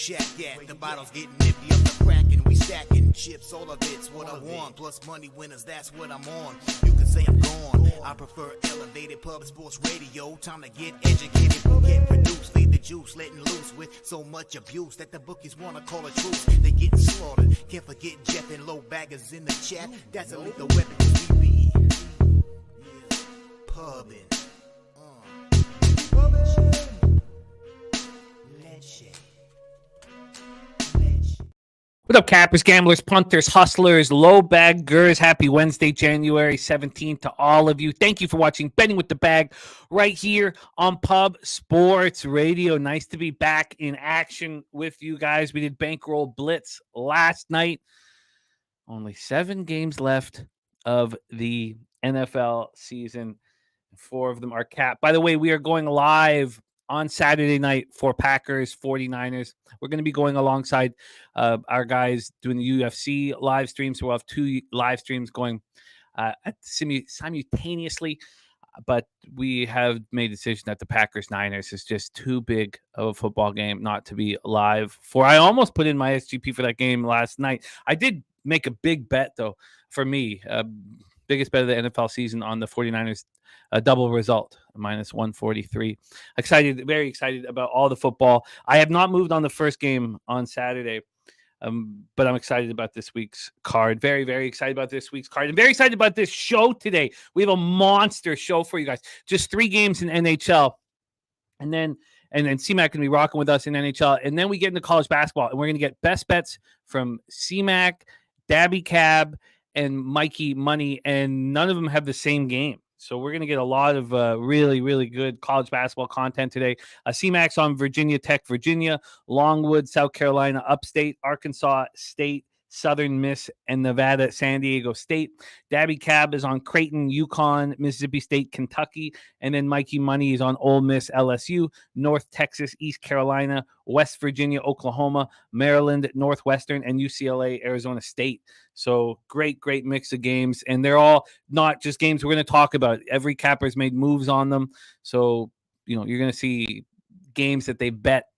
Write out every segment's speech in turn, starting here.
shack at. The bottles getting empty up the crack and we stacking chips. All of it's what I want. Plus money winners, that's what I'm on. You can say I'm gone. I prefer elevated public sports radio. Time to get educated, get produced. Leave the juice, letting loose with so much abuse that the bookies wanna call a truce. They getting slaughtered. Can't forget Jeff and low baggers in the chat. That's a lethal weapon 'cause we be pubbing. What up, cappers, gamblers, punters, hustlers, low baggers? Happy Wednesday, January 17th to all of you. Thank you for watching Betting with the Bag right here on Pub Sports Radio. Nice to be back in action with you guys. We did Bankroll Blitz last night. Only 7 games left of the NFL season. 4 of them are capped. By the way, we are going live on Saturday night for Packers 49ers. We're going to be going alongside our guys doing the UFC live stream. So we'll have 2 live streams going simultaneously. But we have made a decision that the Packers-Niners is just too big of a football game not to be live for. I almost put in my SGP for that game last night. I did make a big bet, though, for me. Biggest bet of the NFL season on the 49ers. A double result, minus 143. Very excited about all the football. I have not moved on the first game on Saturday, but I'm excited about this week's card. Very, very excited about this week's card. And very excited about this show today. We have a monster show for you guys. Just 3 games in NHL. And then C-Mac can be rocking with us in NHL. And then we get into college basketball. And we're going to get best bets from C-Mac, Daby Cab, and Mikey Money. And none of them have the same game. So we're going to get a lot of really, really good college basketball content today. C-Max on Virginia Tech, Virginia, Longwood, South Carolina, Upstate, Arkansas State, Southern Miss, and Nevada, San Diego State. Daby Cab is on Creighton, Yukon, Mississippi State, Kentucky. And then Mikey Money is on Ole Miss, LSU, North Texas, East Carolina, West Virginia, Oklahoma, Maryland, Northwestern, and UCLA, Arizona State. So great mix of games. And they're all not just games we're going to talk about. Every capper's made moves on them. So, you're going to see games that they bet.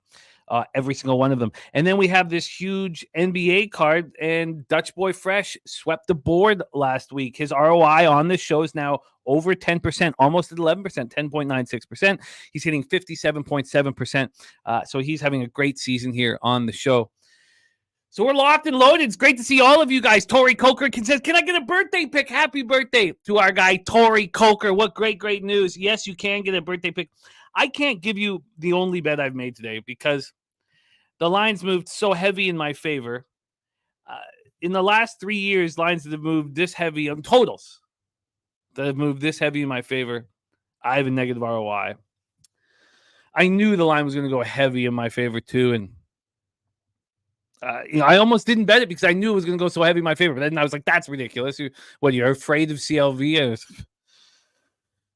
Every single one of them. And then we have this huge NBA card, and Dutch Boy Fresh swept the board last week. His ROI on this show is now over 10%, almost at 11%, 10.96%. He's hitting 57.7%. So he's having a great season here on the show. So we're locked and loaded. It's great to see all of you guys. Tori Coker says, can I get a birthday pick? Happy birthday to our guy, Tori Coker. What great news. Yes, you can get a birthday pick. I can't give you the only bet I've made today because the lines moved so heavy in my favor. In the last 3 years, lines that have moved this heavy on totals that have moved this heavy in my favor, I have a negative ROI. I knew the line was going to go heavy in my favor too, and I almost didn't bet it because I knew it was going to go so heavy in my favor. But then I was like, "That's ridiculous! You're afraid of CLV?"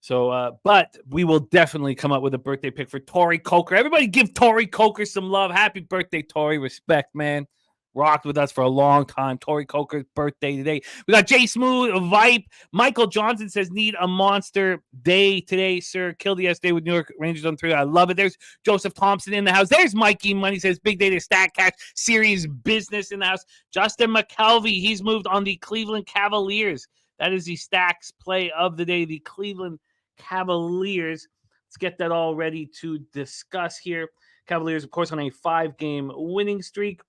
So, but we will definitely come up with a birthday pick for Tori Coker. Everybody give Tori Coker some love. Happy birthday, Tori. Respect, man. Rocked with us for a long time. Tori Coker's birthday today. We got Jay Smooth, Vipe. Michael Johnson says, need a monster day today, sir. Killed yesterday with New York Rangers on 3. I love it. There's Joseph Thompson in the house. There's Mikey Money says, big day to stack cash. Serious business in the house. Justin McKelvey, he's moved on the Cleveland Cavaliers. That is the stacks play of the day. The Cleveland Cavaliers. Let's get that all ready to discuss here. Cavaliers, of course, on a 5-game winning streak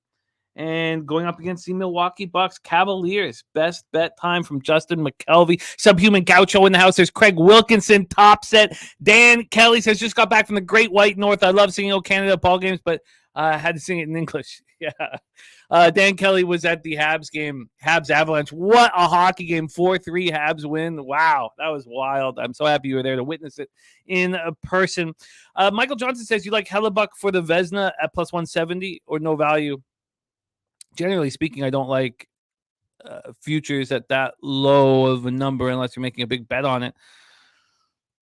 and going up against the Milwaukee Bucks. Cavaliers, best bet time from Justin McKelvey. Subhuman Gaucho in the house. There's Craig Wilkinson, top set. Dan Kelly says, just got back from the Great White North. I love singing Canada ball games, but I had to sing it in English. Yeah. Dan Kelly was at the Habs game. Habs Avalanche. What a hockey game. 4-3 Habs win. Wow. That was wild. I'm so happy you were there to witness it in person. Michael Johnson says, you like Hellebuck for the Vezina at plus 170 or no value? Generally speaking, I don't like futures at that low of a number unless you're making a big bet on it.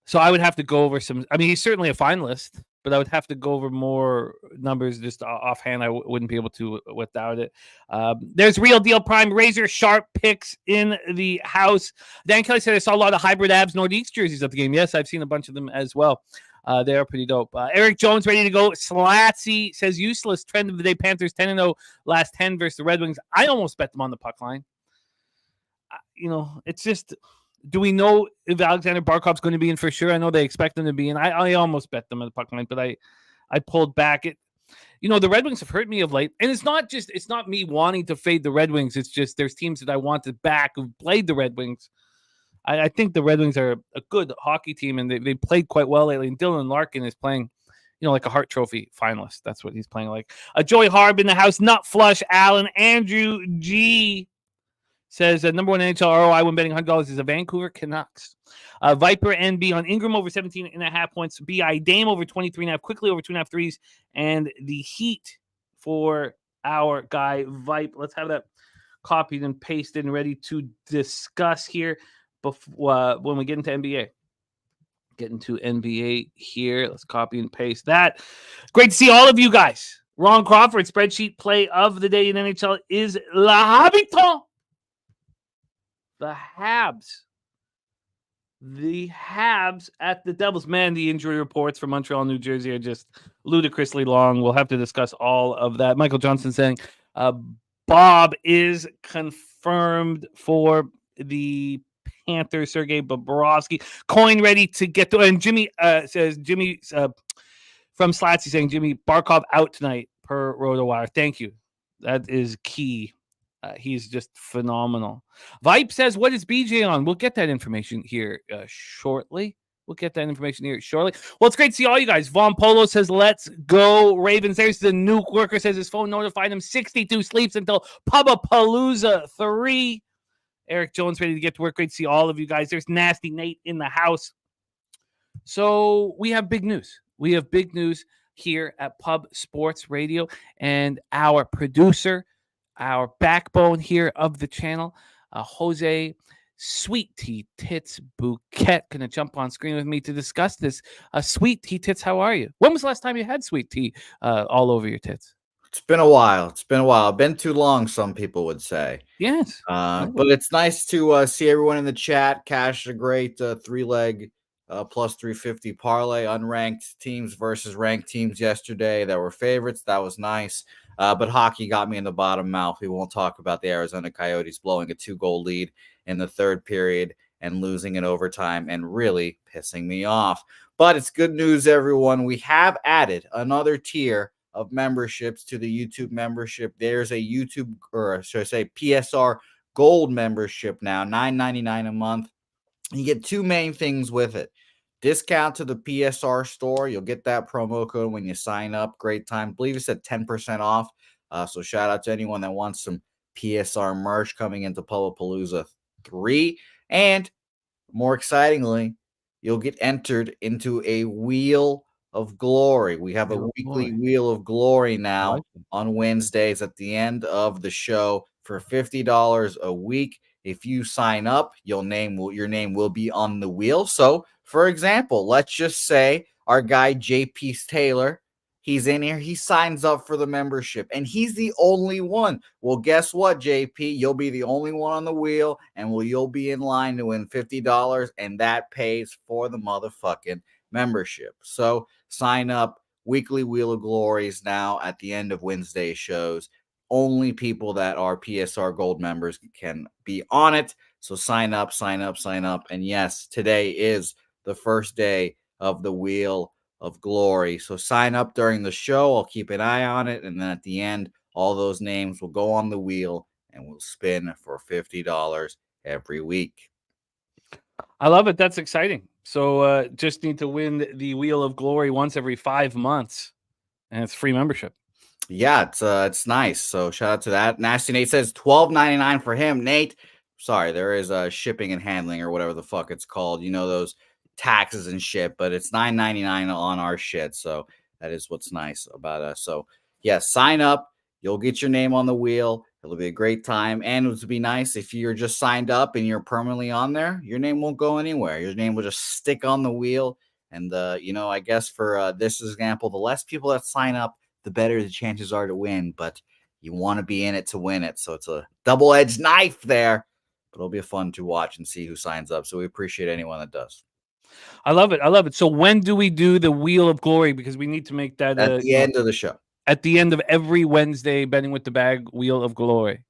So I would have to go over some. I mean, he's certainly a finalist, but I would have to go over more numbers just offhand. I wouldn't be able to without it. There's Real Deal Prime Razor Sharp picks in the house. Dan Kelly said, I saw a lot of hybrid abs Nordiques jerseys at the game. Yes, I've seen a bunch of them as well. They are pretty dope. Eric Jones ready to go. Slatsy says useless trend of the day. Panthers 10-0 last 10 versus the Red Wings. I almost bet them on the puck line. It's just, do we know if Alexander Barkov's going to be in for sure? I know they expect him to be in. I almost bet them on the puck line, but I pulled back. The Red Wings have hurt me of late, and it's not me wanting to fade the Red Wings. It's just there's teams that I want to back who've played the Red Wings. I think the Red Wings are a good hockey team, and they played quite well lately. And Dylan Larkin is playing, like a Hart Trophy finalist. That's what he's playing like. Joey Harb in the house. Nut Flush, Allen. Andrew G says number one NHL ROI when betting $100 is the Vancouver Canucks. Viper NB on Ingram over 17.5 points. BI Dame over 23.5. Quickly over 2.5 threes. And the Heat for our guy Vipe. Let's have that copied and pasted and ready to discuss here. Before when we get into NBA. Get into NBA here. Let's copy and paste that. Great to see all of you guys. Ron Crawford, spreadsheet play of the day in NHL is La Habitant. The Habs. The Habs at the Devils. Man, the injury reports from Montreal, New Jersey are just ludicrously long. We'll have to discuss all of that. Michael Johnson saying Bob is confirmed for the Panthers. Sergei Bobrovsky. Coin ready to get to. And Jimmy says, from Slatsy saying, Jimmy Barkov out tonight per RotoWire. Thank you. That is key. He's just phenomenal. Vipe says, what is BJ on? We'll get that information here shortly. Well, it's great to see all you guys. Von Polo says, let's go Ravens. There's the nuke worker says his phone notified him 62 sleeps until Pubapalooza 3. Eric Jones ready to get to work. Great to see all of you guys. There's Nasty Nate in the house. So we have big news. We have big news here at Pub Sports Radio. And our producer, our backbone here of the channel, Jose Sweet Tea Tits Bouquet, going to jump on screen with me to discuss this. Sweet Tea Tits, how are you? When was the last time you had sweet tea all over your tits? It's been a while. Been too long, some people would say. Yes. But it's nice to see everyone in the chat. Cash a great 3-leg plus 350 parlay. Unranked teams versus ranked teams yesterday that were favorites. That was nice. But hockey got me in the bottom mouth. We won't talk about the Arizona Coyotes blowing a 2-goal lead in the third period and losing in overtime and really pissing me off. But it's good news, everyone. We have added another tier of memberships to the YouTube membership. There's a YouTube, or should I say PSR Gold membership now, $9.99 a month. You get two main things with it. Discount to the PSR store. You'll get that promo code when you sign up. Great time. I believe it's at 10% off. So shout out to anyone that wants some PSR merch coming into Pubapalooza 3. And more excitingly, you'll get entered into a Wheel of Glory. We have a weekly Wheel of Glory now on Wednesdays at the end of the show for $50 a week. If you sign up, your name will be on the wheel. So, for example, let's just say our guy JP Taylor, he's in here. He signs up for the membership, and he's the only one. Well, guess what, JP? You'll be the only one on the wheel, and you'll be in line to win $50, and that pays for the motherfucking membership. So sign up. Weekly Wheel of Glories now at the end of Wednesday shows. Only people that are PSR Gold members can be on it. So sign up. And yes, today is the first day of the Wheel of Glory. So sign up during the show. I'll keep an eye on it. And then at the end, all those names will go on the wheel and we'll spin for $50 every week. I love it. That's exciting. So just need to win the Wheel of Glory once every 5 months. And it's free membership. Yeah, it's nice. So shout out to that. Nasty Nate says $12.99 for him. Nate, sorry, there is shipping and handling or whatever the fuck it's called. You know, those taxes and shit, but it's $9.99 on our shit. So that is what's nice about us. So yeah, sign up. You'll get your name on the wheel. It'll be a great time. And it would be nice if you're just signed up and you're permanently on there. Your name won't go anywhere. Your name will just stick on the wheel. And, I guess for this example, the less people that sign up, the better the chances are to win. But you want to be in it to win it. So it's a double-edged knife there. But it'll be fun to watch and see who signs up. So we appreciate anyone that does. I love it. I love it. So when do we do the Wheel of Glory? Because we need to make that at the end of the show. At the end of every Wednesday, Betting with the Bag, Wheel of Glory.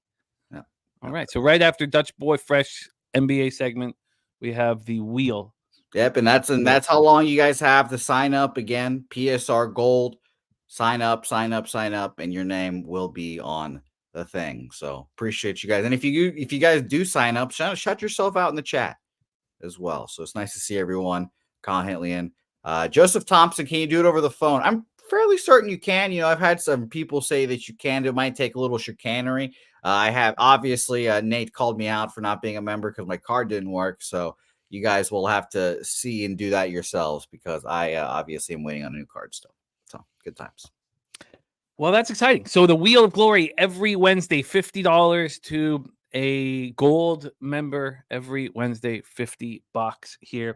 Yeah. All right. So right after Dutch Boy Fresh NBA segment, we have the Wheel. Yep, and that's how long you guys have to sign up. Again, PSR Gold. Sign up, and your name will be on the thing. So appreciate you guys. And if you guys do sign up, shut yourself out in the chat as well. So it's nice to see everyone constantly in. Joseph Thompson, can you do it over the phone? I'm fairly certain you can. I've had some people say that you can. It might take a little chicanery. I have obviously Nate called me out for not being a member because my card didn't work. So you guys will have to see and do that yourselves because I obviously am waiting on a new card still. So good times. Well, that's exciting. So the Wheel of Glory every Wednesday, $50 to a gold member every Wednesday, $50 here.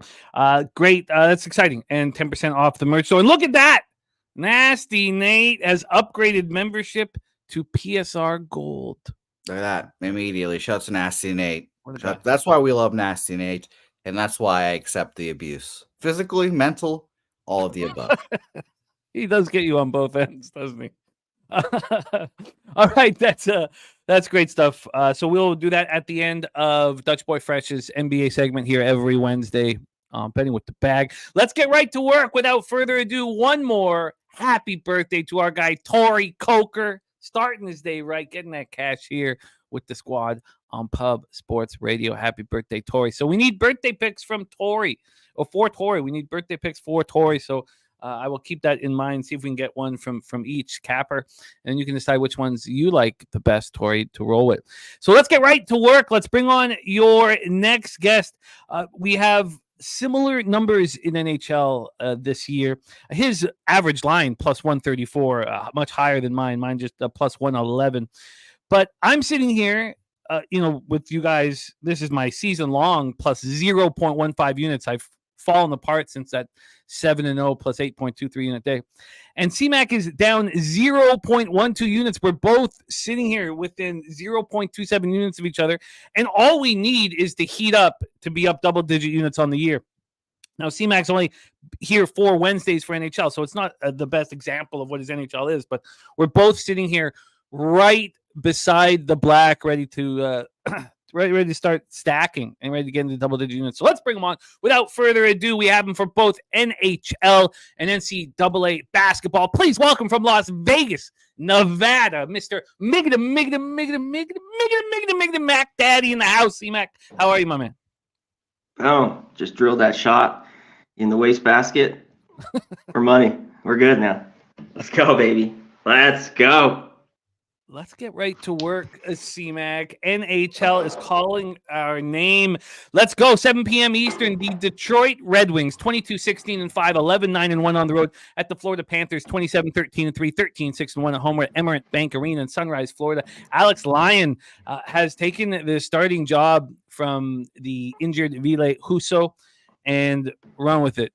Great. That's exciting. And 10% off the merch. So, and look at that. Nasty Nate has upgraded membership to PSR Gold. Look at that. Immediately. Shouts to Nasty Nate. That's why we love Nasty Nate. And that's why I accept the abuse. Physically, mental, all of the above. He does get you on both ends, doesn't he? All right, that's great stuff. So we'll do that at the end of Dutch Boy Fresh's NBA segment here every Wednesday. Betting with the Bag. Let's get right to work. Without further ado, one more happy birthday to our guy Tori Coker, starting his day right, getting that cash here with the squad on Pub Sports Radio. Happy birthday, Tori. So we need birthday picks from Tori, or for Tori. We need birthday picks for Tori. So I will keep that in mind, see if we can get one from each capper, and you can decide which ones you like the best, Tori, to roll with. So let's get right to work. Let's bring on your next guest. We have similar numbers in NHL this year. His average line plus 134, much higher than mine. Mine just plus 111. But I'm sitting here, with you guys. This is my season long plus 0.15 units. I've fallen apart since that 7-0 plus 8.23 unit day. And CMAC is down 0.12 units. We're both sitting here within 0.27 units of each other. And all we need is to heat up to be up double-digit units on the year. Now, CMAC's only here 4 Wednesdays for NHL, so it's not the best example of what his NHL is. But we're both sitting here right beside the black, ready to ready to start stacking and ready to get into double-digit units. So let's bring them on. Without further ado, we have them for both NHL and NCAA basketball. Please welcome from Las Vegas, Nevada, Mr. Migda Mac Daddy in the house. C-Mac, how are you, my man? Oh, just drilled that shot in the wastebasket for money. We're good now. Let's go, baby. Let's go. Let's get right to work, CMAC. NHL is calling our name. Let's go. 7 p.m. Eastern. The Detroit Red Wings, 22-16-5, 11-9-1 on the road at the Florida Panthers, 27-13-3, 13-6-1 at home at Amerant Bank Arena in Sunrise, Florida. Alex Lyon has taken the starting job from the injured Ville Husso and run with it.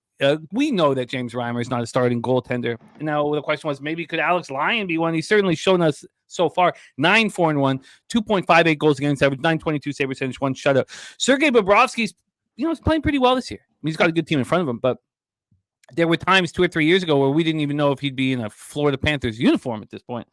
We know that James Reimer is not a starting goaltender. Now, the question was, maybe could Alex Lyon be one? He's certainly shown us so far 9-4-1, 2.58 goals against average, 922 save percentage, 1 shutout. Sergei Bobrovsky's, is playing pretty well this year. I mean, he's got a good team in front of him, but there were times 2 or 3 years ago where we didn't even know if he'd be in a Florida Panthers uniform at this point.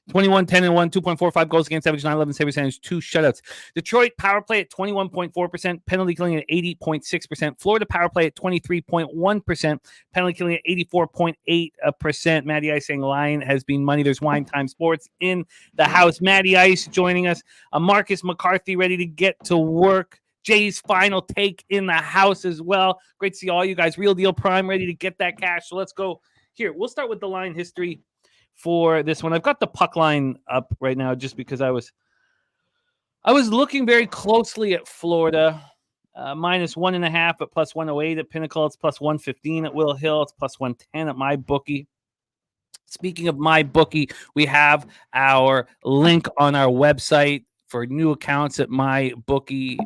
21-10-1, 2.45 goals against average, 911 save percentage, 2 shutouts. Detroit power play at 21.4%, penalty killing at 80.6%. Florida power play at 23.1%, penalty killing at 84.8%. Matty Ice saying Lion has been money. There's Wine Time Sports in the house. Matty Ice joining us. Marcus McCarthy ready to get to work. Jay's final take in the house as well. Great to see all you guys. Real Deal Prime ready to get that cash. So let's go here. We'll start with the line history for this one. I've got the puck line up right now just because I was looking very closely at Florida. Minus 1.5 at plus 108 at Pinnacle. It's plus 115 at Will Hill. It's plus 110 at MyBookie. Speaking of MyBookie, we have our link on our website for new accounts at MyBookie.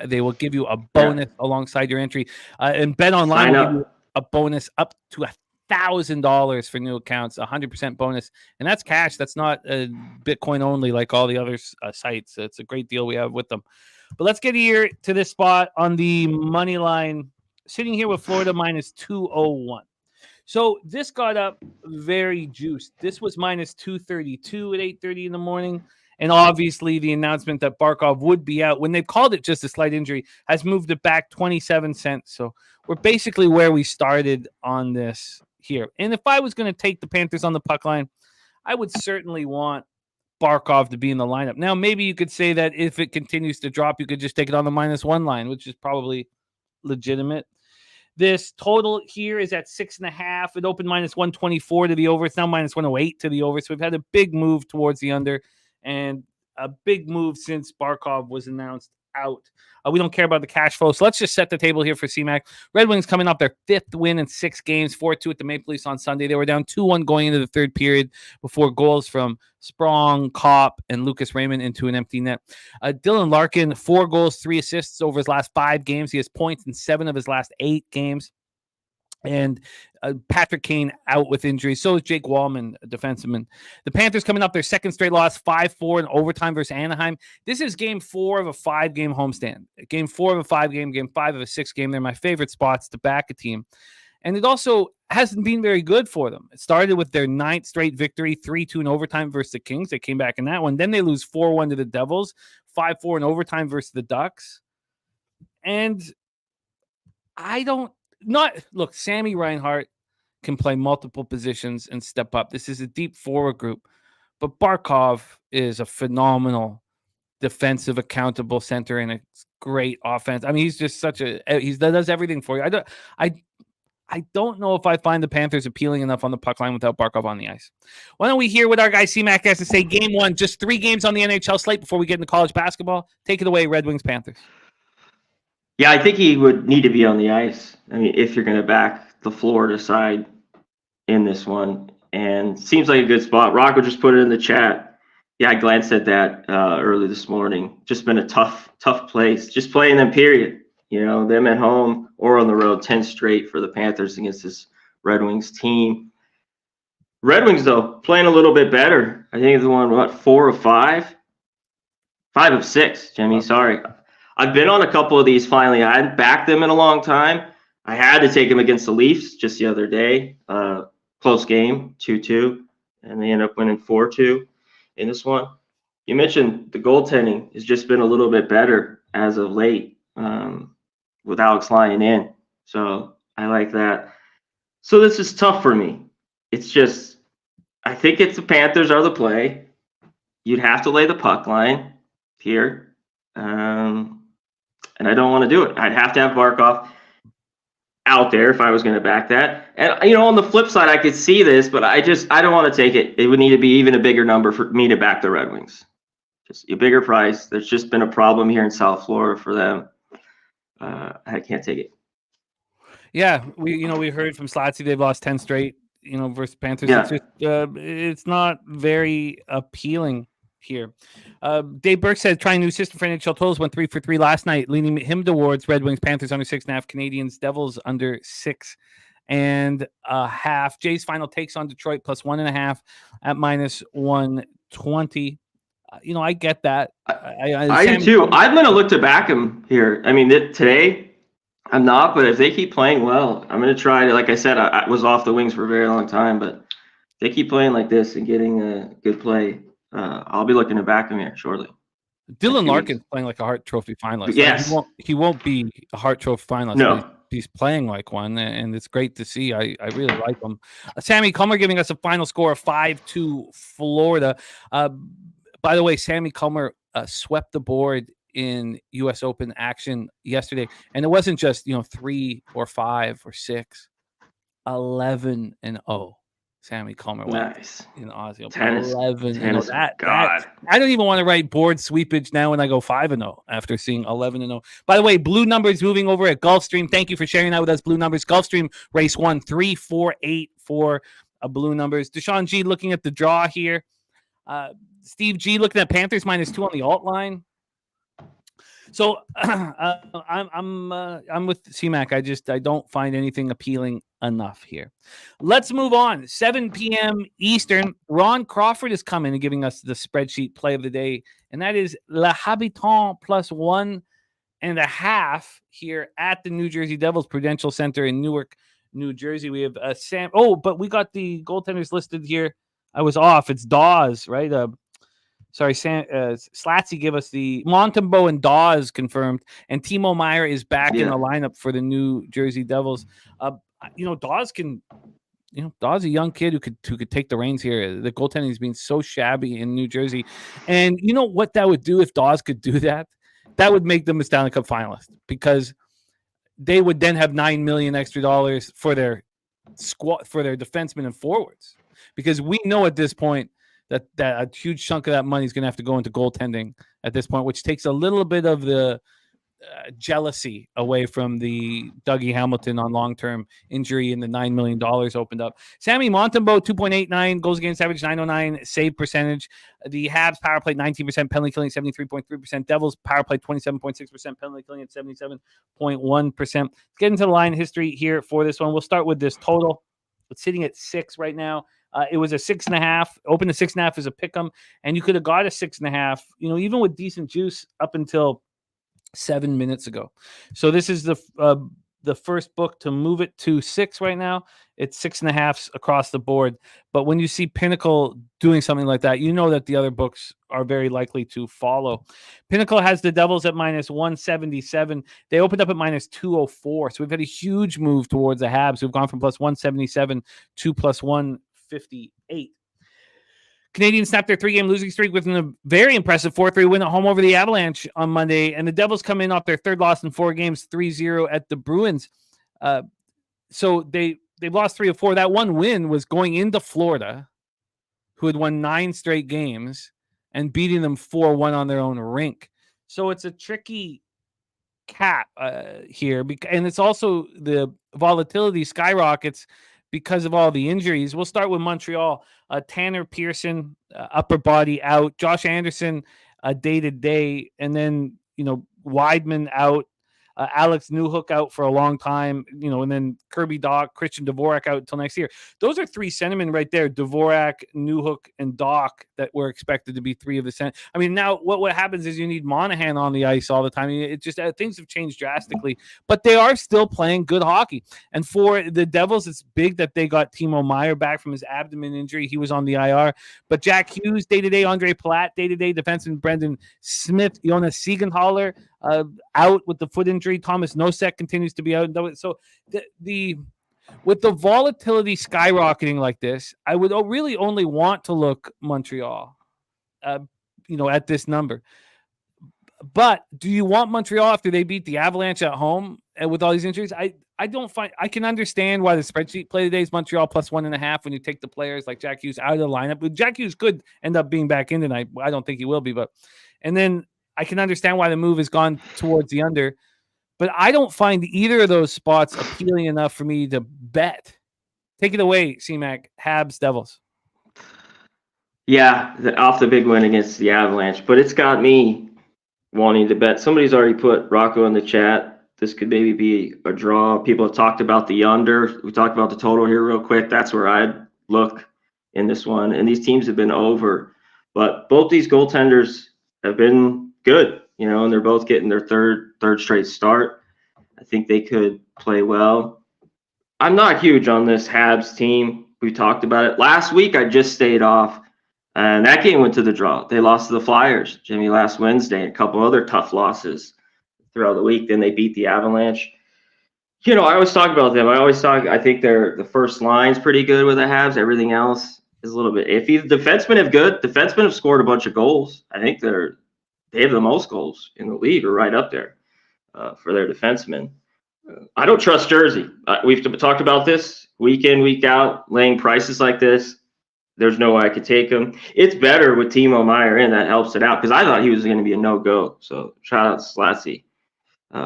They will give you a bonus alongside your entry. And Bet Online will give you a bonus up to $1,000 for new accounts, 100% bonus, and that's cash. That's not Bitcoin only like all the other sites. It's a great deal we have with them. But let's get here to this spot on the money line sitting here with Florida minus 201. So this got up very juiced. This was minus 232 at 8:30 in the morning. And obviously the announcement that Barkov would be out when they've called it just a slight injury has moved it back 27 cents. So we're basically where we started on this here. And if I was going to take the Panthers on the puck line, I would certainly want Barkov to be in the lineup. Now, maybe you could say that if it continues to drop, you could just take it on the -1 line, which is probably legitimate. This total here is at 6.5. It opened -124 to the over. It's now -108 to the over. So we've had a big move towards the under and a big move since Barkov was announced out. We don't care about the cash flow. So let's just set the table here for CMAC. Red Wings coming off their 5th win in 6 games, 4-2 at the Maple Leafs on Sunday. They were down 2-1 going into the 3rd period before goals from Sprong, Kopp, and Lucas Raymond into an empty net. Dylan Larkin, 4 goals, 3 assists over his last 5 games. He has points in 7 of his last 8 games. And Patrick Kane out with injury. So is Jake Wallman, a defenseman. The Panthers coming up their 2nd straight loss, 5-4 in overtime versus Anaheim. This is game 4 of a 5-game homestand. Game 4 of a 5-game, game 5 of a 6-game. They're my favorite spots to back a team. And it also hasn't been very good for them. It started with their 9th straight victory, 3-2 in overtime versus the Kings. They came back in that one. Then they lose 4-1 to the Devils, 5-4 in overtime versus the Ducks. And look, Sammy Reinhart can play multiple positions and step up. This is a deep forward group, but Barkov is a phenomenal defensive accountable center and a great offense. I mean, he's just he does everything for you. I don't know if I find the Panthers appealing enough on the puck line without Barkov on the ice. Why don't we hear what our guy C-Mac has to say? Game 1, just 3 games on the NHL slate before we get into college basketball. Take it away, Red Wings Panthers. Yeah, I think he would need to be on the ice. I mean, if you're going to back the Florida side in this one, and seems like a good spot. Rocco just put it in the chat. Yeah, I glanced at that early this morning. Just been a tough place. Just playing them, period. You know, them at home or on the road, 10 straight for the Panthers against this Red Wings team. Red Wings, though, playing a little bit better. I think it's the one, 4 of 5? 5 of 6, Jimmy, sorry. I've been on a couple of these finally. I hadn't backed them in a long time. I had to take them against the Leafs just the other day. Close game, 2-2, and they end up winning 4-2 in this one. You mentioned the goaltending has just been a little bit better as of late with Alex Lyon in. So I like that. So this is tough for me. It's just, I think it's the Panthers are the play. You'd have to lay the puck line here. And I don't want to do it. I'd have to have Barkov out there if I was going to back that. And, you know, on the flip side, I could see this, but I don't want to take it. It would need to be even a bigger number for me to back the Red Wings. Just a bigger price. There's just been a problem here in South Florida for them. I can't take it. Yeah, we heard from Slatsy they've lost 10 straight, versus Panthers. Yeah. It's just, it's not very appealing here. Dave Burke said trying new system for NHL totals, went 3 for 3 last night, leaning him towards Red Wings, Panthers under 6.5, Canadiens, Devils under 6.5. Jay's final takes on Detroit plus 1.5 at -120. I get that. I do too. I'm going to look to back him here. I mean, today I'm not, but if they keep playing well, I'm going to try to, like I said, I was off the Wings for a very long time, but if they keep playing like this and getting a good play, I'll be looking to back him here shortly. Dylan Larkin's playing like a Hart Trophy finalist. Yes. He won't be a Hart Trophy finalist. No. He's playing like one, and it's great to see. I really like him. Sammy Culmer giving us a final score of 5-2 Florida. By the way, Sammy Culmer swept the board in U.S. Open action yesterday, and it wasn't just 3 or 5 or 6, 11-0. Sammy Culmer went in Aussie Open. 11. God, I don't even want to write board sweepage now when I go 5-0 after seeing 11-0. By the way, Blue Numbers moving over at Gulfstream. Thank you for sharing that with us, Blue Numbers. Gulfstream race 1, 3-4-8 for Blue Numbers. Deshaun G looking at the draw here. Steve G looking at Panthers -2 on the alt line. So I'm with C-Mac. I don't find anything appealing enough here. Let's move on. 7 p.m. Eastern. Ron Crawford is coming and giving us the spreadsheet play of the day, and that is Le Habitant plus 1 8.5 here at the New Jersey Devils Prudential Center in Newark, New Jersey. We have Sam. Oh, but we got the goaltenders listed here. I was off. It's Dawes, right? Sorry, Sam. Slatsy give us the Montembeault and Dawes confirmed, and Timo Meier is back in the lineup for the New Jersey Devils. Dawes can. Dawes a young kid who could take the reins here. The goaltending has been so shabby in New Jersey, and you know what that would do if Dawes could do that? That would make them a Stanley Cup finalist, because they would then have $9 million extra dollars for their squad, for their defensemen and forwards, because we know at this point that a huge chunk of that money is going to have to go into goaltending at this point, which takes a little bit of the jealousy away from the Dougie Hamilton on long-term injury, and the $9 million opened up. Sammy Montembeault, 2.89, goals against average, 909, save percentage. The Habs power play 19%, penalty killing 73.3%. Devils power play 27.6%, penalty killing at 77.1%. Let's get into the line history here for this one. We'll start with this total. It's sitting at 6 right now. It was a 6.5. Open to 6.5 as a pick'em, and you could have got a 6.5. Even with decent juice up until 7 minutes ago. So this is the first book to move it to 6 right now. It's 6.5 across the board. But when you see Pinnacle doing something like that, you know that the other books are very likely to follow. Pinnacle has the Devils at -177. They opened up at -204. So we've had a huge move towards the Habs, who've gone from +177 to +158. Canadiens snapped their 3-game losing streak with a very impressive 4-3 win at home over the Avalanche on Monday. And the Devils come in off their third loss in 4 games, 3-0 at the Bruins. So they've lost 3 of 4. That one win was going into Florida, who had won 9 straight games, and beating them 4-1 on their own rink. So it's a tricky cap here. And it's also the volatility skyrockets because of all the injuries. We'll start with Montreal. Tanner Pearson, upper body out. Josh Anderson, day-to-day. And then, Weidman out. Alex Newhook out for a long time, and then Kirby Dach, Christian Dvorak out until next year. Those are 3 centermen right there, Dvorak, Newhook, and Dach, that were expected to be 3 of the center. I mean, now what happens is you need Monahan on the ice all the time. It just things have changed drastically, but they are still playing good hockey. And for the Devils, it's big that they got Timo Meier back from his abdomen injury. He was on the IR, but Jack Hughes, day-to-day, Andre Platt, day-to-day, defenseman Brendan Smith, Jonas Siegenthaler, out with the foot injury. Thomas Nosek continues to be out. So with the volatility skyrocketing like this, I would really only want to look Montreal, at this number. But do you want Montreal after they beat the Avalanche at home and with all these injuries? I can understand why the spreadsheet play today is Montreal +1.5 when you take the players like Jack Hughes out of the lineup. But Jack Hughes could end up being back in tonight. I don't think he will be, and then I can understand why the move has gone towards the under, but I don't find either of those spots appealing enough for me to bet. Take it away, C-Mac. Habs, Devils. Yeah, off the big win against the Avalanche, but it's got me wanting to bet. Somebody's already put Rocco in the chat. This could maybe be a draw. People have talked about the under. We talked about the total here real quick. That's where I'd look in this one. And these teams have been over, but both these goaltenders have been good, and they're both getting their third straight start. I think they could play well. I'm not huge on this Habs team. We talked about it last week. I just stayed off, and that game went to the draw. They lost to the Flyers, Jimmy, last Wednesday, and a couple other tough losses throughout the week. Then they beat the Avalanche. I always talk about them. I think the first line's pretty good with the Habs. Everything else is a little bit iffy. The defensemen have scored a bunch of goals. I think they have the most goals in the league, or right up there for their defensemen. I don't trust Jersey. We've talked about this week in, week out, laying prices like this. There's no way I could take them. It's better with Timo Meier in. That helps it out, because I thought he was going to be a no-go. So shout out to Slatsy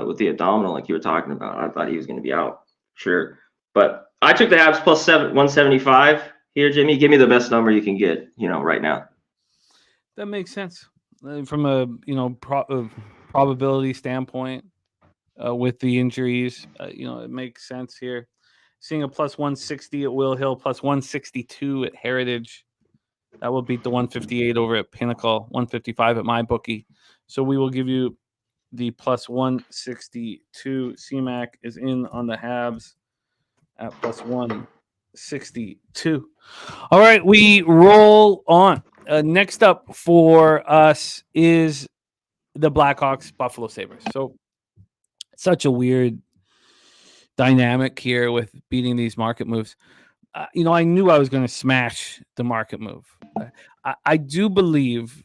with the abdominal like you were talking about. I thought he was going to be out, sure. But I took the Habs +175 here, Jimmy. Give me the best number you can get, right now. That makes sense. From a probability standpoint, with the injuries, it makes sense here. Seeing a +160 at Will Hill, +162 at Heritage, that will beat the 158 over at Pinnacle, 155 at my bookie. So we will give you the plus 162. CMAC is in on the Habs at plus 162. All right, we roll on. Next up for us is the Blackhawks Buffalo Sabres. So such a weird dynamic here with beating these market moves. I knew I was going to smash the market move. I do believe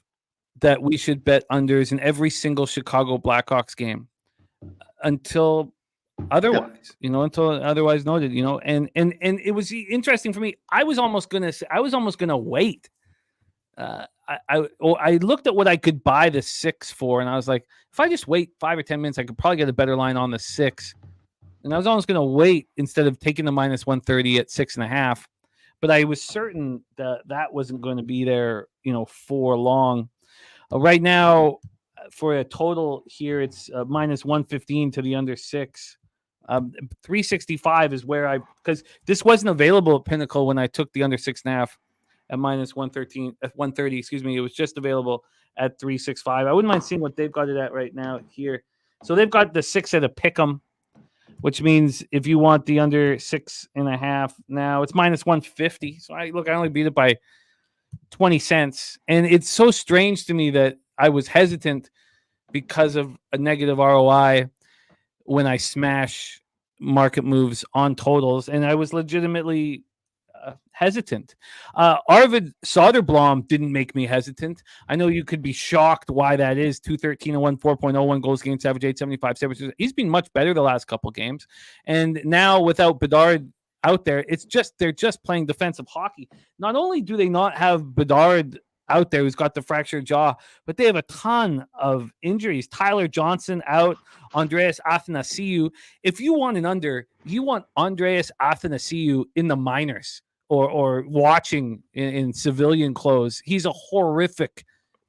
that we should bet unders in every single Chicago Blackhawks game until otherwise, until otherwise noted, and it was interesting for me. I was almost going to wait. I looked at what I could buy the 6 for, and I was like, if I just wait 5 or 10 minutes, I could probably get a better line on the 6. And I was almost going to wait instead of taking the minus 130 at 6.5. But I was certain that wasn't going to be there, for long. Right now, for a total here, it's minus 115 to the under 6. 365 is where because this wasn't available at Pinnacle when I took the under 6.5 at minus 130. Excuse me. It was just available at 365. I wouldn't mind seeing what they've got it at right now here. So they've got the 6 at a pick'em, which means if you want the under 6.5 now, it's minus 150. So I only beat it by 20 cents. And it's so strange to me that I was hesitant because of a negative ROI when I smash market moves on totals. And I was legitimately hesitant. Arvid Soderblom didn't make me hesitant. I know you could be shocked why that is. 213-1, 4.01 goals against average, 875. He's been much better the last couple games. And now without Bedard out there, they're just playing defensive hockey. Not only do they not have Bedard out there who's got the fractured jaw, but they have a ton of injuries. Tyler Johnson out, Andreas Athanasiou. If you want an under, you want Andreas Athanasiou in the minors or watching in civilian clothes. He's a horrific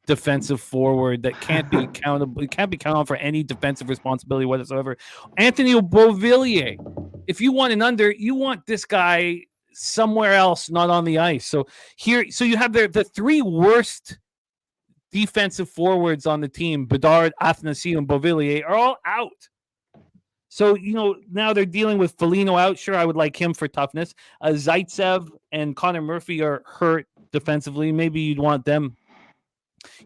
defensive forward that can't be accountable. He can't be counted on for any defensive responsibility whatsoever. Anthony Beauvillier. If you want an under, you want this guy somewhere else, not on the ice. So you have the 3 worst defensive forwards on the team, Bedard, Athanasiou, and Beauvillier, are all out. So, now they're dealing with Foligno out. Sure, I would like him for toughness. Zaitsev and Connor Murphy are hurt defensively. Maybe you'd want them,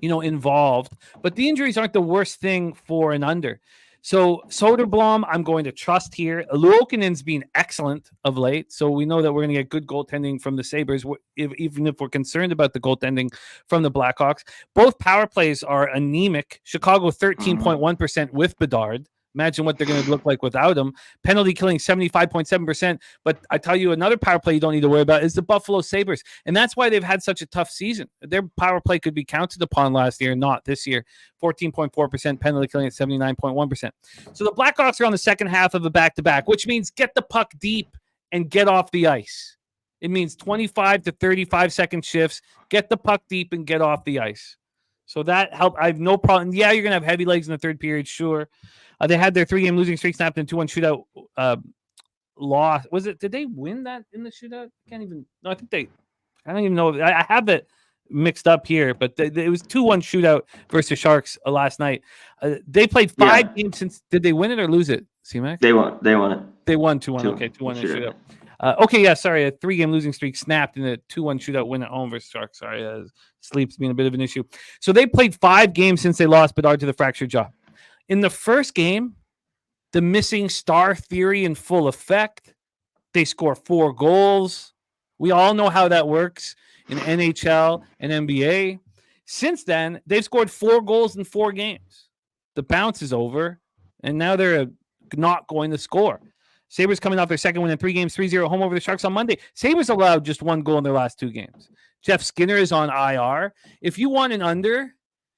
involved. But the injuries aren't the worst thing for an under. So Soderblom, I'm going to trust here. Luukkonen's been excellent of late, so we know that we're going to get good goaltending from the Sabres, even if we're concerned about the goaltending from the Blackhawks. Both power plays are anemic. Chicago 13.1% with Bedard. Imagine what they're going to look like without him. Penalty killing 75.7%. But I tell you, another power play you don't need to worry about is the Buffalo Sabres. And that's why they've had such a tough season. Their power play could be counted upon last year, not this year. 14.4%, penalty killing at 79.1%. So the Blackhawks are on the second half of a back-to-back, which means get the puck deep and get off the ice. It means 25 to 35-second shifts. Get the puck deep and get off the ice. So that helped. I have no problem. Yeah, you're going to have heavy legs in the third period, sure. They had their 3-game losing streak snapped in 2-1 shootout loss. Was it? Did they win that in the shootout? I can't even. No, I think they. I don't even know. I have it mixed up here, but it was 2-1 shootout versus Sharks last night. They played 5 games since. Did they win it or lose it? C-Mac? They won. They won it. They won 2-1. Okay, 2-1 in shootout. Okay, yeah, sorry. A 3-game losing streak snapped in a 2-1 shootout win at home versus Sharks. Sorry, sleep's been a bit of an issue. So they played 5 games since they lost Bedard to the fractured jaw. In the first game, the missing star theory in full effect. They score 4 goals. We all know how that works in NHL and NBA. Since then, they've scored 4 goals in 4 games. The bounce is over, and now they're not going to score. Sabres coming off their second win in 3 games, 3-0 home over the Sharks on Monday. Sabres allowed just 1 goal in their last 2 games. Jeff Skinner is on IR. If you want an under,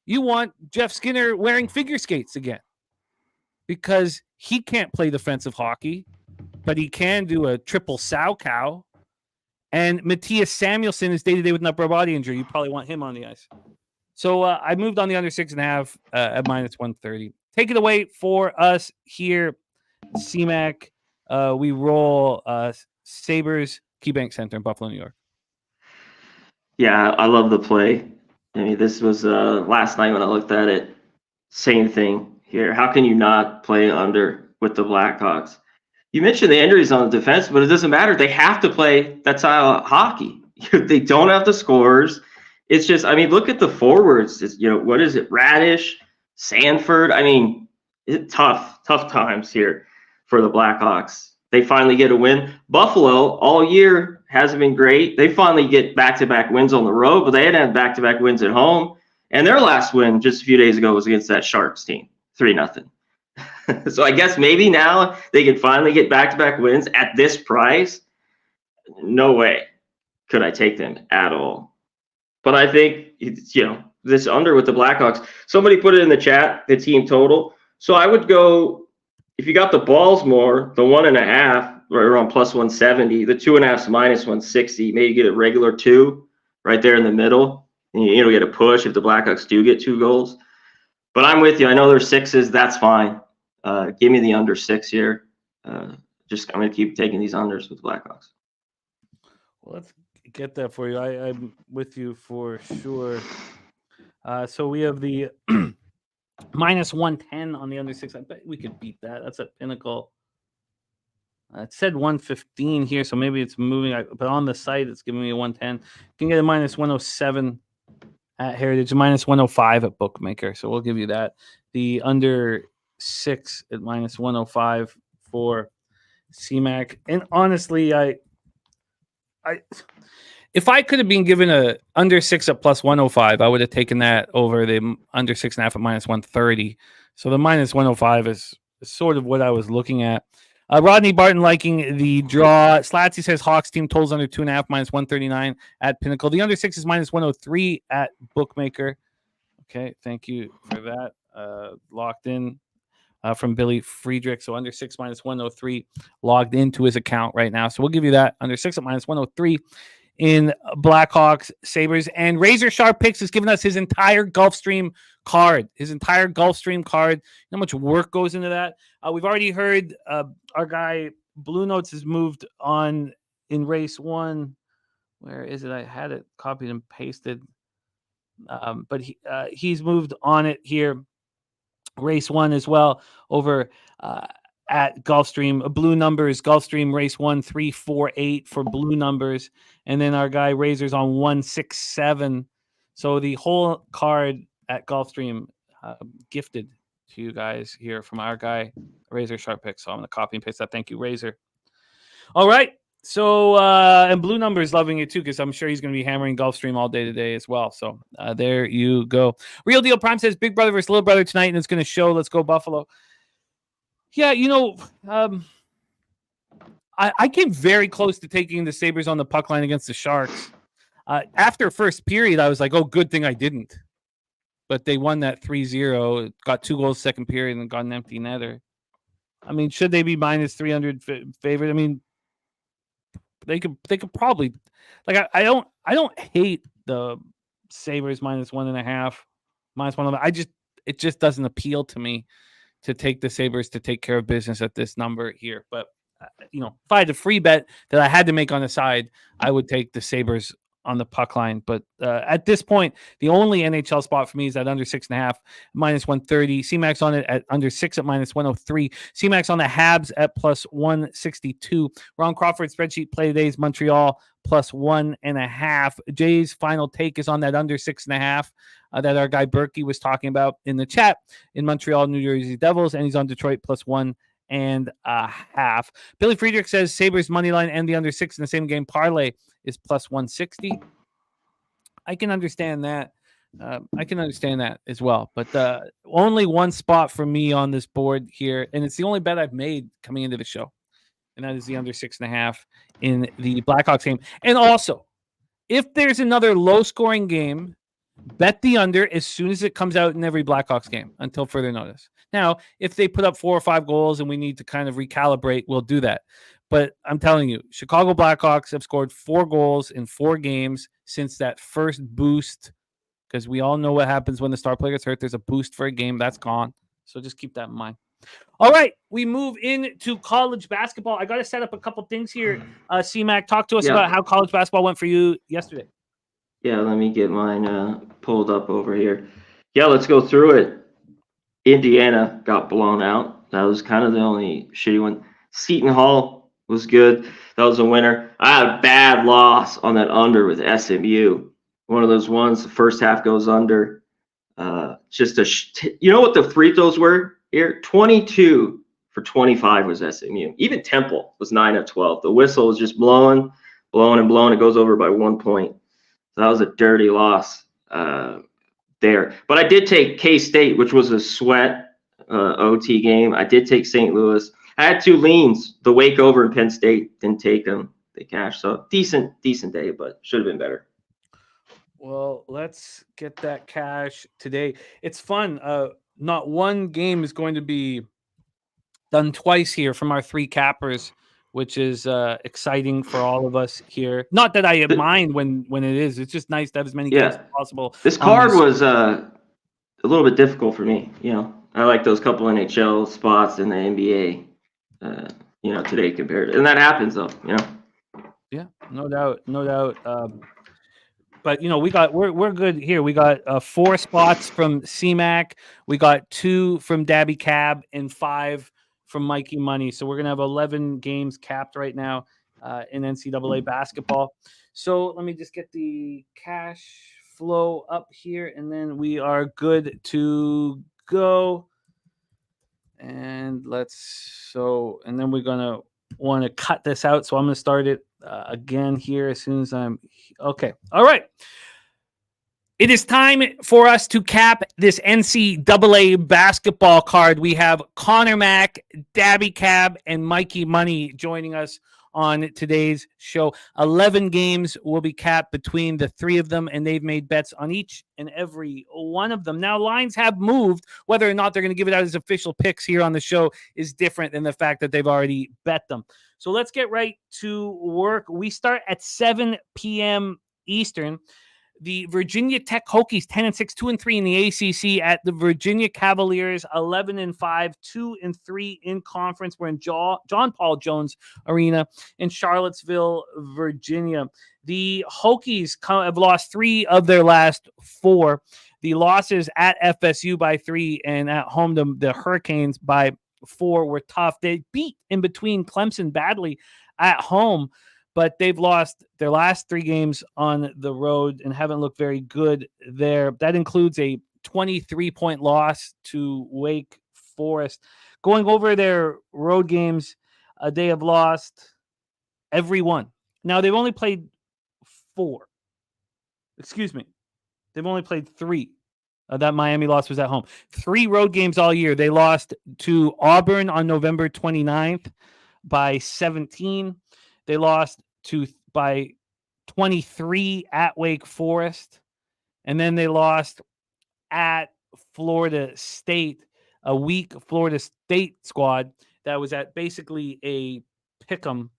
you want Jeff Skinner wearing figure skates again because he can't play defensive hockey, but he can do a triple sow cow. And Matthias Samuelsson is day-to-day with an upper body injury. You probably want him on the ice. So I moved on the under 6.5 at minus 130. Take it away for us here, CMAC. We roll Sabres, KeyBank Center in Buffalo, New York. Yeah, I love the play. I mean, this was last night when I looked at it. Same thing. here. How can you not play under with the Blackhawks? You mentioned the injuries on the defense, but it doesn't matter. They have to play that style of hockey. They don't have the scores. It's just, I mean, look at the forwards. It's, what is it? Radish, Sanford. I mean, tough times here for the Blackhawks. They finally get a win. Buffalo all year hasn't been great. They finally get back-to-back wins on the road, but they hadn't had back-to-back wins at home. And their last win just a few days ago was against that Sharks team, 3-0. So I guess maybe now they can finally get back-to-back wins at this price. No way could I take them at all. But I think it's, this under with the Blackhawks. Somebody put it in the chat, the team total. So I would go, if you got the balls more, the 1.5 right around plus 170, the 2.5 minus 160, maybe get a regular 2 right there in the middle. And you get a push if the Blackhawks do get 2 goals. But I'm with you. I know there's 6s. That's fine. Give me the under 6 here. I'm going to keep taking these unders with the Blackhawks. Well, let's get that for you. I'm with you for sure. So we have the minus 110 on the under 6. I bet we could beat that. That's a pinnacle. It said 115 here, so maybe it's moving. But on the site, it's giving me a 110. You can get a minus 107 at Heritage, a minus 105 at Bookmaker. So we'll give you that. The under 6 at minus 105 for CMAC. And honestly, if I could have been given a under 6 at plus 105, I would have taken that over the under 6.5 at minus 130. So the minus 105 is sort of what I was looking at. Rodney Barton liking the draw. Slatsy says Hawks team totals under 2.5 minus 139 at Pinnacle. The under 6 is minus 103 at Bookmaker. Okay, thank you for that. Locked in from Billy Friedrich. So under 6 minus 103 logged into his account right now. So we'll give you that under 6 at minus 103 in Blackhawks Sabers. And Razor Sharp Picks has given us his entire Gulfstream card. You know how much work goes into that? We've already heard our guy Blue Notes has moved on in race 1. Where is it? I had it copied and pasted. But he's moved on it here. Race 1 as well over at Gulfstream. Blue numbers, Gulfstream race 1, 348 for blue numbers. And then our guy Razor's on 167. So the whole card at Gulfstream gifted to you guys here from our guy Razor Sharp Pick. So I'm going to copy and paste that. Thank you, Razor. All right. So, and Blue Number is loving it too, because I'm sure he's going to be hammering Gulfstream all day today as well. So there you go. Real Deal Prime says Big Brother versus Little Brother tonight, and it's going to show. Let's go Buffalo. Yeah, I came very close to taking the Sabres on the puck line against the Sharks. After first period, I was like, oh, good thing I didn't. But they won that 3-0, got 2 goals second period, and got an empty netter. I mean, should they be minus 300 favorite? I mean, they could probably, like, I don't hate the Sabres minus 1.5, minus 1. It just doesn't appeal to me to take the Sabres to take care of business at this number here. But if I had a free bet that I had to make on the side, I would take the Sabres on the puck line. But at this point, the only NHL spot for me is at under 6.5, minus 130. CMAX on it at under 6 at minus 103. CMAX on the Habs at plus 162. Ron Crawford spreadsheet play today is Montreal plus 1.5. Jay's final take is on that under 6.5 that our guy Berkey was talking about in the chat in Montreal, New Jersey Devils, and he's on Detroit plus 1.5. Billy Friedrich says Sabres money line and the under 6 in the same game parlay is plus 160. I can understand that. As well. But only one spot for me on this board here, and it's the only bet I've made coming into the show, and that is the under 6.5 in the Blackhawks game. And also, if there's another low-scoring game, bet the under as soon as it comes out in every Blackhawks game until further notice. Now, if they put up 4 or 5 goals and we need to kind of recalibrate, we'll do that. But I'm telling you, Chicago Blackhawks have scored 4 goals in 4 games since that first boost, because we all know what happens when the star player gets hurt. There's a boost for a game. That's gone. So just keep that in mind. All right, we move into college basketball. I got to set up a couple things here. C-Mac, talk to us about how college basketball went for you yesterday. Yeah, let me get mine pulled up over here. Yeah, let's go through it. Indiana got blown out. That was kind of the only shitty one. Seton Hall was good. That was a winner. I had a bad loss on that under with SMU. One of those ones, the first half goes under. You know what the free throws were here? 22 for 25 was SMU. Even Temple was 9 of 12. The whistle was just blowing. It goes over by 1 point. So that was a dirty loss there. But I did take K-State, which was a sweat OT game. I did take St. Louis. I had 2 leans. The Wake over in Penn State. Didn't take them. They cashed. So decent day, but should have been better. Well, let's get that cash today. It's fun. Not one game is going to be done twice here from our 3 cappers, which is exciting for all of us here. Not that I mind when it is. It's just nice to have as many games as possible. This card was a little bit difficult for me. I like those couple NHL spots in the NBA. Today compared to, and that happens though. Yeah, no doubt. But we're good here. We got 4 spots from CMAC. We got 2 from Daby Cab and 5 from Mikey Money. So we're gonna have 11 games capped right now in NCAA basketball. So let me just get the cash flow up here, and then we are good to go. And then we're gonna want to cut this out. So I'm gonna start it again here as soon as I'm okay. All right. It is time for us to cap this NCAA basketball card. We have Conor Mac, Daby Cab, and Mikey Money joining us on today's show. 11 games will be capped between the 3 of them, and they've made bets on each and every one of them. Now, lines have moved. Whether or not they're going to give it out as official picks here on the show is different than the fact that they've already bet them. So let's get right to work. We start at 7 p.m. Eastern. The Virginia Tech Hokies 10-6, 2-3 in the ACC at the Virginia Cavaliers 11-5, 2-3 in conference. We're in John Paul Jones Arena in Charlottesville, Virginia. The Hokies have lost 3 of their last 4. The losses at FSU by 3 and at home to the Hurricanes by 4 were tough. They beat in between Clemson badly at home, but they've lost their last 3 games on the road and haven't looked very good there. That includes a 23-point loss to Wake Forest. Going over their road games, they have lost every one. Now, they've only played 4. Excuse me. They've only played 3. That Miami loss was at home. 3 road games all year. They lost to Auburn on November 29th by 17. They lost by 23 at Wake Forest. And then they lost at Florida State, a weak Florida State squad that was at basically a pick'em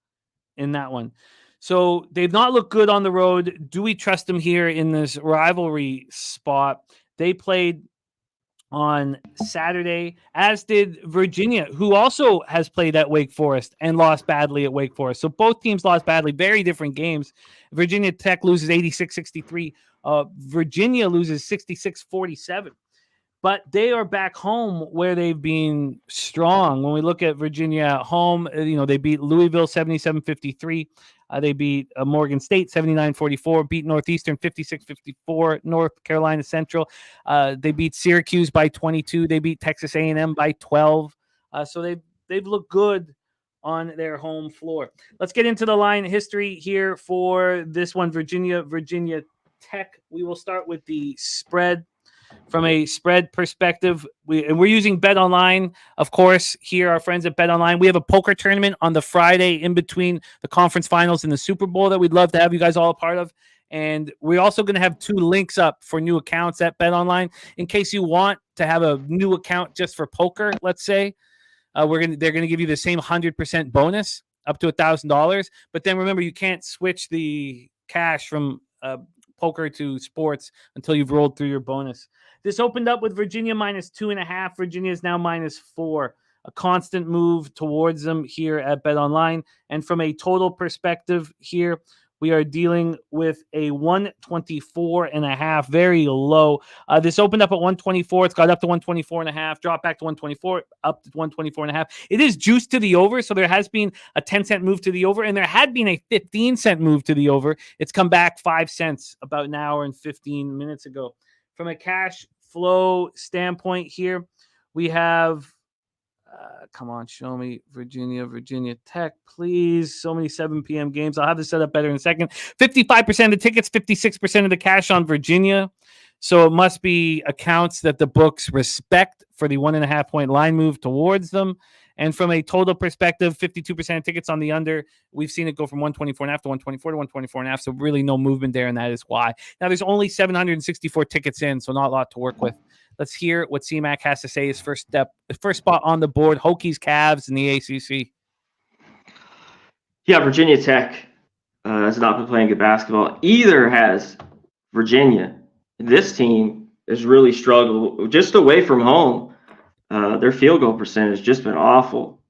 in that one. So they've not looked good on the road. Do we trust them here in this rivalry spot? They played on Saturday, as did Virginia, who also has played at Wake Forest and lost badly at Wake Forest. So both teams lost badly, very different games. Virginia Tech loses 86-63. Virginia loses 66-47. But they are back home where they've been strong. When we look at Virginia at home, they beat Louisville 77-53. They beat Morgan State 79-44, beat Northeastern 56-54, North Carolina Central. They beat Syracuse by 22. They beat Texas A&M by 12. So they've looked good on their home floor. Let's get into the line history here for this one, Virginia Tech. We will start with the spread. From a spread perspective, we're using BetOnline, of course, here, our friends at BetOnline. We have a poker tournament on the Friday in between the conference finals and the Super Bowl that we'd love to have you guys all a part of. And we're also going to have 2 links up for new accounts at BetOnline in case you want to have a new account just for poker, let's say. They're going to give you the same 100% bonus up to $1,000. But then remember, you can't switch the cash from poker to sports until you've rolled through your bonus. This opened up with Virginia -2.5. Virginia is now -4. A constant move towards them here at BetOnline. And from a total perspective here, We are dealing with a 124.5, very low. This opened up at 124. It's got up to 124.5, dropped back to 124, up to 124.5. It is juiced to the over, so there has been a 10-cent move to the over, and there had been a 15-cent move to the over. It's come back 5 cents about an hour and 15 minutes ago. From a cash flow standpoint here, we have come on, show me Virginia Tech, please. So many 7 p.m. games. I'll have this set up better in a second. 55% of the tickets, 56% of the cash on Virginia. So it must be accounts that the books respect for the 1.5 point line move towards them. And from a total perspective, 52% of tickets on the under. We've seen it go from 124.5 to 124 to 124.5. So really no movement there, and that is why. Now there's only 764 tickets in, so not a lot to work with. Let's hear what CMAC has to say. His first spot on the board, Hokies, Cavs in the ACC. Yeah, Virginia Tech has not been playing good basketball. Either has Virginia. This team has really struggled just away from home. Their field goal percentage has just been awful.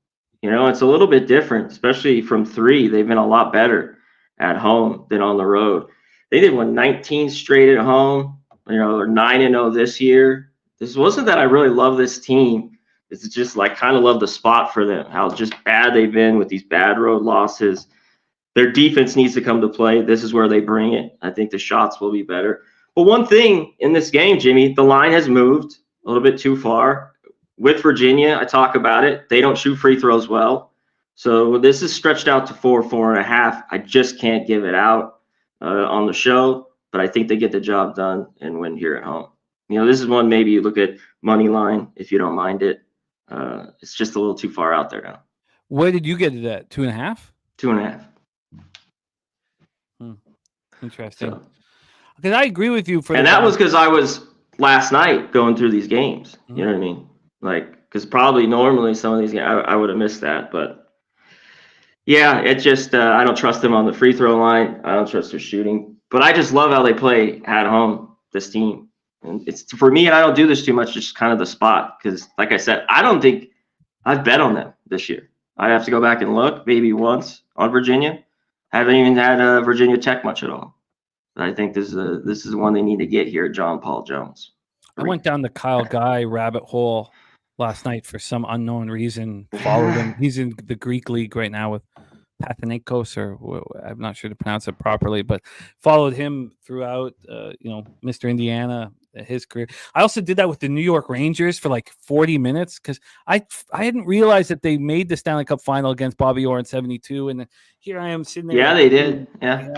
You know, it's a little bit different, especially from 3. They've been a lot better at home than on the road. They won 19 straight at home. You know, they're 9-0 this year. This wasn't that I really love this team. It's just like kind of love the spot for them, how just bad they've been with these bad road losses. Their defense needs to come to play. This is where they bring it. I think the shots will be better. But one thing in this game, Jimmy, the line has moved a little bit too far. With Virginia, I talk about it. They don't shoot free throws well. So this is stretched out to 4.5. I just can't give it out on the show, but I think they get the job done and win here at home. You know, this is one maybe you look at money line if you don't mind it. It's just a little too far out there now. Where did you get it at? 2.5? 2.5. Interesting. Because I agree with you. That was because I was last night going through these games. You know what I mean? Like, because probably normally some of these games I would have missed that. But yeah, it just I don't trust them on the free throw line. I don't trust their shooting. But I just love how they play at home, this team. And it's for me, and I don't do this too much, just kind of the spot. Because like I said, I don't think I've bet on them this year. I have to go back and look maybe once on Virginia. I haven't even had Virginia Tech much at all. But I think this is one they need to get here, John Paul Jones. I went down the Kyle Guy rabbit hole last night for some unknown reason. Followed him. He's in the Greek league right now with Panathinaikos, or I'm not sure to pronounce it properly, but followed him throughout, Mr. Indiana, his career. I also did that with the New York Rangers for like 40 minutes because I hadn't realized that they made the Stanley Cup final against Bobby Orr in 72. And here I am sitting there. Yeah, they did. Yeah.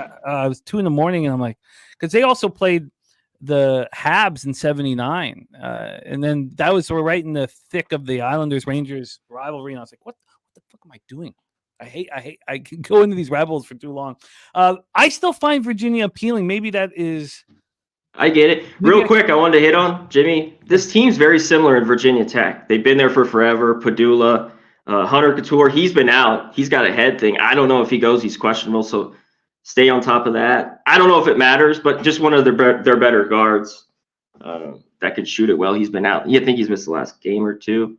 It was 2 a.m. and I'm like, because they also played the Habs in 79. And then we're right in the thick of the Islanders Rangers rivalry. And I was like, what the fuck am I doing? I can go into these rebels for too long. I still find Virginia appealing. Maybe that is. I get it. Real quick, I wanted to hit on, Jimmy, this team's very similar in Virginia Tech. They've been there for forever. Padula, Hunter Couture, he's been out. He's got a head thing. I don't know if he goes. He's questionable, so stay on top of that. I don't know if it matters, but just one of their better guards that could shoot it well. He's been out. I think he's missed the last game or two,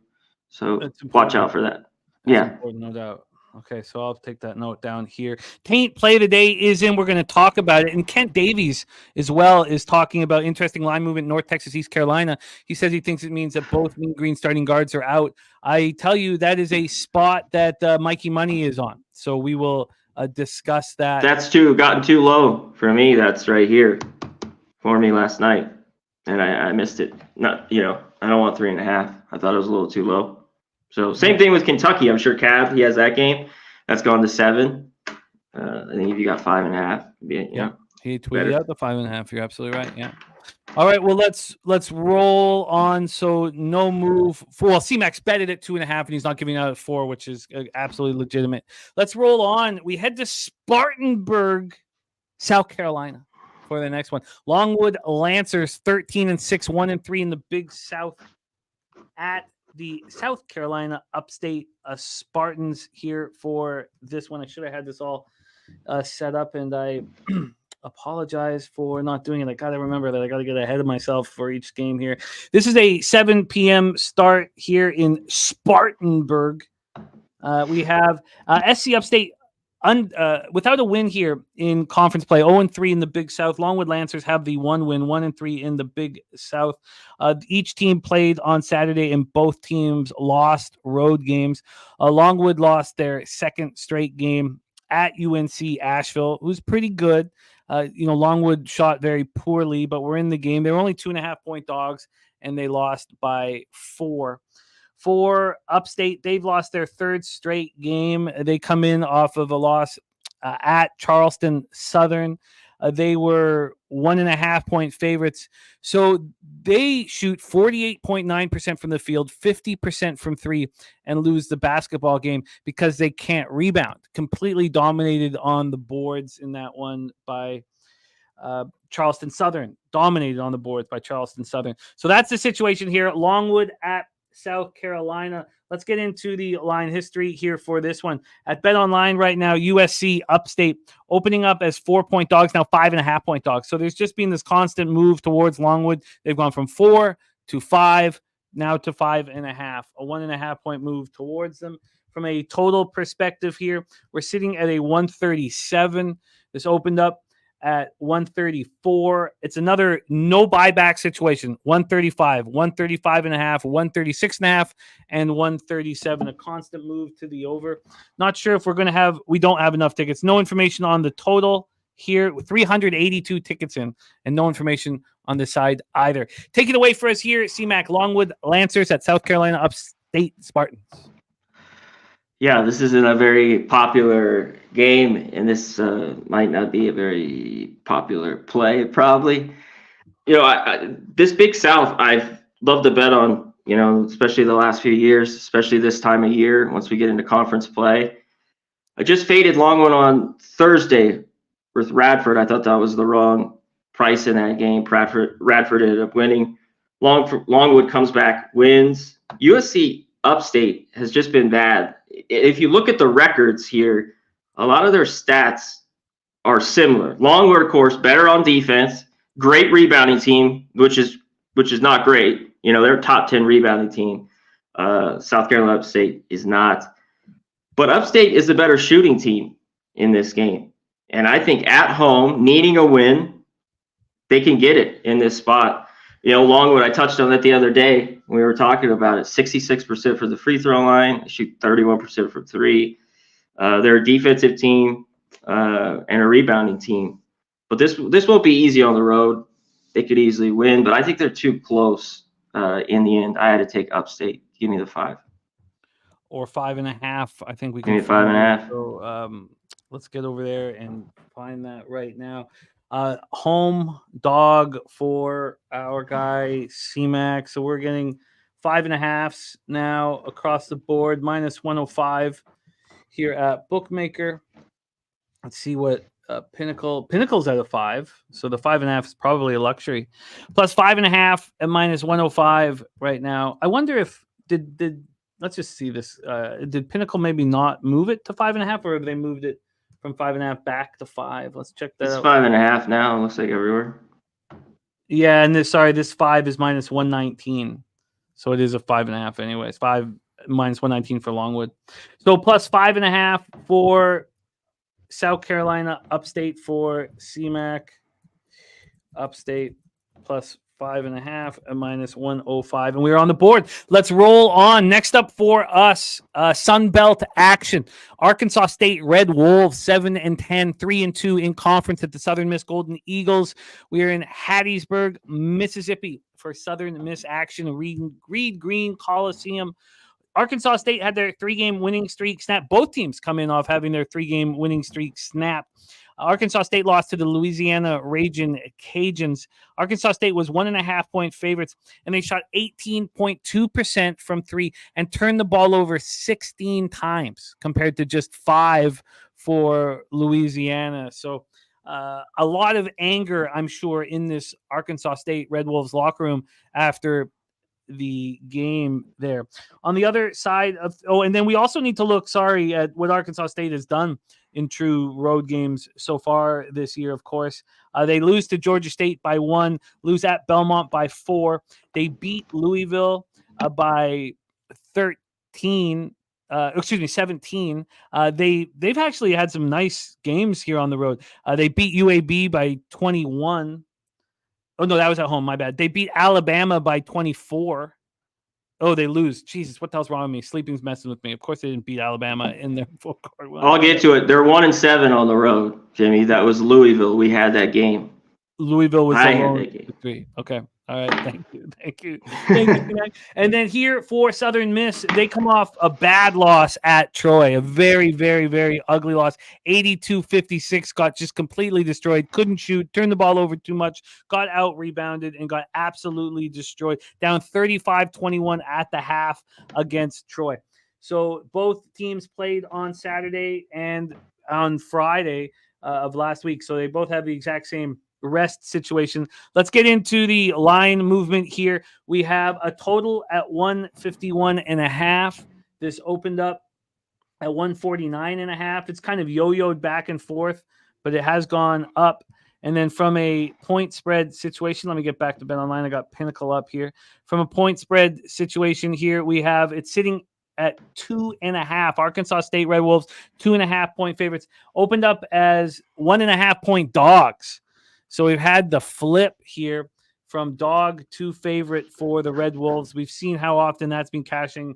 so watch out for that. That's important, no doubt. Okay, so I'll take that note down here. Taint play today is in. We're going to talk about it. And Kent Davies as well is talking about interesting line movement, North Texas, East Carolina. He says he thinks it means that both Mean Green starting guards are out. I tell you, that is a spot that Mikey Money is on. So we will discuss that. That's gotten too low for me. That's right here for me last night. And I missed it. I don't want 3.5. I thought it was a little too low. So same thing with Kentucky. I'm sure Cab, he has that game. That's gone to 7. I think if you got 5.5, he tweeted out the 5.5. You're absolutely right. Yeah. All right. Well, let's roll on. So no move. C-Max betted at 2.5, and he's not giving out at 4, which is absolutely legitimate. Let's roll on. We head to Spartanburg, South Carolina for the next one. Longwood Lancers 13-6, 1-3 in the Big South at the South Carolina Upstate Spartans here for this one. I should have had this all set up, and I apologize for not doing it. I got to remember that I got to get ahead of myself for each game here. This is a 7 p.m. start here in Spartanburg. We have SC Upstate without a win here in conference play, 0-3 in the Big South. Longwood Lancers have the 1 win, 1-3 in the Big South. Each team played on Saturday, and both teams lost road games. Longwood lost their second straight game at UNC Asheville, who's pretty good. Longwood shot very poorly, but we're in the game. They were only 2.5-point dogs, and they lost by 4. For Upstate, they've lost their third straight game. They come in off of a loss at Charleston Southern. They were 1.5-point favorites. So they shoot 48.9% from the field, 50% from 3, and lose the basketball game because they can't rebound. Completely dominated on the boards in that one by Charleston Southern. Dominated on the boards by Charleston Southern. So that's the situation here. Longwood at South Carolina. Let's get into the line history here for this one. At BetOnline right now, USC Upstate opening up as 4-point dogs, now 5.5-point dogs. So there's just been this constant move towards Longwood. They've gone from 4 to 5, now to 5.5, a 1.5-point move towards them. From a total perspective here, we're sitting at a 137. This opened up at 134. It's another no buyback situation. 135, 135.5, 136.5, and 137. A constant move to the over. Not sure if we don't have enough tickets. No information on the total here. 382 tickets in, and no information on the side either. Take it away for us here, CMAC. Longwood Lancers at South Carolina Upstate Spartans. Yeah, this isn't a very popular game, and this might not be a very popular play, probably. This Big South, I've loved to bet on, especially the last few years, especially this time of year, once we get into conference play. I just faded Longwood on Thursday with Radford. I thought that was the wrong price in that game. Radford ended up winning. Longwood comes back, wins. USC Upstate has just been bad. If you look at the records here, a lot of their stats are similar. Longwood, of course, better on defense, great rebounding team, which is not great. They're a top 10 rebounding team. South Carolina Upstate is not. But Upstate is the better shooting team in this game. And I think at home, needing a win, they can get it in this spot. Longwood, I touched on that the other day when we were talking about it. 66% for the free throw line. They shoot 31% from 3. They're a defensive team and a rebounding team. But this won't be easy on the road. They could easily win, but I think they're too close in the end. I had to take Upstate. Give me the 5. Or 5.5. I think we can. Give me 5.5. So let's get over there and find that right now. Home dog for our guy CMAC. So we're getting 5.5s now across the board, minus 105 here at Bookmaker. Let's see what Pinnacle's at a 5. So the 5.5 is probably a luxury. Plus 5.5 at minus 105 right now. I wonder if did let's just see this. Did Pinnacle maybe not move it to 5.5, or have they moved it from 5.5 back to 5? Let's check that out. It's 5.5 now. It looks like everywhere. Yeah, and this 5 is minus 119. So it is a 5.5 anyways. 5 minus 119 for Longwood. So plus 5.5 for South Carolina Upstate for CMAC. Upstate plus 5.5 and minus 105. And we're on the board. Let's roll on. Next up for us, Sunbelt action. Arkansas State Red Wolves 7-10, 3-2 in conference at the Southern Miss Golden Eagles. We are in Hattiesburg, Mississippi for Southern Miss action. Reed Green Coliseum. Arkansas State had their 3-game winning streak snap. Both teams come in off having their 3-game winning streak snap. Arkansas State lost to the Louisiana Ragin' Cajuns. Arkansas State was 1.5-point favorites, and they shot 18.2% from 3 and turned the ball over 16 times compared to just 5 for Louisiana. So a lot of anger, I'm sure, in this Arkansas State Red Wolves locker room after the game there. On the other side of, and then we also need to look, at what Arkansas State has done in true road games so far this year, of course. They lose to Georgia State by 1, lose at Belmont by 4. They beat Louisville by 13. 17. They've actually had some nice games here on the road. They beat UAB by 21. Oh no, that was at home. My bad. They beat Alabama by 24. Oh, they lose. Jesus, what the hell's wrong with me? Sleeping's messing with me. Of course, they didn't beat Alabama in their full court win. I'll get to it. They're 1-7 on the road, Jimmy. That was Louisville. We had that game. Louisville was I the had lone that game. 3. Okay. All right. Thank you. And then here for Southern Miss, they come off a bad loss at Troy, a very, very, very ugly loss. 82-56, got just completely destroyed. Couldn't shoot, turned the ball over too much, got out rebounded, and got absolutely destroyed. Down 35-21 at the half against Troy. So both teams played on Saturday and on Friday of last week. So they both have the exact same rest situation. Let's get into the line movement here. We have a total at 151.5. This opened up at 149.5. It's kind of yo-yoed back and forth, but it has gone up. And then from a point spread situation, let me get back to Bet Online. I got Pinnacle up here. From a point spread situation here, we have it's sitting at 2.5. Arkansas State Red Wolves, 2.5 point favorites, opened up as 1.5 point dogs. So we've had the flip here from dog to favorite for the Red Wolves. We've seen how often that's been cashing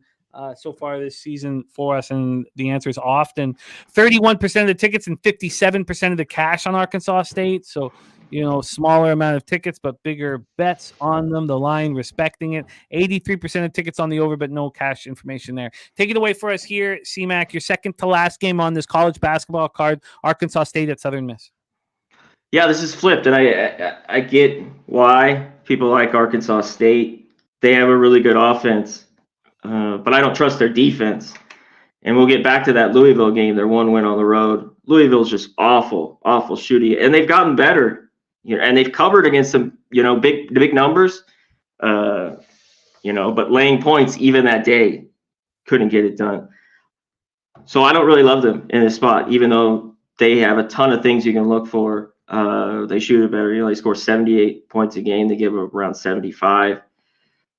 so far this season for us, and the answer is often. 31% of the tickets and 57% of the cash on Arkansas State. So, smaller amount of tickets, but bigger bets on them. The line respecting it. 83% of tickets on the over, but no cash information there. Take it away for us here, C-Mac. Your second to last game on this college basketball card, Arkansas State at Southern Miss. Yeah, this is flipped, and I get why people like Arkansas State. They have a really good offense, but I don't trust their defense. And we'll get back to that Louisville game, their one win on the road. Louisville's just awful shooting, and they've gotten better. And they've covered against some, big numbers, but laying points even that day couldn't get it done. So I don't really love them in this spot, even though they have a ton of things you can look for. They shoot it better. They score 78 points a game. They give up around 75.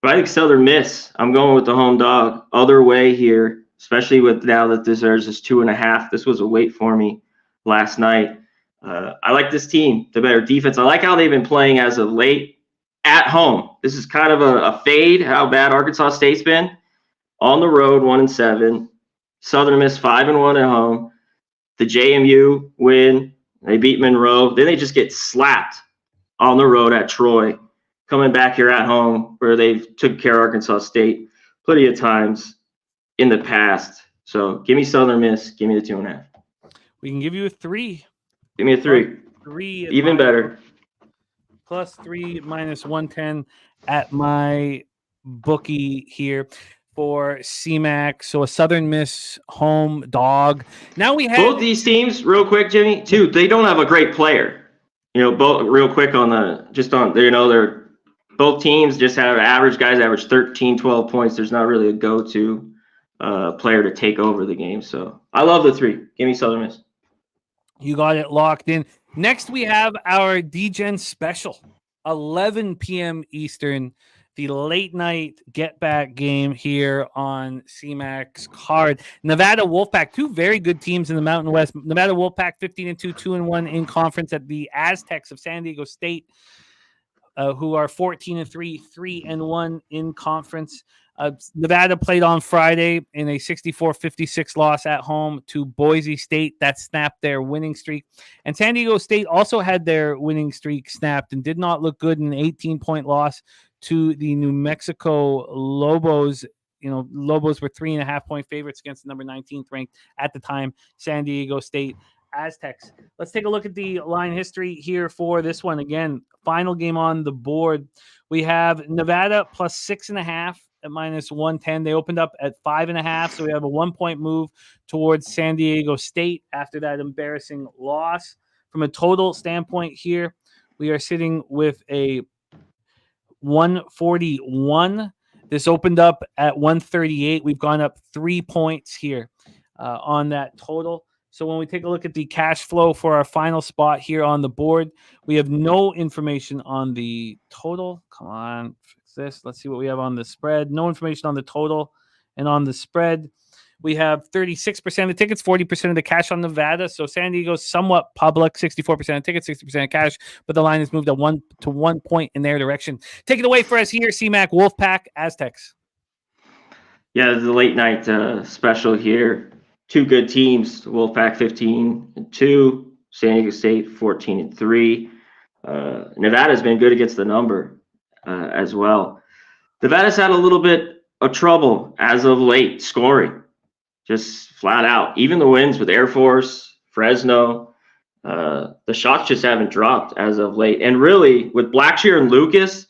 But I think Southern Miss, I'm going with the home dog. Other way here, especially with now that there's this 2.5. This was a wait for me last night. I like this team, the better defense. I like how they've been playing as of late at home. This is kind of a fade, how bad Arkansas State's been. On the road, 1-7. Southern Miss 5-1 at home. The JMU win. They beat Monroe. Then they just get slapped on the road at Troy. Coming back here at home where they've took care of Arkansas State plenty of times in the past. So give me Southern Miss. Give me the 2.5. We can give you a 3. Give me a 3. 3. Even better. Plus 3 minus 110 at my bookie here for CMAC. So a Southern Miss home dog. Now we have both these teams, real quick, Jimmy, too, they don't have a great player. Both real quick they're both teams just have average 13, 12 points. There's not really a go-to player to take over the game. So I love the 3. Give me Southern Miss. You got it locked in. Next, we have our DGen special, 11 p.m. Eastern, the late night get back game here on CMAC's card. Nevada Wolfpack, 2 very good teams in the Mountain West. Nevada Wolfpack 15-2, 2-1 in conference at the Aztecs of San Diego State, who are 14-3, 3-1 in conference. Nevada played on Friday in a 64-56 loss at home to Boise State. That snapped their winning streak. And San Diego State also had their winning streak snapped and did not look good in an 18-point loss to the New Mexico Lobos. Lobos were 3.5 point favorites against the number 19th ranked at the time, San Diego State Aztecs. Let's take a look at the line history here for this one. Again, final game on the board. We have Nevada plus 6.5 at minus 110. They opened up at 5.5, so we have a 1-point move towards San Diego State after that embarrassing loss. From a total standpoint here, we are sitting with a 141. This opened up at 138. We've gone up 3 points here on that total. So when we take a look at the cash flow for our final spot here on the board, we have no information on the total. Come on, fix this. Let's see what we have on the spread. No information on the total and on the spread. We have 36% of the tickets, 40% of the cash on Nevada. So San Diego's somewhat public, 64% of tickets, 60% of cash, but the line has moved at 1 point in their direction. Take it away for us here, C-Mac, Wolfpack, Aztecs. Yeah, the late night special here. Two good teams, Wolfpack 15-2, San Diego State 14-3. Nevada's been good against the number as well. Nevada's had a little bit of trouble as of late scoring, just flat out. Even the wins with Air Force, Fresno, the shots just haven't dropped as of late. And really, with Blackshear and Lucas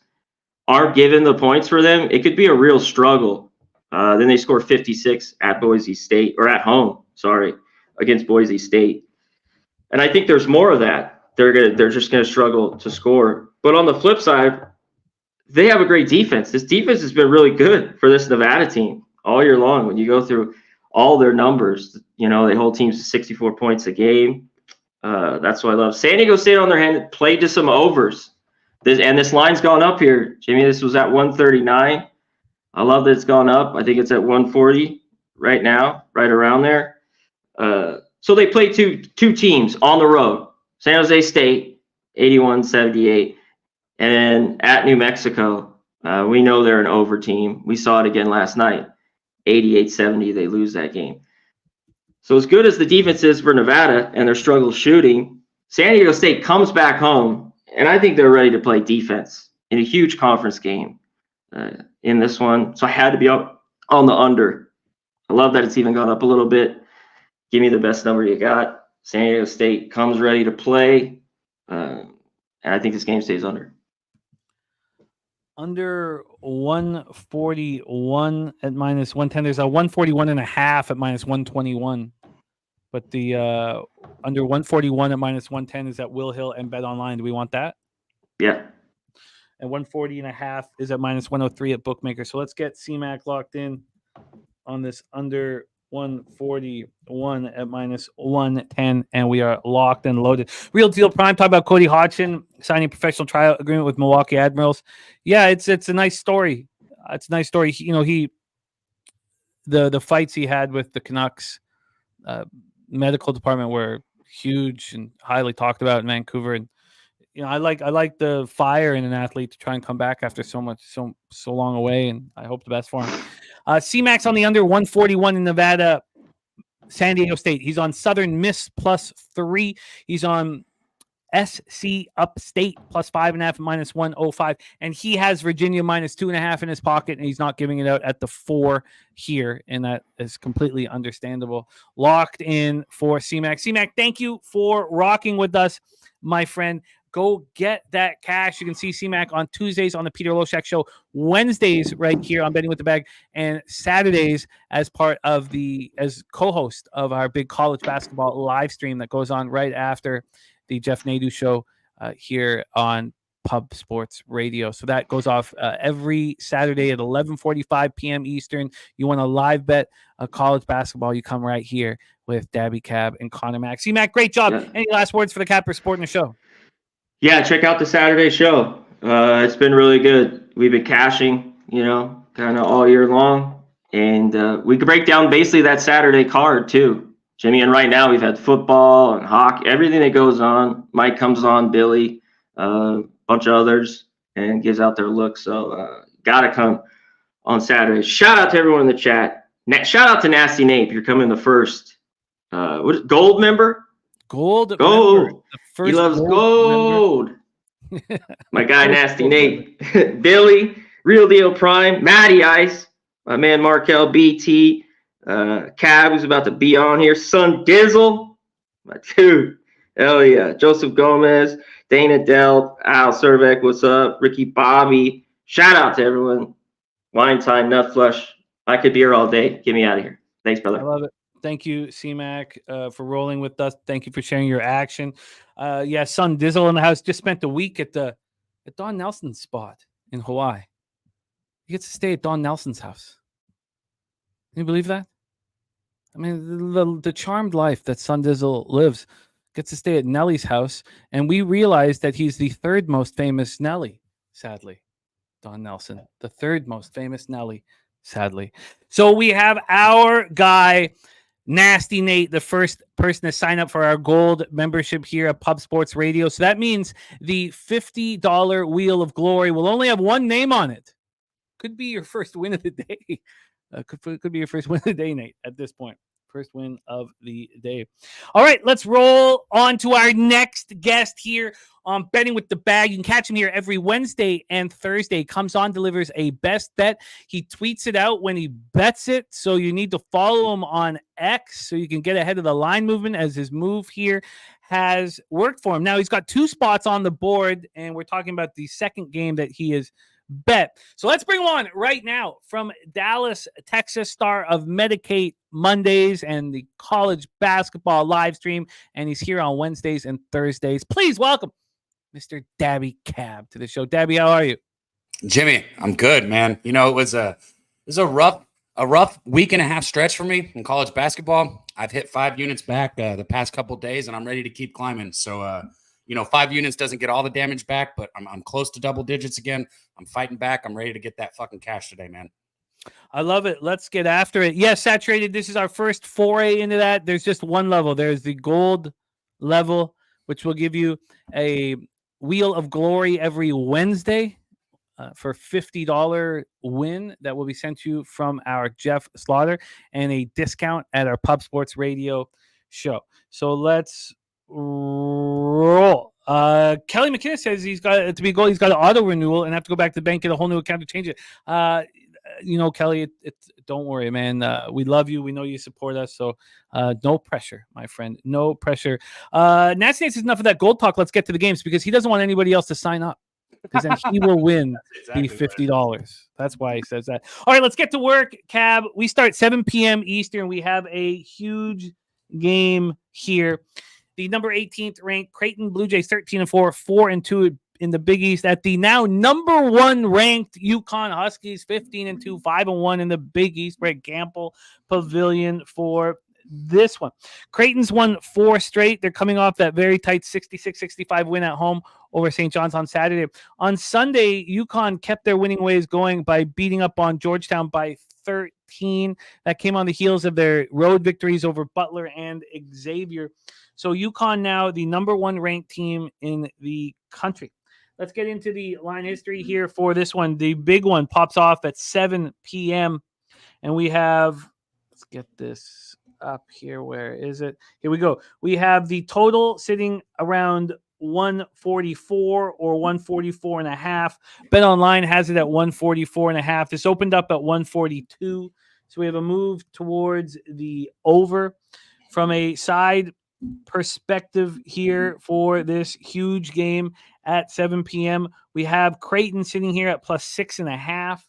aren't given the points for them, it could be a real struggle. Then they score 56 at Boise State, or at home, against Boise State. And I think there's more of that. They're just gonna struggle to score. But on the flip side, they have a great defense. This defense has been really good for this Nevada team all year long. When you go through all their numbers, they hold teams to 64 points a game. That's what I love. San Diego State, on their hand, played to some overs. This line's gone up here, Jimmy. This was at 139. I love that it's gone up. I think it's at 140 right now, right around there. So they played two teams on the road. San Jose State, 81-78. And then at New Mexico, we know they're an over team. We saw it again last night, 88-70. They lose that game. So as good as the defense is for Nevada and their struggle shooting, San Diego State comes back home, and I think they're ready to play defense in a huge conference game in this one. So I had to be up on the under. I love that it's even gone up a little bit. Give me the best number you got. San Diego State comes ready to play, and I think this game stays under. Under 141 at minus 110. There's a 141.5 at minus 121. But the under 141 at minus 110 is at Will Hill and Bet Online. Do we want that? Yeah. And 140.5 is at minus 103 at Bookmaker. So let's get C-Mac locked in on this under 141 at minus 110, and we are locked and loaded. Real Deal Prime, talk about Cody Hodgson signing a professional tryout agreement with Milwaukee Admirals. Yeah, it's a nice story. It's a nice story. The fights he had with the Canucks medical department were huge and highly talked about in Vancouver. And I like the fire in an athlete to try and come back after so long away, and I hope the best for him. C-Max on the under 141 in Nevada, San Diego State. He's on Southern Miss +3. He's on SC Upstate +5.5 at minus 105, and he has Virginia -2.5 in his pocket, and he's not giving it out at the 4 here, and that is completely understandable. Locked in for C-Mac. C-Mac, thank you for rocking with us, my friend. Go get that cash. You can see C-Mac on Tuesdays on the Peter Loshak Show, Wednesdays right here on Betting with the Bag, and Saturdays as co-host of our big college basketball live stream that goes on right after the Jeff Nadeau Show here on Pub Sports Radio. So that goes off every Saturday at 11:45 p.m. Eastern. You want to live bet college basketball, you come right here with Daby Cab and Conor Mac. C-Mac, great job. Yeah. Any last words for the Capper Sport in the show? Yeah, check out the Saturday show. It's been really good. We've been cashing, kind of all year long. And we could break down basically that Saturday card too, Jimmy. And right now we've had football and hockey, everything that goes on. Mike comes on, Billy, bunch of others, and gives out their look. So got to come on Saturday. Shout out to everyone in the chat. Shout out to Nasty Nate. You're coming the first. What is gold member? Gold. He loves gold. My guy, Nasty Nate. Billy, Real Deal Prime, Matty Ice, my man, Markel BT, Cab, who's about to be on here, Son Dizzle, my dude. Hell yeah. Joseph Gomez, Dana Dell, Al Cervec, what's up? Ricky Bobby. Shout out to everyone. Wine Time, Nut Flush. I could be here all day. Get me out of here. Thanks, brother. I love it. Thank you, C-Mac, for rolling with us. Thank you for sharing your action. Son Dizzle in the house. Just spent a week at Don Nelson's spot in Hawaii. He gets to stay at Don Nelson's house. Can you believe that? I mean, the charmed life that Son Dizzle lives. Gets to stay at Nellie's house, and we realized that he's the third most famous Nelly, sadly. Don Nelson, the third most famous Nelly, sadly. So we have our guy, Nasty Nate, the first person to sign up for our gold membership here at Pub Sports Radio. So that means the $50 Wheel of Glory will only have one name on it. Could be your first win of the day. Could be your first win of the day, Nate, at this point. First win of the day. All right, let's roll on to our next guest here on Betting with the Bag. You can catch him here every Wednesday and Thursday. Comes on, delivers a best bet. He tweets it out when he bets it. So you need to follow him on X so you can get ahead of the line movement, as his move here has worked for him. Now he's got 2 spots on the board, and we're talking about the second game that he is bet. So let's bring him on right now from Dallas, Texas, star of Medicate Mondays and the college basketball live stream. And he's here on Wednesdays and Thursdays. Please welcome Mr. Daby Cab to the show. Daby, how are you? Jimmy, I'm good, man. You know, it was a rough week and a half stretch for me in college basketball. I've hit 5 units back the past couple of days, and I'm ready to keep climbing. So, 5 units doesn't get all the damage back, but I'm close to double digits again. I'm fighting back. I'm ready to get that fucking cash today, man. I love it. Let's get after it. Yes, Saturated, this is our first foray into that. There's just one level. There's the gold level, which will give you a Wheel of Glory every Wednesday for $50 win that will be sent to you from our Jeff Slaughter, and a discount at our Pub Sports Radio show. So let's roll. Kelly McKinnon says he's got to be gold. He's got an auto renewal and have to go back to the bank, get a whole new account to change it. Kelly, don't worry, man. We love you. We know you support us. So no pressure, my friend. No pressure. Nasty says enough of that gold talk. Let's get to the games, because he doesn't want anybody else to sign up, because then he will win the $50. Right. That's why he says that. All right, let's get to work, Cab. We start 7 p.m. Eastern. We have a huge game here. The number 18th ranked Creighton Blue Jays 13-4, 4-2 in the Big East at the now number 1 ranked UConn Huskies 15-2, 5-1 in the Big East. Brett Gamble Pavilion for this one. Creighton's won 4 straight. They're coming off that very tight 66-65 win at home over St. John's on Saturday. On Sunday, UConn kept their winning ways going by beating up on Georgetown by 13. That came on the heels of their road victories over Butler and Xavier. So UConn now the number 1 ranked team in the country. Let's get into the line history here for this one. The big one pops off at 7 p.m. And we have, let's get this up here. Where is it? Here we go. We have the total sitting around 144 or 144 and a half. Bet Online has it at 144 and a half. This opened up at 142. So we have a move towards the over. From a side perspective here for this huge game at 7 p.m. We have Creighton sitting here at plus 6.5.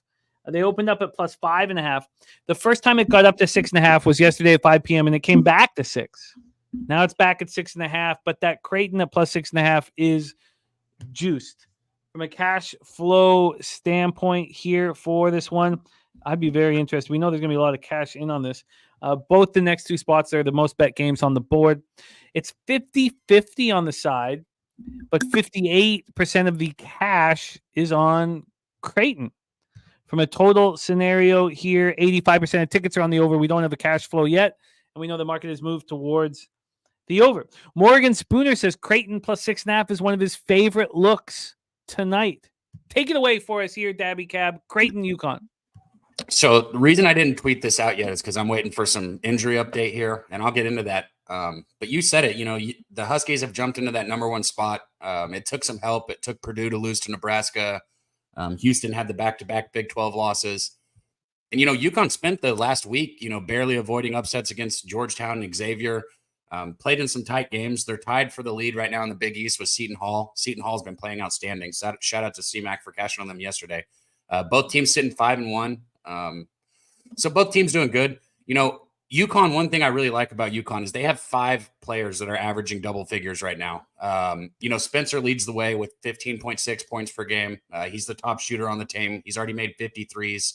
They opened up at plus 5.5. The first time it got up to 6.5 was yesterday at 5 p.m. and it came back to 6. Now it's back at 6.5, but that Creighton at plus 6.5 is juiced. From a cash flow standpoint here for this one, I'd be very interested. We know there's going to be a lot of cash in on this. Both the next 2 spots are the most bet games on the board. It's 50-50 on the side, but 58% of the cash is on Creighton. From a total scenario here, 85% of tickets are on the over. We don't have a cash flow yet, and we know the market has moved towards the over. Morgan Spooner says Creighton plus 6.5 is one of his favorite looks tonight. Take it away for us here, Daby Cab. Creighton, UConn. So the reason I didn't tweet this out yet is because I'm waiting for some injury update here, and I'll get into that. But you said it, the Huskies have jumped into that number 1 spot. It took some help. It took Purdue to lose to Nebraska. Houston had the back-to-back Big 12 losses. And, UConn spent the last week, barely avoiding upsets against Georgetown and Xavier. Played in some tight games. They're tied for the lead right now in the Big East with Seton Hall. Seton Hall's been playing outstanding. Shout out to CMAC for cashing on them yesterday. Both teams sitting 5-1. So both teams doing good. UConn, one thing I really like about UConn is they have 5 players that are averaging double figures right now. Spencer leads the way with 15.6 points per game. He's the top shooter on the team. He's already made 53s.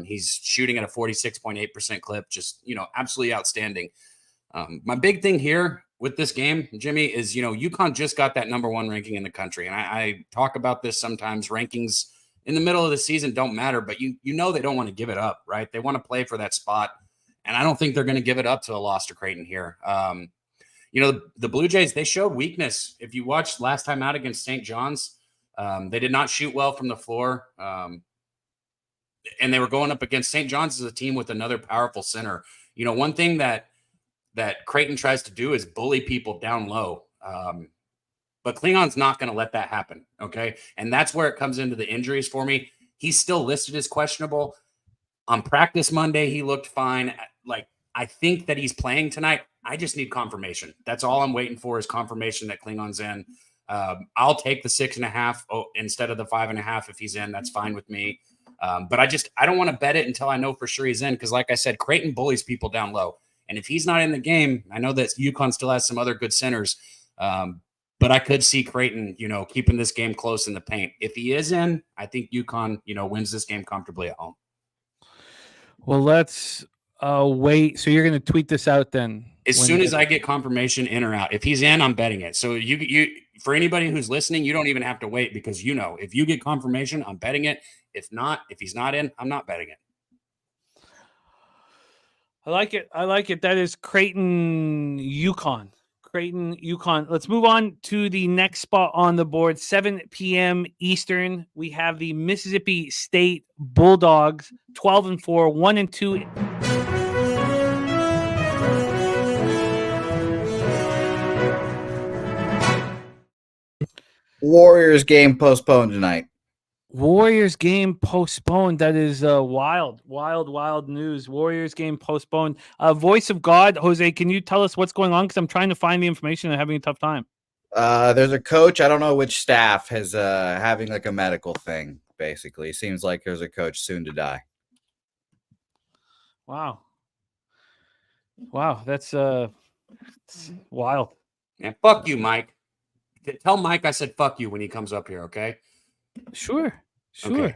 He's shooting at a 46.8% clip. Just, absolutely outstanding. My big thing here with this game, Jimmy, is, UConn just got that number 1 ranking in the country. And I talk about this sometimes. Rankings in the middle of the season don't matter, but you know they don't want to give it up, right? They want to play for that spot, and I don't think they're going to give it up to a loss to Creighton here. The Blue Jays, they showed weakness. If you watched last time out against St. John's, they did not shoot well from the floor, and they were going up against St. John's as a team with another powerful center. One thing that Creighton tries to do is bully people down low. But Klingon's not going to let that happen, okay? And that's where it comes into the injuries for me. He's still listed as questionable. On practice Monday, he looked fine. Like, I think that he's playing tonight. I just need confirmation. That's all I'm waiting for is confirmation that Klingon's in. I'll take the 6.5 instead of the 5.5 if he's in. That's fine with me. But I don't want to bet it until I know for sure he's in because, like I said, Creighton bullies people down low. And if he's not in the game, I know that UConn still has some other good centers. But I could see Creighton, keeping this game close in the paint. If he is in, I think UConn, wins this game comfortably at home. Well, let's wait. So you're going to tweet this out then? As soon as I get confirmation in or out. If he's in, I'm betting it. So you for anybody who's listening, you don't even have to wait because if you get confirmation, I'm betting it. If he's not in, I'm not betting it. I like it. That is Creighton, UConn. Let's move on to the next spot on the board. 7 p.m. Eastern. We have the Mississippi State Bulldogs, 12-4, 1-2. Warriors game postponed tonight. Warriors game postponed. That is wild news. Warriors game postponed. Voice of God, Jose, can you tell us what's going on? Because I'm trying to find the information and having a tough time. There's a coach. I don't know which staff has having like a medical thing. Basically, it seems like there's a coach soon to die. Wow, that's wild. Yeah, fuck you, Mike. Tell Mike I said fuck you when he comes up here. Okay. Sure. Okay.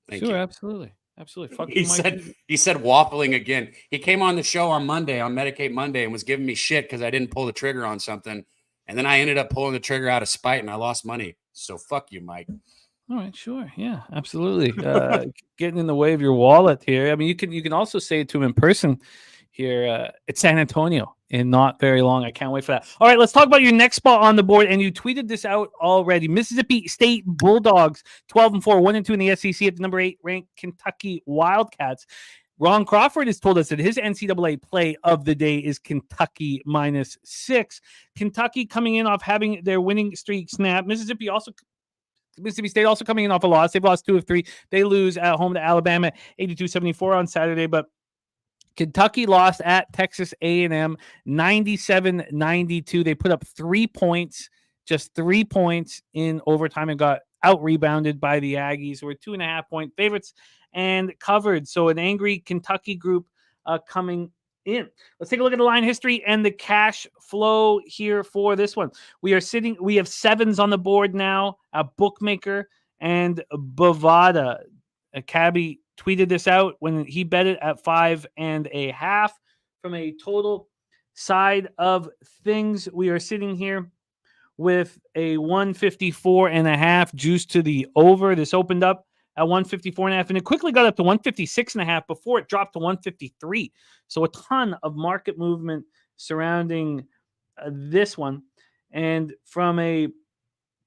Thank you. Absolutely. Fuck he you, Mike. He said waffling again. He came on the show on Monday, on Medicate Monday, and was giving me shit because I didn't pull the trigger on something. And then I ended up pulling the trigger out of spite and I lost money. So fuck you, Mike. All right, sure. Yeah, absolutely. Getting in the way of your wallet here. I mean, you can also say it to him in person here at San Antonio in not very long. I can't wait for that. All right, let's talk about your next spot on the board. And you tweeted this out already. Mississippi State Bulldogs, 12-4, 1-2 in the SEC at the number 8 ranked Kentucky Wildcats. Ron Crawford has told us that his NCAA play of the day is Kentucky -6. Kentucky coming in off having their winning streak snap. Mississippi State also coming in off a loss. They've lost 2 of 3. They lose at home to Alabama, 82-74 on Saturday. But Kentucky lost at Texas A&M, 97-92. They put up 3 points, just 3 points in overtime and got out-rebounded by the Aggies, who were 2.5-point favorites and covered. So an angry Kentucky group coming in. Let's take a look at the line history and the cash flow here for this one. We have 7s on the board now, a bookmaker and Bovada. Cabby tweeted this out when he bet it at 5.5. From a total side of things, we are sitting here with a 154.5 juice to the over. This opened up at 154.5, and it quickly got up to 156.5 before it dropped to 153. So a ton of market movement surrounding this one. And from a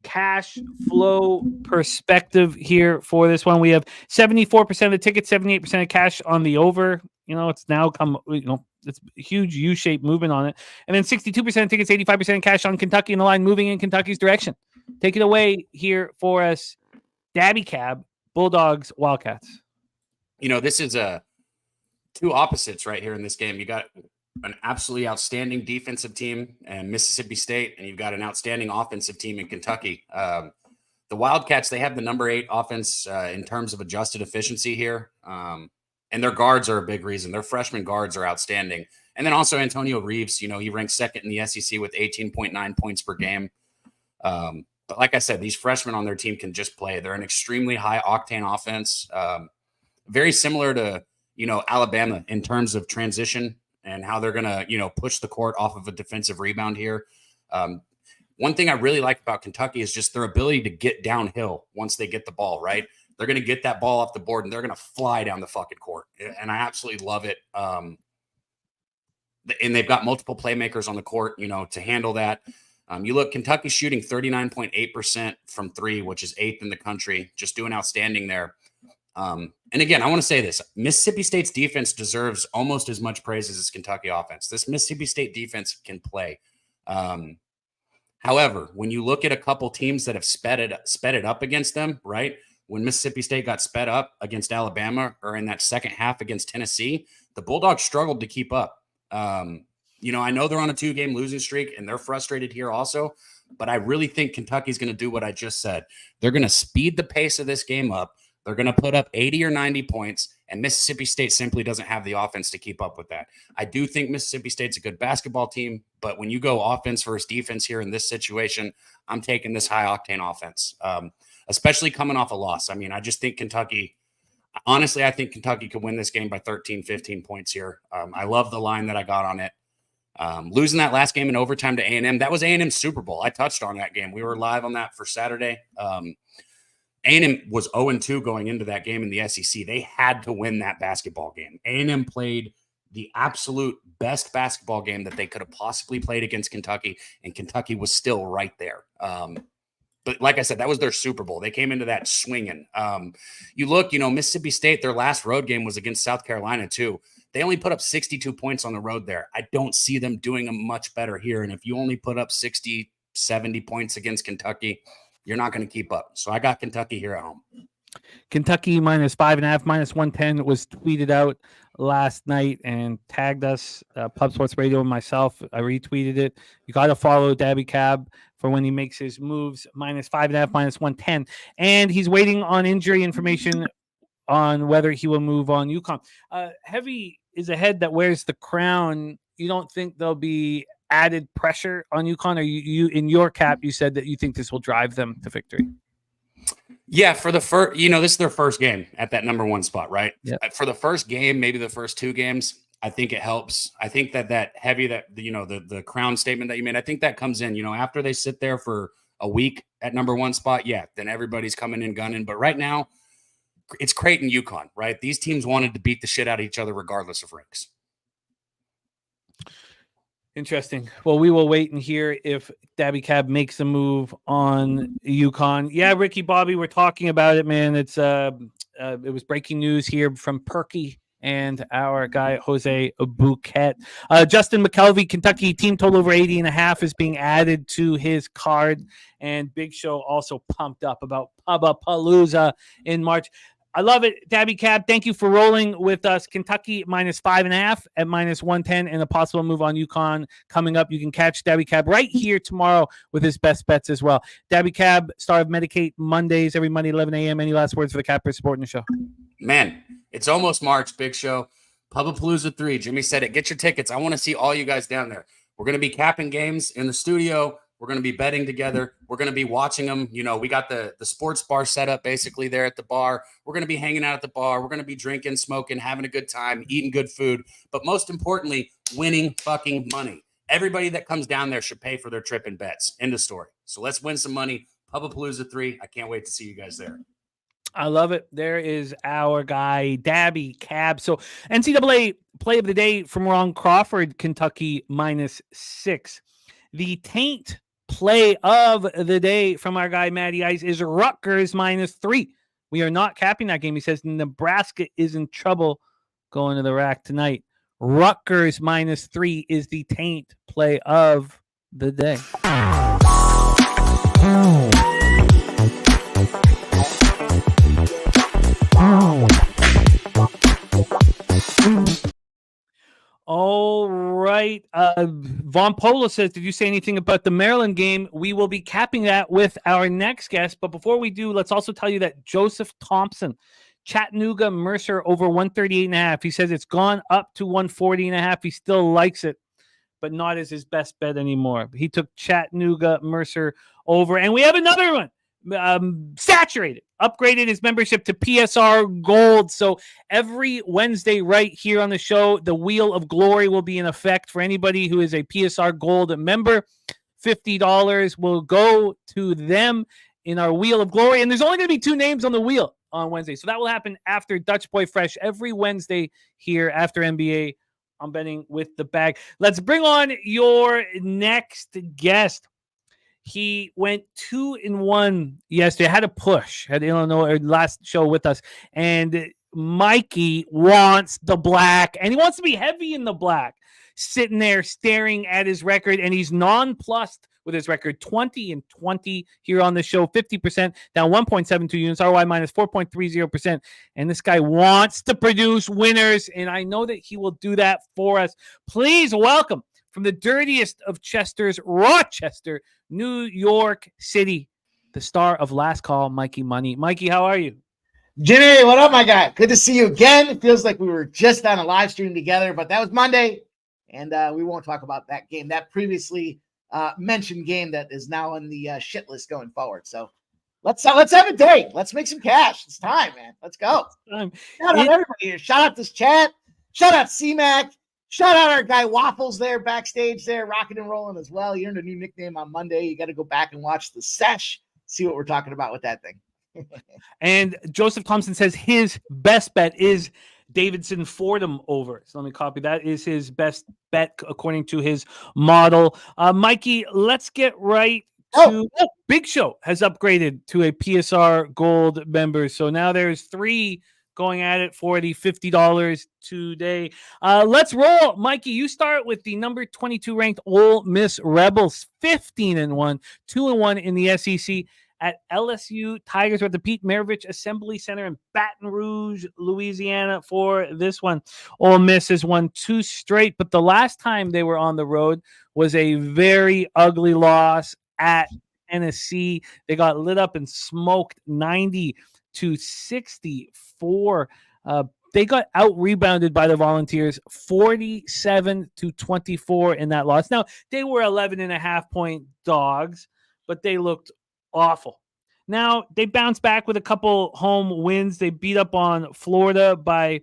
cash flow perspective here for this one, we have 74% of the tickets, 78% of cash on the over. It's now it's a huge U-shaped movement on it. And then 62% of tickets, 85% of cash on Kentucky, and the line moving in Kentucky's direction. Take it away here for us, Daby Cab, Bulldogs, Wildcats. This is two opposites right here in this game. You got an absolutely outstanding defensive team in Mississippi State, and you've got an outstanding offensive team in Kentucky. The Wildcats, they have the number 8 offense in terms of adjusted efficiency here. And their guards are a big reason. Their freshman guards are outstanding. And then also Antonio Reeves, he ranks second in the SEC with 18.9 points per game. But like I said, these freshmen on their team can just play. They're an extremely high octane offense. Very similar to, Alabama in terms of transition and how they're going to, push the court off of a defensive rebound here. One thing I really like about Kentucky is just their ability to get downhill once they get the ball, right? They're going to get that ball off the board, and they're going to fly down the fucking court. And I absolutely love it. And they've got multiple playmakers on the court, to handle that. You look, Kentucky's shooting 39.8% from three, which is 8th in the country, just doing outstanding there. And again, I want to say this. Mississippi State's defense deserves almost as much praise as this Kentucky offense. This Mississippi State defense can play. However, when you look at a couple teams that have sped it up against them, right? When Mississippi State got sped up against Alabama or in that second half against Tennessee, the Bulldogs struggled to keep up. I know they're on a 2-game losing streak and they're frustrated here also, but I really think Kentucky's going to do what I just said. They're going to speed the pace of this game up. They're going to put up 80 or 90 points, and Mississippi State simply doesn't have the offense to keep up with that. I do think Mississippi State's a good basketball team, but when you go offense versus defense here in this situation, I'm taking this high-octane offense, especially coming off a loss. I mean, I just think Kentucky – honestly, I think Kentucky could win this game by 13, 15 points here. I love the line that I got on it. Losing that last game in overtime to A&M, that was A&M's Super Bowl. I touched on that game. We were live on that for Saturday. A&M was 0-2 going into that game in the SEC. They had to win that basketball game. A&M played the absolute best basketball game that they could have possibly played against Kentucky, and Kentucky was still right there. But like I said, that was their Super Bowl. They came into that swinging. You look, Mississippi State, their last road game was against South Carolina too. They only put up 62 points on the road there. I don't see them doing much better here. And if you only put up 60, 70 points against Kentucky, you're not going to keep up. So I got Kentucky here at home. Kentucky -5.5, -110 was tweeted out last night and tagged us, Pub Sports Radio and myself. I retweeted it. You got to follow Daby Cab for when he makes his moves. -5.5, -110. And he's waiting on injury information on whether he will move on UConn. Heavy is a head that wears the crown. You don't think there'll be added pressure on UConn, or you in your cap, you said that you think this will drive them to victory? Yeah, for the first, this is their first game at that number 1 spot, right? Yeah. For the first game, maybe the first 2 games, I think it helps. I think that heavy, the crown statement that you made, I think that comes in, after they sit there for a week at number 1 spot. Yeah, then everybody's coming in gunning. But right now, it's Creighton, UConn, right? These teams wanted to beat the shit out of each other regardless of ranks. Interesting. Well, we will wait and hear if Daby Cab makes a move on UConn. Yeah, Ricky Bobby, we're talking about it, man. It was breaking news here from Perky and our guy Jose Bouquet. Justin McKelvey, Kentucky team total over 80.5 is being added to his card, and Big Show also pumped up about Pubapalooza in March. I love it. Daby Cab, thank you for rolling with us. Kentucky -5.5 at -110 and a possible move on UConn coming up. You can catch Daby Cab right here tomorrow with his best bets as well. Daby Cab, star of Medicate Mondays, every Monday, 11 a.m. Any last words for the Cappers supporting the show? Man, it's almost March, Big Show. Pubapalooza 3. Jimmy said it. Get your tickets. I want to see all you guys down there. We're going to be capping games in the studio. We're going to be betting together. We're going to be watching them. We got the sports bar set up basically there at the bar. We're going to be hanging out at the bar. We're going to be drinking, smoking, having a good time, eating good food. But most importantly, winning fucking money. Everybody that comes down there should pay for their trip and bets. End of story. So let's win some money. Pubapalooza 3. I can't wait to see you guys there. I love it. There is our guy, Daby Cab. So NCAA play of the day from Ron Crawford, Kentucky -6. The taint play of the day from our guy Matty Ice is Rutgers -3. We are not capping that game. He says Nebraska is in trouble going to the rack tonight. Rutgers -3 is the taint play of the day. All right. Von Pola says, did you say anything about the Maryland game? We will be capping that with our next guest. But before we do, let's also tell you that Joseph Thompson, Chattanooga Mercer over 138.5. He says it's gone up to 140.5. He still likes it, but not as his best bet anymore. He took Chattanooga Mercer over. And we have another one. Saturated, upgraded his membership to PSR Gold. So every Wednesday right here on the show, the Wheel of Glory will be in effect for anybody who is a PSR Gold member. $50 will go to them in our Wheel of Glory. And there's only going to be 2 names on the wheel. on Wednesday. So that will happen after Dutch Boy Fresh every Wednesday here after NBA. I'm betting with the bag. Let's bring on your next guest. He went 2-1 yesterday. Had a push at Illinois last show with us, and Mikey wants the black, and he wants to be heavy in the black. Sitting there staring at his record, and he's nonplussed with his record, 20-20 here on the show, 50%, down 1.72 units, ROI minus 4.30%. And this guy wants to produce winners, and I know that he will do that for us. Please welcome from the dirtiest of Chesters, Rochester, New York City, the star of Last Call, Mikey Money. Mikey, how are you? Jimmy, what up, my guy? Good to see you again. It feels like we were just on a live stream together, but that was Monday, and we won't talk about that game, that previously mentioned game that is now on the shit list going forward. So let's have a day. Let's make some cash. It's time, man. Let's go. Shout out everybody here. Shout out this chat. Shout out C-Mac. Shout out our guy Waffles there backstage there, rocking and rolling as well. He earned a new nickname on Monday. You got to go back and watch the sesh, see what we're talking about with that thing. And Joseph Thompson says his best bet is Davidson Fordham over. So let me copy. That is his best bet according to his model. Mikey, let's get right to Big Show has upgraded to a PSR Gold member. So now there's 3 going at it for the $50 today. Let's roll. Mikey, you start with the number 22 ranked Ole Miss Rebels, 15-1, 2-1 in the SEC at LSU Tigers. We're at the Pete Maravich Assembly Center in Baton Rouge, Louisiana for this one. Ole Miss has won 2 straight, but the last time they were on the road was a very ugly loss at Tennessee. They got lit up and smoked 90-64. They got out-rebounded by the Volunteers 47-24 in that loss. Now, they were 11.5-point dogs, but they looked awful. Now, they bounced back with a couple home wins. They beat up on Florida by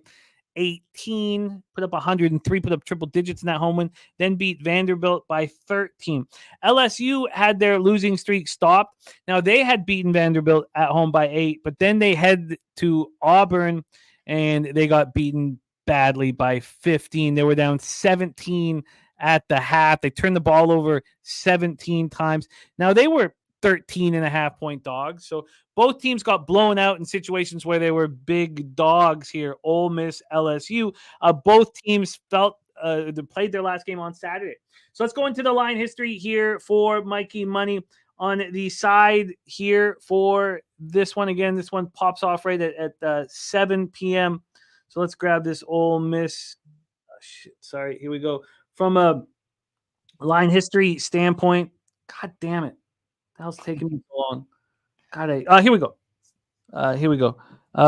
18, put up 103, put up triple digits in that home win, then beat Vanderbilt by 13. LSU had their losing streak stopped. Now, they had beaten Vanderbilt at home by 8, but then they head to Auburn, and they got beaten badly by 15. They were down 17 at the half. They turned the ball over 17 times. Now, they were 13.5-point dogs. So both teams got blown out in situations where they were big dogs here. Ole Miss, LSU. Both teams felt they played their last game on Saturday. So let's go into the line history here for Mikey Money. On the side here for this one, again, this one pops off right at 7 p.m. So let's grab this Ole Miss. Sorry, here we go. From a line history standpoint, God damn it. The hell's taking me so long? Here we go.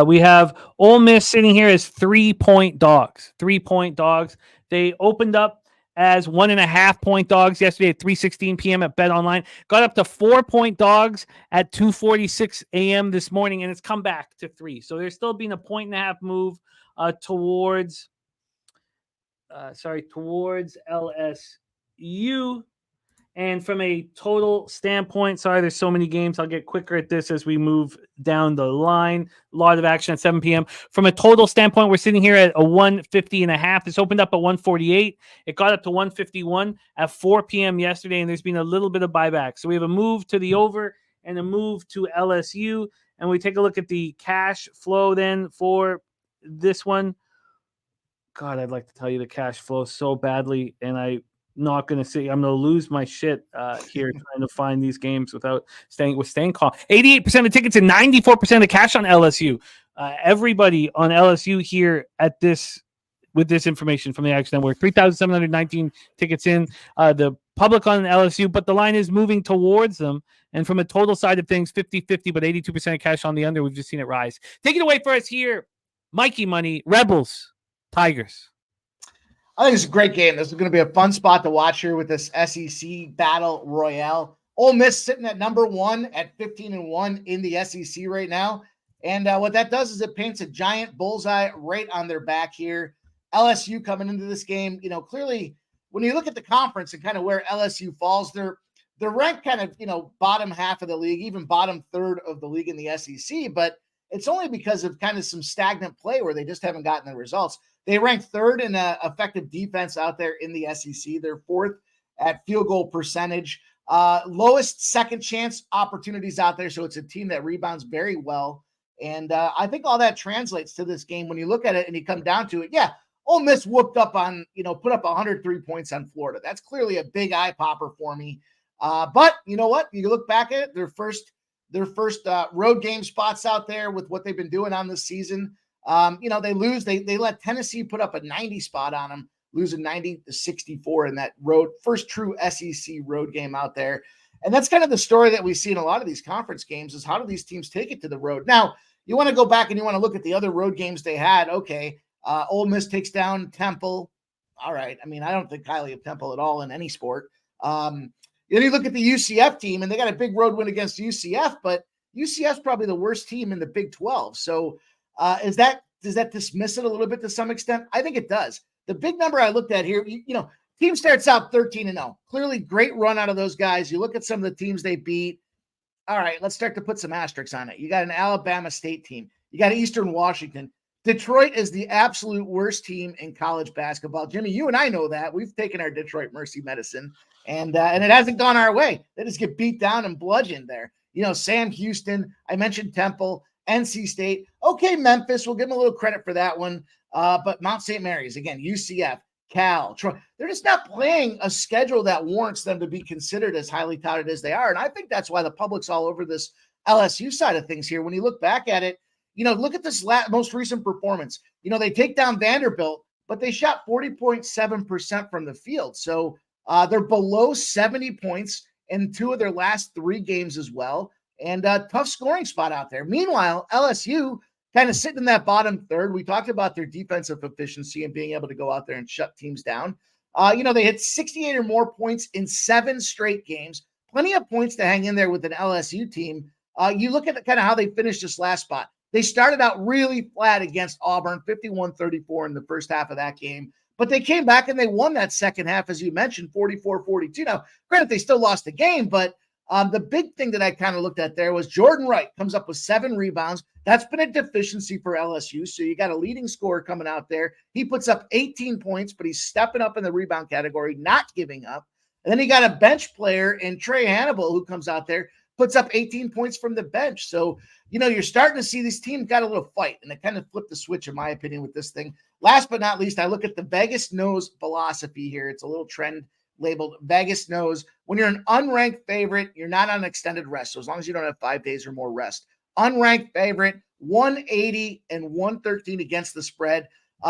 We have Ole Miss sitting here as 3-point dogs. 3-point dogs. They opened up as 1.5-point dogs yesterday at 3:16 p.m. at Bet Online. Got up to 4-point dogs at 2:46 a.m. this morning, and it's come back to 3. So there's still been a 1.5 move towards LSU. And from a total standpoint, sorry, there's so many games. I'll get quicker at this as we move down the line. A lot of action at 7 p.m. From a total standpoint, we're sitting here at a 150.5. This opened up at 148. It got up to 151 at 4 p.m. yesterday, and there's been a little bit of buyback. So we have a move to the over and a move to LSU. And we take a look at the cash flow then for this one. God, I'd like to tell you the cash flow so badly, and I'm not going to say I'm going to lose my shit here trying to find these games without staying calm. 88% of the tickets and 94% of the cash on LSU. Everybody on LSU here at this with this information from the Action Network. 3,719 tickets in. The public on LSU, but the line is moving towards them. And from a total side of things, 50-50, but 82% of cash on the under. We've just seen it rise. Take it away for us here, Mikey Money, Rebels, Tigers. I think it's a great game. This is going to be a fun spot to watch here with this SEC Battle Royale. Ole Miss sitting at number 1 at 15-1 in the SEC right now. And what that does is it paints a giant bullseye right on their back here. LSU coming into this game, clearly when you look at the conference and kind of where LSU falls, they're ranked kind of, bottom half of the league, even bottom third of the league in the SEC. But it's only because of kind of some stagnant play where they just haven't gotten the results. They rank third in effective defense out there in the SEC. They're fourth at field goal percentage, lowest second chance opportunities out there. So it's a team that rebounds very well. And I think all that translates to this game when you look at it and you come down to it. Yeah, Ole Miss whooped up on, put up 103 points on Florida. That's clearly a big eye popper for me. But you know what? You look back at it, their first road game spots out there with what they've been doing on this season. They lose. They let Tennessee put up a 90 spot on them, losing 90-64 in that first true SEC road game out there. And that's kind of the story that we see in a lot of these conference games is how do these teams take it to the road? Now, you want to go back and you want to look at the other road games they had. Okay, Ole Miss takes down Temple. All right. I mean, I don't think highly of Temple at all in any sport. Then you look at the UCF team, and they got a big road win against UCF, but UCF's probably the worst team in the Big 12. So does that dismiss it a little bit to some extent? I think it does. The big number I looked at here, team starts out 13-0. Clearly great run out of those guys. You look at some of the teams they beat. All right, let's start to put some asterisks on it. You got an Alabama State team. You got Eastern Washington. Detroit is the absolute worst team in college basketball. Jimmy, you and I know that. We've taken our Detroit Mercy medicine, and it hasn't gone our way. They just get beat down and bludgeoned there. Sam Houston, I mentioned Temple, NC State. Okay, Memphis, we'll give them a little credit for that one. But Mount St. Mary's, again, UCF, Cal, Troy, they're just not playing a schedule that warrants them to be considered as highly touted as they are. And I think that's why the public's all over this LSU side of things here. When you look back at it, look at this most recent performance. They take down Vanderbilt, but they shot 40.7% from the field. So they're below 70 points in 2 of their last 3 games as well. And a tough scoring spot out there. Meanwhile, LSU kind of sitting in that bottom third. We talked about their defensive efficiency and being able to go out there and shut teams down. They hit 68 or more points in 7 straight games. Plenty of points to hang in there with an LSU team. You look at kind of how they finished this last spot. They started out really flat against Auburn, 51-34 in the first half of that game. But they came back and they won that second half, as you mentioned, 44-42. Now, granted, they still lost the game, but the big thing that I kind of looked at there was Jordan Wright comes up with 7 rebounds. That's been a deficiency for LSU. So you got a leading scorer coming out there. He puts up 18 points, but he's stepping up in the rebound category, not giving up. And then you got a bench player in Trey Hannibal who comes out there, puts up 18 points from the bench. So, you're starting to see these teams got a little fight, and they kind of flipped the switch, in my opinion, with this thing. Last but not least, I look at the Vegas knows philosophy here. It's a little trend labeled Vegas knows. When you're an unranked favorite, you're not on extended rest. So as long as you don't have 5 days or more rest. Unranked favorite, 180 and 113 against the spread.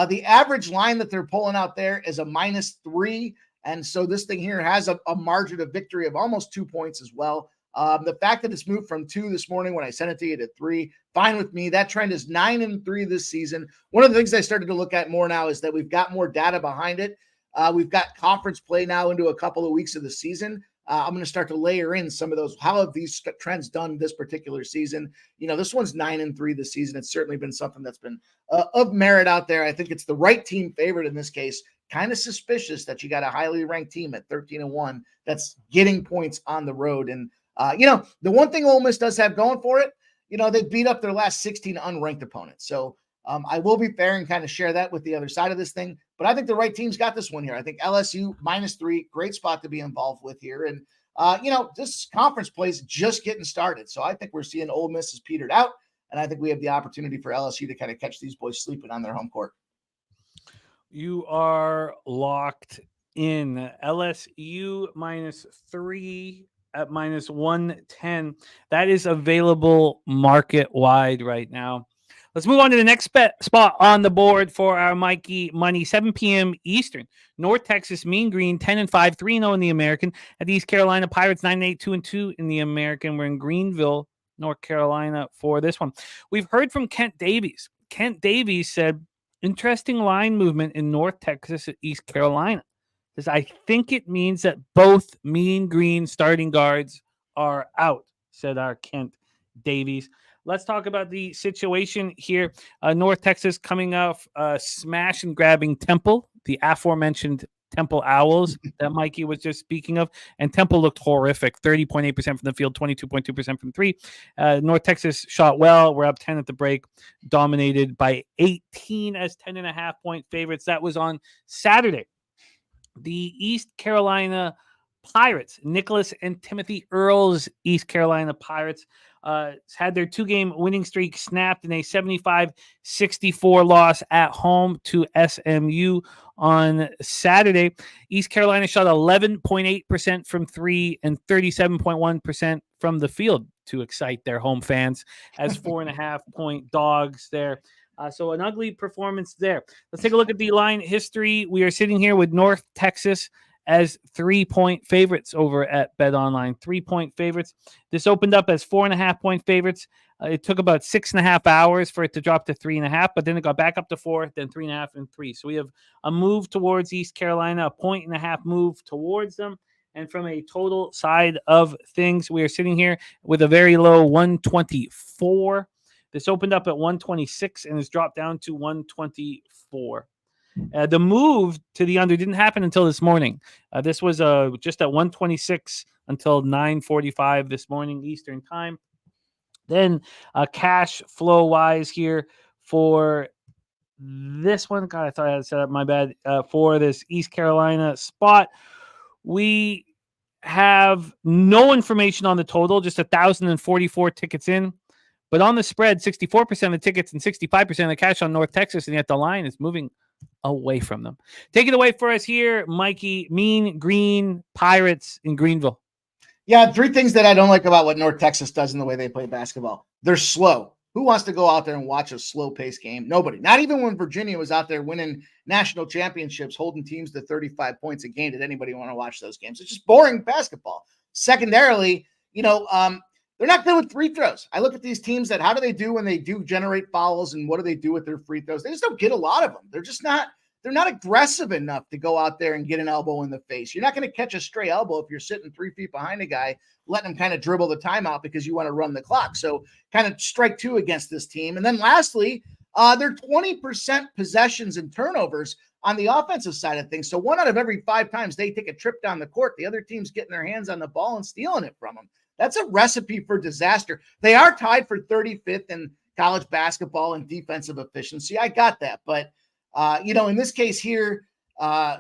The average line that they're pulling out there is a -3. And so this thing here has a margin of victory of almost 2 points as well. The fact that it's moved from 2 this morning when I sent it to you to 3, fine with me. That trend is 9-3 this season. One of the things I started to look at more now is that we've got more data behind it. We've got conference play now into a couple of weeks of the season. I'm going to start to layer in some of those. How have these trends done this particular season? This one's 9-3 this season. It's certainly been something that's been of merit out there. I think it's the right team favorite in this case. Kind of suspicious that you got a highly ranked team at 13-1 that's getting points on the road. And the one thing Ole Miss does have going for it, they beat up their last 16 unranked opponents. So I will be fair and kind of share that with the other side of this thing. But I think the right team's got this one here. I think LSU -3, great spot to be involved with here. And, this conference play is just getting started. So I think we're seeing Ole Miss has petered out. And I think we have the opportunity for LSU to kind of catch these boys sleeping on their home court. You are locked in. LSU -3 at -110. That is available market wide right now. Let's move on to the next spot on the board for our Mikey Money, 7 p.m. Eastern. North Texas, Mean Green, 10-5, 3-0 in the American. At the East Carolina Pirates, 9-8, 2-2 in the American. We're in Greenville, North Carolina for this one. We've heard from Kent Davies. Kent Davies said, interesting line movement in North Texas at East Carolina. Says, I think it means that both Mean Green starting guards are out, said our Kent Davies. Let's talk about the situation here. North Texas coming off smash and grabbing Temple, the aforementioned Temple Owls that Mikey was just speaking of. And Temple looked horrific, 30.8% from the field, 22.2% from three. North Texas shot well. We're up 10 at the break, dominated by 18 as 10.5-point favorites. That was on Saturday. The East Carolina Pirates, Nicholas and Timothy Earls, East Carolina Pirates, had their 2-game winning streak snapped in a 75-64 loss at home to SMU on Saturday. East Carolina shot 11.8% from three and 37.1% from the field to excite their home fans as 4.5-point dogs there. So an ugly performance there. Let's take a look at the line history. We are sitting here with North Texas as 3-point favorites over at BetOnline. 3-point favorites. This opened up as 4.5-point favorites. It took about 6.5 hours for it to drop to 3.5, but then it got back up to 4, then 3.5 and 3. So we have a move towards East Carolina, a 1.5 move towards them. And from a total side of things, we are sitting here with a very low 124. This opened up at 126 and has dropped down to 124. The move to the under didn't happen until this morning. This was just at 126 until 9:45 this morning Eastern time. Then cash flow wise here for this one, God, I thought I had set up, my bad. For this East Carolina spot, we have no information on the total, just 1,044 tickets in. But on the spread, 64% of the tickets and 65% of the cash on North Texas, and yet the line is moving away from them. Take it away for us here, Mikey. Mean Green Pirates in Greenville. Yeah, 3 things that I don't like about what North Texas does in the way they play basketball. They're slow. Who wants to go out there and watch a slow-paced game? Nobody. Not even when Virginia was out there winning national championships, holding teams to 35 points a game. Did anybody want to watch those games? It's just boring basketball. Secondarily, they're not good with free throws. I look at these teams that how do they do when they do generate fouls and what do they do with their free throws? They just don't get a lot of them. They're not aggressive enough to go out there and get an elbow in the face. You're not going to catch a stray elbow if you're sitting 3 feet behind a guy, letting him kind of dribble the timeout because you want to run the clock. So kind of strike 2 against this team. And then lastly, they're 20% possessions and turnovers on the offensive side of things. So 1 out of every 5 times they take a trip down the court, the other team's getting their hands on the ball and stealing it from them. That's a recipe for disaster. They are tied for 35th in college basketball and defensive efficiency. I got that. But, in this case here, I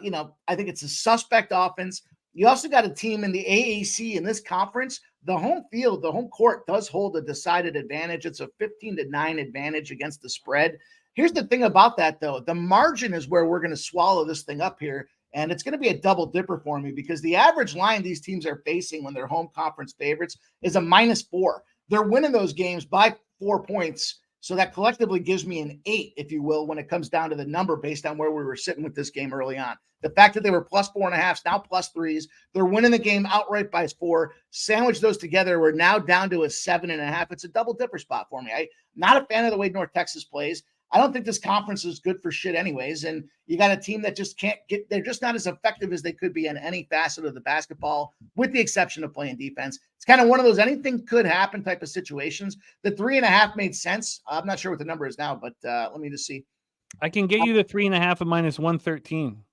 think it's a suspect offense. You also got a team in the AAC in this conference. The home field, the home court does hold a decided advantage. It's a 15-9 advantage against the spread. Here's the thing about that, though. The margin is where we're going to swallow this thing up here. And it's going to be a double dipper for me because the average line these teams are facing when they're home conference favorites is a -4. They're winning those games by 4 points. So that collectively gives me an 8, if you will, when it comes down to the number based on where we were sitting with this game early on. The fact that they were +4.5s, now +3s, they're winning the game outright by 4. Sandwich those together, we're now down to a 7.5. It's a double dipper spot for me. I'm not a fan of the way North Texas plays. I don't think this conference is good for shit anyways. And you got a team that just can't get, they're just not as effective as they could be in any facet of the basketball, with the exception of playing defense. It's kind of one of those anything could happen type of situations. The 3.5 made sense. I'm not sure what the number is now, but let me just see. I can get you the 3.5 at -113.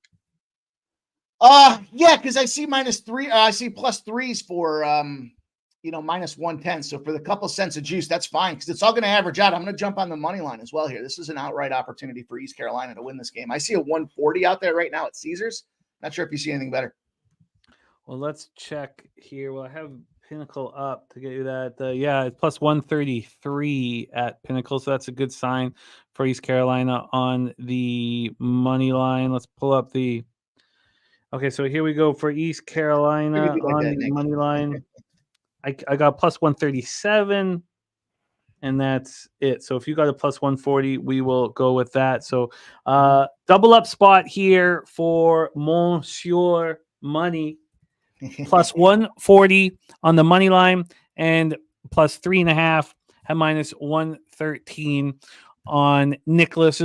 Yeah, because I see -3. I see +3s for -110. So for the couple cents of juice, that's fine because it's all going to average out. I'm going to jump on the money line as well here. This is an outright opportunity for East Carolina to win this game. I see a 140 out there right now at Caesars. Not sure if you see anything better. Well, let's check here. Well, I have Pinnacle up to get you that. It's +133 at Pinnacle. So that's a good sign for East Carolina on the money line. Let's pull up the. Okay, so here we go for East Carolina on the money line. I got +137, and that's it. So if you got a +140, we will go with that. So double up spot here for Monsieur Money, +140 on the money line, and +3.5 at -113 on Nicholas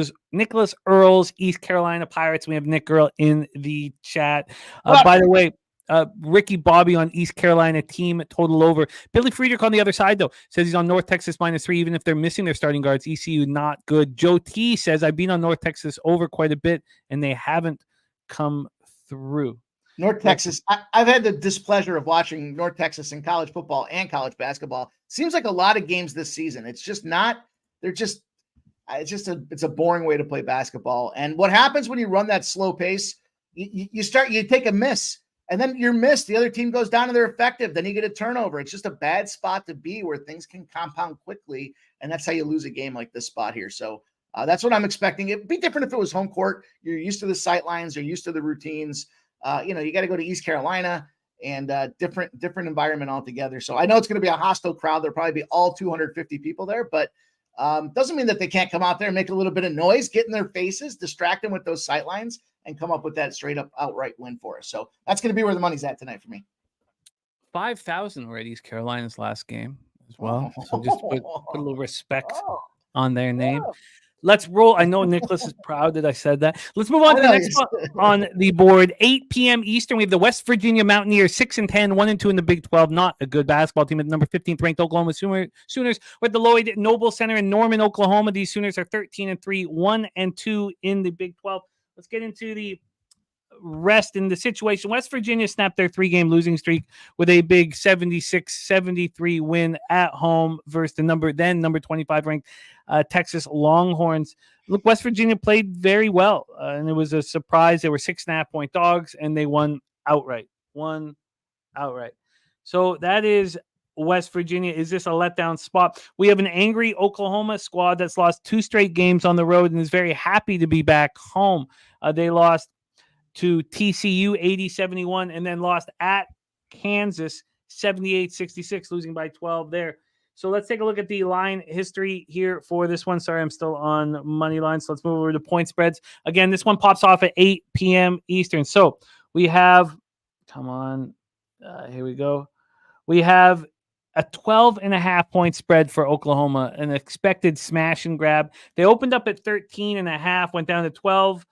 Earls, East Carolina Pirates. We have Nick Earl in the chat. By the way, Ricky Bobby on East Carolina team total over. Billy Friedrich on the other side, though, says he's on North Texas -3, even if they're missing their starting guards. ECU not good. Joe T says, I've been on North Texas over quite a bit, and they haven't come through. North Texas. I've had the displeasure of watching North Texas in college football and college basketball. Seems like a lot of games this season. It's just not. It's a boring way to play basketball. And what happens when you run that slow pace? You take a miss, and then you're missed. The other team goes down and they're effective. Then you get a turnover. It's just a bad spot to be where things can compound quickly, and that's how you lose a game like this spot here. So that's what I'm expecting. It'd be different if it was home court. You're used to the sight lines. You're used to the routines. You got to go to East Carolina and different environment altogether. So I know it's going to be a hostile crowd. There'll probably be all 250 people there, but doesn't mean that they can't come out there and make a little bit of noise, get in their faces, distract them with those sight lines, and come up with that straight up outright win for us. So that's going to be where the money's at tonight for me. 5,000 were at East Carolina's last game as well. So just put a little respect on their name. Let's roll. I know Nicholas is proud that I said that. Let's move on to the next one on the board. 8 p.m. Eastern. We have the West Virginia Mountaineers, 6-10, 1-2 in the Big 12. Not a good basketball team at the number 15th ranked Oklahoma Sooners with the Lloyd Noble Center in Norman, Oklahoma. These Sooners are 13-3, 1-2 in the Big 12. Let's get into the rest in the situation. West Virginia snapped their 3-game losing streak with a big 76-73 win at home versus the number 25 ranked Texas Longhorns. Look, West Virginia played very well, and it was a surprise. They were 6.5-point dogs, and they won outright. So that is West Virginia. Is this a letdown spot? We have an angry Oklahoma squad that's lost 2 straight games on the road and is very happy to be back home. They lost to TCU 80-71 and then lost at Kansas 78-66, losing by 12 there. So let's take a look at the line history here for this one. Sorry, I'm still on money line. So let's move over to point spreads. Again, this one pops off at 8 p.m. Eastern. So we have, here we go. We have a 12.5-point spread for Oklahoma, an expected smash and grab. They opened up at 13.5, went down to 12.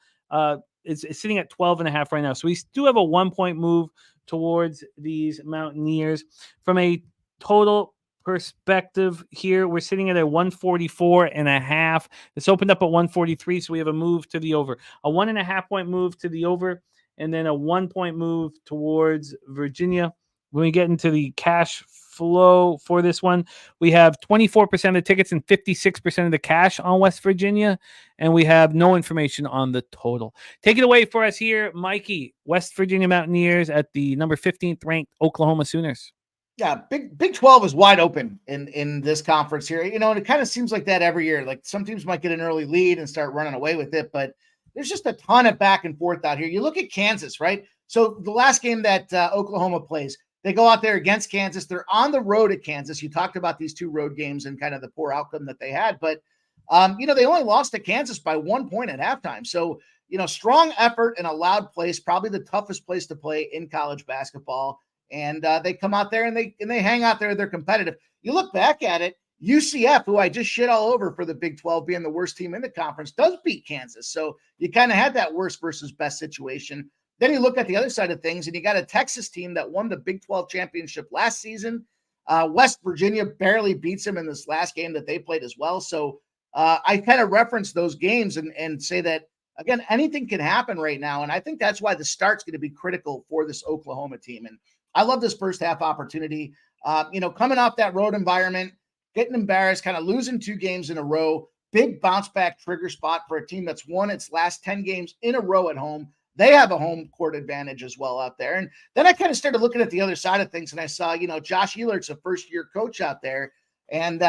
It's sitting at 12.5 right now. So we do have a 1-point move towards these Mountaineers. From a total perspective here, we're sitting at a 144.5. This opened up at 143, so we have a move to the over. A 1.5-point move to the over, and then a 1-point move towards Virginia. When we get into the cash flow for this one, we have 24% of the tickets and 56% of the cash on West Virginia, and we have no information on the total. Take it away for us here, Mikey. West Virginia Mountaineers at the number 15th ranked Oklahoma Sooners. Yeah, Big 12 is wide open in this conference here. And it kind of seems like that every year. Like some teams might get an early lead and start running away with it, but there's just a ton of back and forth out here. You look at Kansas, right? So the last game that Oklahoma plays, they go out there against Kansas. They're on the road at Kansas. You talked about these 2 road games and kind of the poor outcome that they had, but they only lost to Kansas by 1 point at halftime. So, strong effort in a loud place, probably the toughest place to play in college basketball. And they come out there and they hang out there. They're competitive. You look back at it, UCF, who I just shit all over for the Big 12 being the worst team in the conference, does beat Kansas. So you kind of had that worst versus best situation. Then you look at the other side of things, and you got a Texas team that won the Big 12 championship last season. West Virginia barely beats them in this last game that they played as well. So I kind of reference those games and say that, again, anything can happen right now. And I think that's why the start's going to be critical for this Oklahoma team. And I love this first half opportunity. Coming off that road environment, getting embarrassed, kind of losing 2 games in a row, big bounce back trigger spot for a team that's won its last 10 games in a row at home. They have a home court advantage as well out there. And then I kind of started looking at the other side of things, and I saw, Josh Ehlert's a first-year coach out there. And,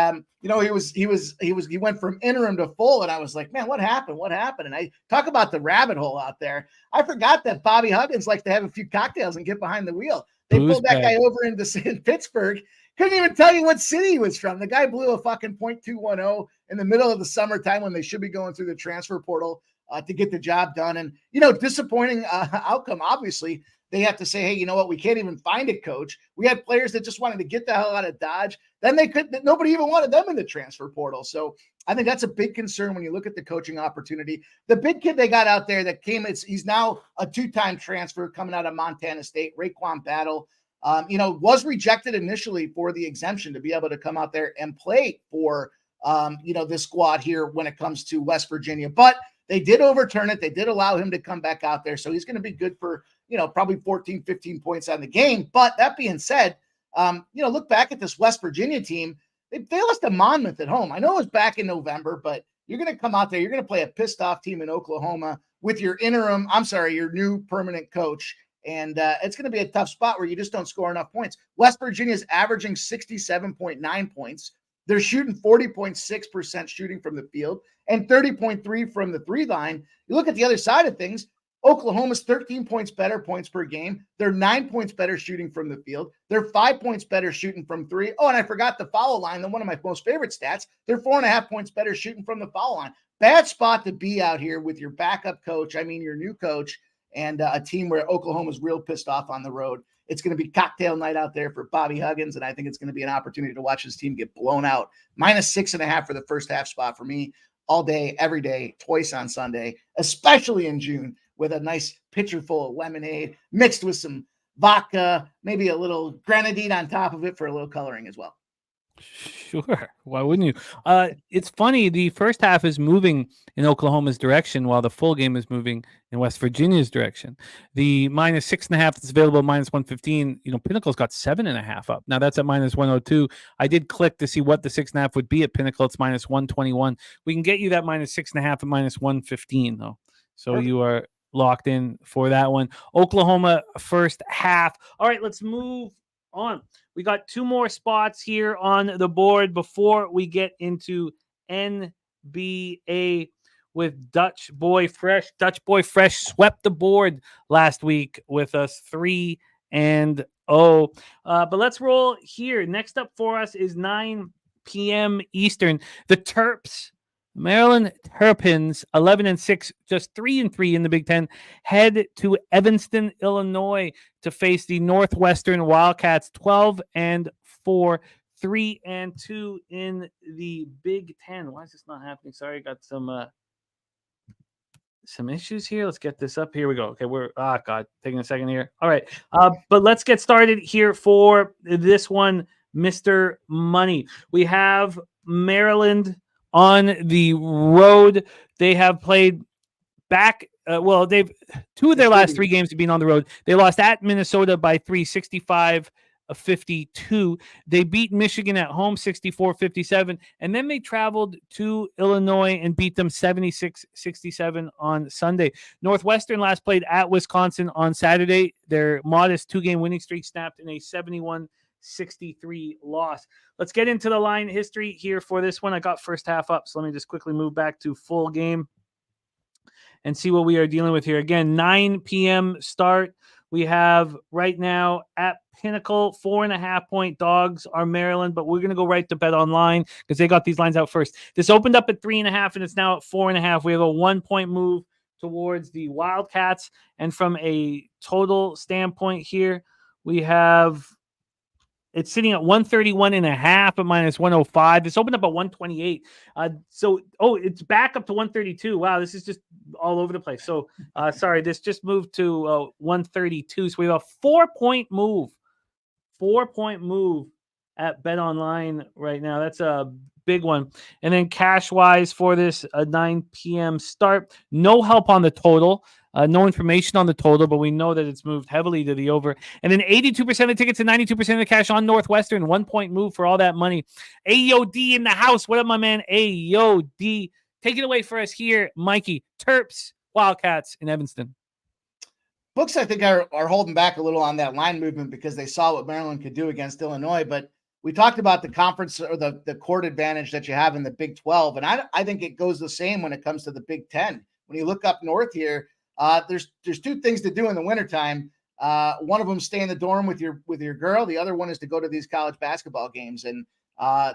he went from interim to full, and I was like, man, what happened? And I talk about the rabbit hole out there. I forgot that Bobby Huggins likes to have a few cocktails and get behind the wheel. They pulled that guy over into Pittsburgh. Couldn't even tell you what city he was from. The guy blew a fucking .210 in the middle of the summertime when they should be going through the transfer portal to get the job done. And, disappointing outcome. Obviously, they have to say, hey, you know what? We can't even find a coach. We had players that just wanted to get the hell out of Dodge. Then nobody even wanted them in the transfer portal. So I think that's a big concern when you look at the coaching opportunity. The big kid they got out there that came, he's now a 2-time transfer coming out of Montana State, Raekwon Battle, was rejected initially for the exemption to be able to come out there and play for, this squad here when it comes to West Virginia. But they did overturn it. They did allow him to come back out there. So he's going to be good for, probably 14, 15 points on the game. But that being said, look back at this West Virginia team. They lost to Monmouth at home. I know it was back in November, but you're going to come out there. You're going to play a pissed off team in Oklahoma with your your new permanent coach. And it's going to be a tough spot where you just don't score enough points. West Virginia is averaging 67.9 points. They're shooting 40.6% shooting from the field and 30.3 from the 3 line. You look at the other side of things, Oklahoma's 13 points better points per game. They're 9 points better shooting from the field. They're 5 points better shooting from 3. Oh, and I forgot the foul line, one of my most favorite stats. They're 4.5 points better shooting from the foul line. Bad spot to be out here with your backup coach. I mean, your new coach, and a team where Oklahoma's real pissed off on the road. It's going to be cocktail night out there for Bobby Huggins, and I think it's going to be an opportunity to watch his team get blown out. -6.5 for the first half spot for me all day, every day, twice on Sunday, especially in June, with a nice pitcher full of lemonade mixed with some vodka, maybe a little grenadine on top of it for a little coloring as well. Sure. Why wouldn't you? It's funny. The first half is moving in Oklahoma's direction while the full game is moving in West Virginia's direction. The -6.5 that's available -115. Pinnacle's got 7.5 up. Now that's at -102. I did click to see what the 6.5 would be at Pinnacle. It's -121. We can get you that -6.5 at -115 though. So Perfect. You are locked in for that one. Oklahoma first half. All right, let's move on. We got 2 more spots here on the board before we get into NBA with Dutch Boy Fresh. Dutch Boy Fresh swept the board last week with us 3-0. But let's roll here. Next up for us is 9 p.m. Eastern. The Terps, Maryland Terrapins, 11-6, just 3-3 in the Big Ten, head to Evanston, Illinois, to face the Northwestern Wildcats, 12-4, 3-2 in the Big Ten. Why is this not happening? Sorry, I got some issues here. Let's get this up. Here we go. Okay, taking a second here. All right, but let's get started here for this one, Mr. Money. We have Maryland on the road. They have played back. They've 2 of their last 3 games have been on the road. They lost at Minnesota by 3, 65-52. They beat Michigan at home 64-57. And then they traveled to Illinois and beat them 76-67 on Sunday. Northwestern last played at Wisconsin on Saturday. Their modest 2-game winning streak snapped in a 71-63 loss. Let's get into the line history here for this one. I got first half up, so let me just quickly move back to full game and see what we are dealing with here. Again, 9 p.m. start. We have right now at Pinnacle, 4.5-point dogs are Maryland, but we're going to go right to Bet Online because they got these lines out first. This opened up at 3.5 and it's now at 4.5. We have a 1-point move towards the Wildcats. And from a total standpoint here, we have it's sitting at 131.5 at -105. This opened up at 128. It's back up to 132. Wow, this is just all over the place. So, sorry, this just moved to 132. So we have a 4-point move. 4-point move at Bet Online right now. That's a big one. And then cash-wise for this 9 p.m. start, no help on the total. No information on the total, but we know that it's moved heavily to the over. And then 82% of the tickets and 92% of the cash on Northwestern. 1-point move for all that money. AOD in the house. What up, my man? AOD. Take it away for us here, Mikey. Terps, Wildcats in Evanston. Books, I think, are holding back a little on that line movement because they saw what Maryland could do against Illinois. But we talked about the conference or the court advantage that you have in the Big 12. And I think it goes the same when it comes to the Big 10. When you look up north here, there's 2 things to do in the wintertime. One of them, stay in the dorm with your girl. The other one is to go to these college basketball games. And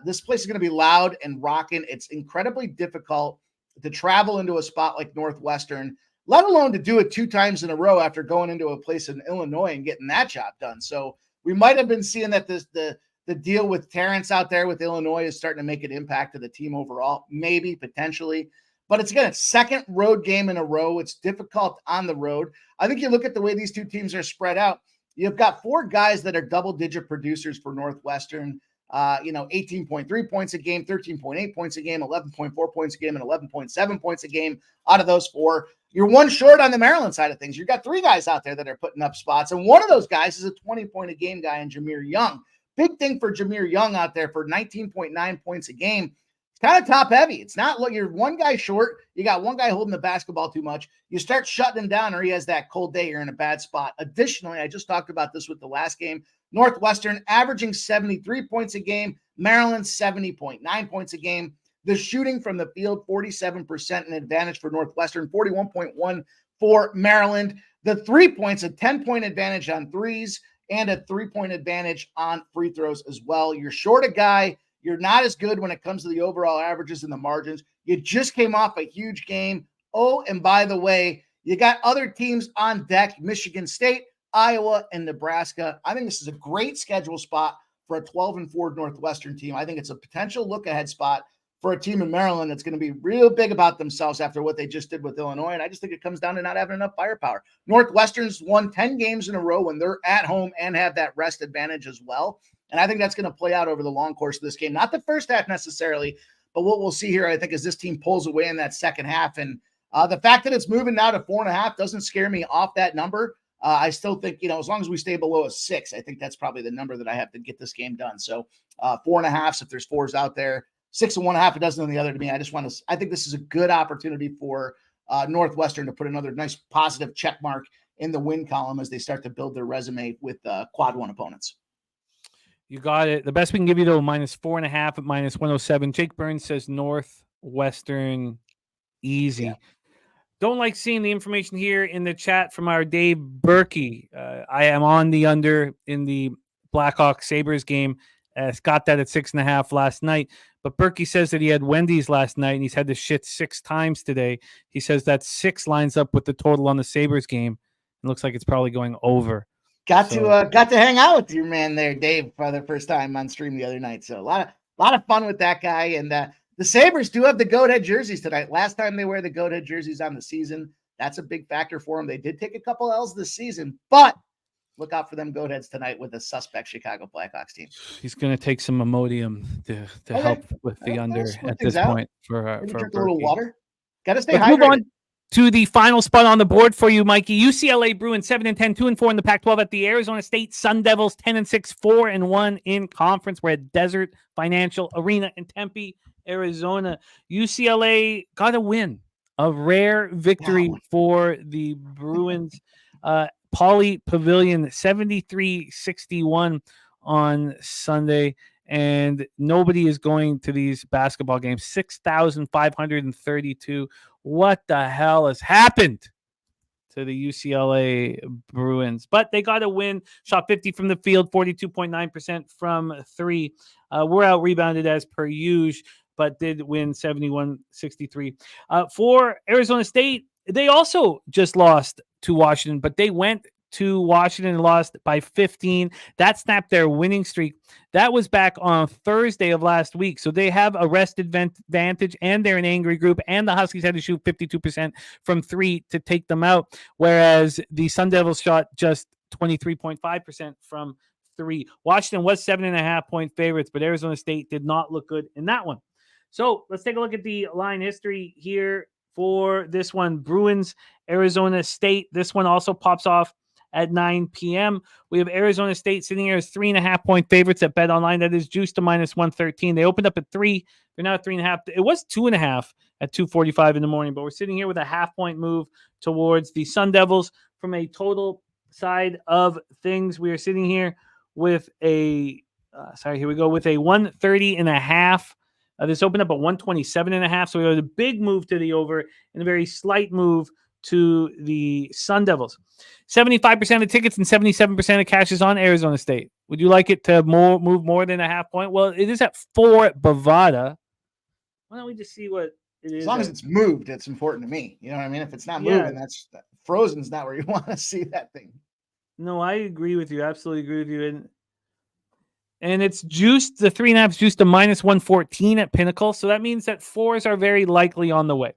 this place is going to be loud and rocking. It's incredibly difficult to travel into a spot like Northwestern, let alone to do it 2 times in a row after going into a place in Illinois and getting that job done. So we might have been seeing that the deal with Terrence out there with Illinois is starting to make an impact to the team overall, maybe, potentially. But it's, again, a second road game in a row. It's difficult on the road. I think you look at the way these 2 teams are spread out. You've got 4 guys that are double-digit producers for Northwestern. 18.3 points a game, 13.8 points a game, 11.4 points a game, and 11.7 points a game out of those 4. You're one short on the Maryland side of things. You've got 3 guys out there that are putting up spots, and one of those guys is a 20-point-a-game guy in Jameer Young. Big thing for Jameer Young out there for 19.9 points a game. It's kind of top heavy. It's not like you're one guy short. You got one guy holding the basketball too much. You start shutting him down or he has that cold day, you're in a bad spot. Additionally, I just talked about this with the last game. Northwestern averaging 73 points a game. Maryland 70.9 points a game. The shooting from the field, 47% an advantage for Northwestern, 41.1 for Maryland. The 3 points, a 10-point advantage on threes and a 3-point advantage on free throws as well. You're short a guy. You're not as good when it comes to the overall averages and the margins. You just came off a huge game. Oh, and by the way, you got other teams on deck, Michigan State, Iowa, and Nebraska. I think this is a great schedule spot for a 12-4 Northwestern team. I think it's a potential look-ahead spot for a team in Maryland that's going to be real big about themselves after what they just did with Illinois. And I just think it comes down to not having enough firepower. Northwestern's won 10 games in a row when they're at home and have that rest advantage as well. And I think that's going to play out over the long course of this game. Not the first half necessarily, but what we'll see here, I think, is this team pulls away in that second half. And the fact that it's moving now to 4.5 doesn't scare me off that number. I still think, as long as we stay below a 6, I think that's probably the number that I have to get this game done. So 4.5, if there's 4s out there, 6 and 1.5, a dozen on the other to me. I think this is a good opportunity for Northwestern to put another nice positive check mark in the win column as they start to build their resume with quad 1 opponents. You got it. The best we can give you, though, -4.5 at -107. Jake Burns says Northwestern easy. Yeah. Don't like seeing the information here in the chat from our Dave Berkey. I am on the under in the Blackhawks Sabers game. Got that at 6.5 last night. But Berkey says that he had Wendy's last night and he's had to shit 6 times today. He says that 6 lines up with the total on the Sabres game. It looks like it's probably going over. Got to hang out with your man there, Dave, for the first time on stream the other night. So a lot of fun with that guy. And the Sabres do have the goat head jerseys tonight. Last time they wear the goat head jerseys on the season. That's a big factor for them. They did take a couple L's this season, but look out for them goat heads tonight with a suspect Chicago Blackhawks team. He's going to take some Imodium to help with the under at this point for drink a little water. Got to stay hydrated. Move on to the final spot on the board for you, Mikey. UCLA Bruins 7-10, 2-4 in the Pac-12 at the Arizona State Sun Devils 10-6, 4-1 in conference. We're at Desert Financial Arena in Tempe, Arizona. UCLA got a win, a rare victory for the Bruins. Pauley Pavilion 73-61 on Sunday, and nobody is going to these basketball games. 6,532. What the hell has happened to the UCLA Bruins? But they got a win. Shot 50 from the field, 42.9% from 3. We're out rebounded as per usual, but did win 71-63. For Arizona State, they also just lost to Washington, but they went to Washington and lost by 15. That snapped their winning streak. That was back on Thursday of last week. So they have a rest advantage, and they're an angry group, and the Huskies had to shoot 52% from 3 to take them out, whereas the Sun Devils shot just 23.5% from 3. Washington was 7.5-point favorites, but Arizona State did not look good in that one. So let's take a look at the line history here for this one. Bruins, Arizona State. This one also pops off at 9 p.m. We have Arizona State sitting here as 3.5-point favorites at BetOnline. That is juiced to -113. They opened up at 3. They're now at 3.5. It was 2.5 at 2:45 in the morning, but we're sitting here with a 0.5-point move towards the Sun Devils. From a total side of things, we are sitting here with a with a 130.5. This opened up at 127.5. So we had a big move to the over and a very slight move to the Sun Devils. 75% of tickets and 77% of cash is on Arizona State. Would you like it to move more than a 0.5 point? Well, it is at 4 Bovada. Why don't we just see what it is? As long as it's moved, it's important to me. You know what I mean? If it's not moving, that's frozen's not where you want to see that thing. No, I agree with you. Absolutely agree with you. And it's juiced, the 3.5 is juiced to -114 at Pinnacle. So that means that 4s are very likely on the way.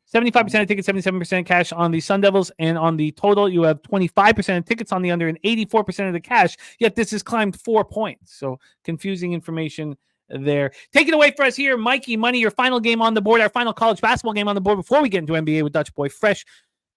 75% of tickets, 77% cash on the Sun Devils. And on the total, you have 25% of tickets on the under and 84% of the cash. Yet this has climbed 4 points. So confusing information there. Take it away for us here, Mikey Money, your final game on the board, our final college basketball game on the board before we get into NBA with Dutch Boy Fresh.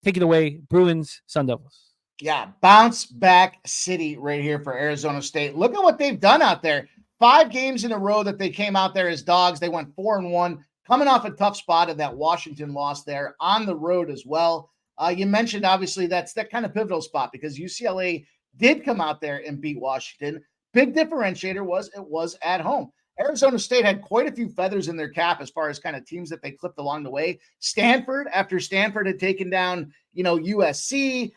Take it away, Bruins, Sun Devils. Yeah, bounce back city right here for Arizona State. Look at what they've done out there. 5 games in a row that they came out there as dogs. They went 4-1, coming off a tough spot of that Washington loss there on the road as well. You mentioned, obviously, that's that kind of pivotal spot because UCLA did come out there and beat Washington. Big differentiator was it was at home. Arizona State had quite a few feathers in their cap as far as kind of teams that they clipped along the way. Stanford, after Stanford had taken down, USC,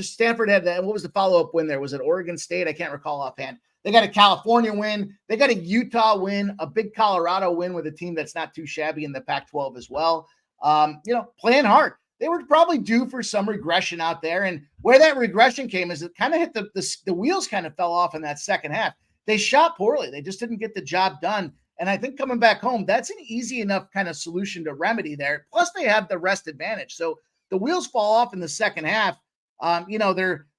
Stanford had that. What was the follow-up win there? Was it Oregon State? I can't recall offhand. They got a California win. They got a Utah win, a big Colorado win with a team that's not too shabby in the Pac-12 as well. Playing hard. They were probably due for some regression out there. And where that regression came is it kind of hit the wheels kind of fell off in that second half. They shot poorly. They just didn't get the job done. And I think coming back home, that's an easy enough kind of solution to remedy there. Plus they have the rest advantage. So the wheels fall off in the second half.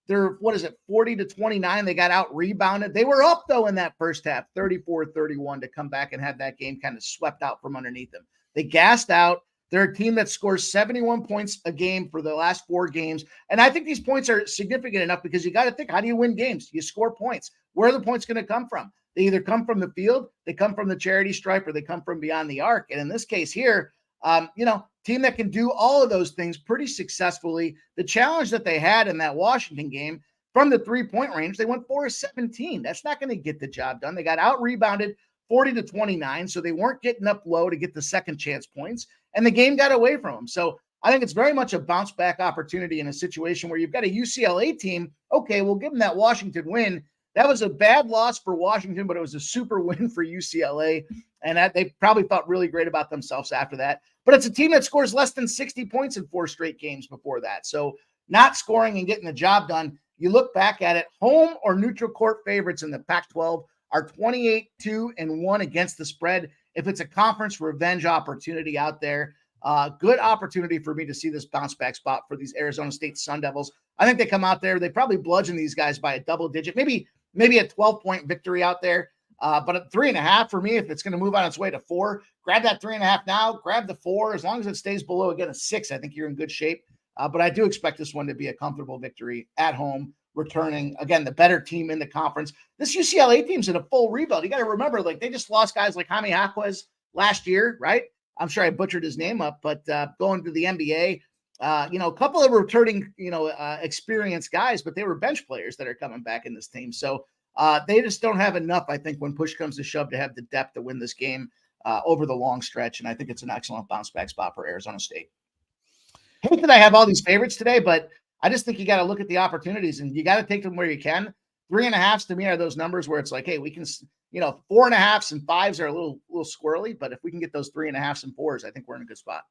They're 40-29. They got out rebounded. They were up though in that first half, 34-31 to come back and have that game kind of swept out from underneath them. They gassed out. They're a team that scores 71 points a game for the last 4 games. And I think these points are significant enough because you got to think, how do you win games? You score points. Where are the points going to come from? They either come from the field, they come from the charity stripe, or they come from beyond the arc. And in this case here, team that can do all of those things pretty successfully. The challenge that they had in that Washington game from the 3-point range, they went 4-17. That's not going to get the job done. They got out rebounded 40-29. So they weren't getting up low to get the second chance points. And the game got away from them. So I think it's very much a bounce back opportunity in a situation where you've got a UCLA team. Okay, we'll give them that Washington win. That was a bad loss for Washington, but it was a super win for UCLA. And they probably felt really great about themselves after that. But it's a team that scores less than 60 points in 4 straight games before that. So not scoring and getting the job done. You look back at it, home or neutral court favorites in the Pac-12 are 28-2-1 against the spread. If it's a conference revenge opportunity out there, good opportunity for me to see this bounce back spot for these Arizona State Sun Devils. I think they come out there, they probably bludgeon these guys by a double digit, maybe a 12-point victory out there. But at 3.5 for me, if it's going to move on its way to 4, grab that 3.5 now, grab the 4. As long as it stays below, again, a 6, I think you're in good shape. But I do expect this one to be a comfortable victory at home, returning, again, the better team in the conference. This UCLA team's in a full rebuild. You got to remember, they just lost guys like Jaime Jaquez last year, right? I'm sure I butchered his name up, but going to the NBA, a couple of returning, experienced guys, but they were bench players that are coming back in this team. So they just don't have enough, I think, when push comes to shove to have the depth to win this game over the long stretch. And I think it's an excellent bounce back spot for Arizona State. I hate that I have all these favorites today, but I just think you got to look at the opportunities and you got to take them where you can. 3.5s to me are those numbers where it's like, hey, we can, 4.5s and 5s are a little squirrely, but if we can get those 3.5s and 4s, I think we're in a good spot.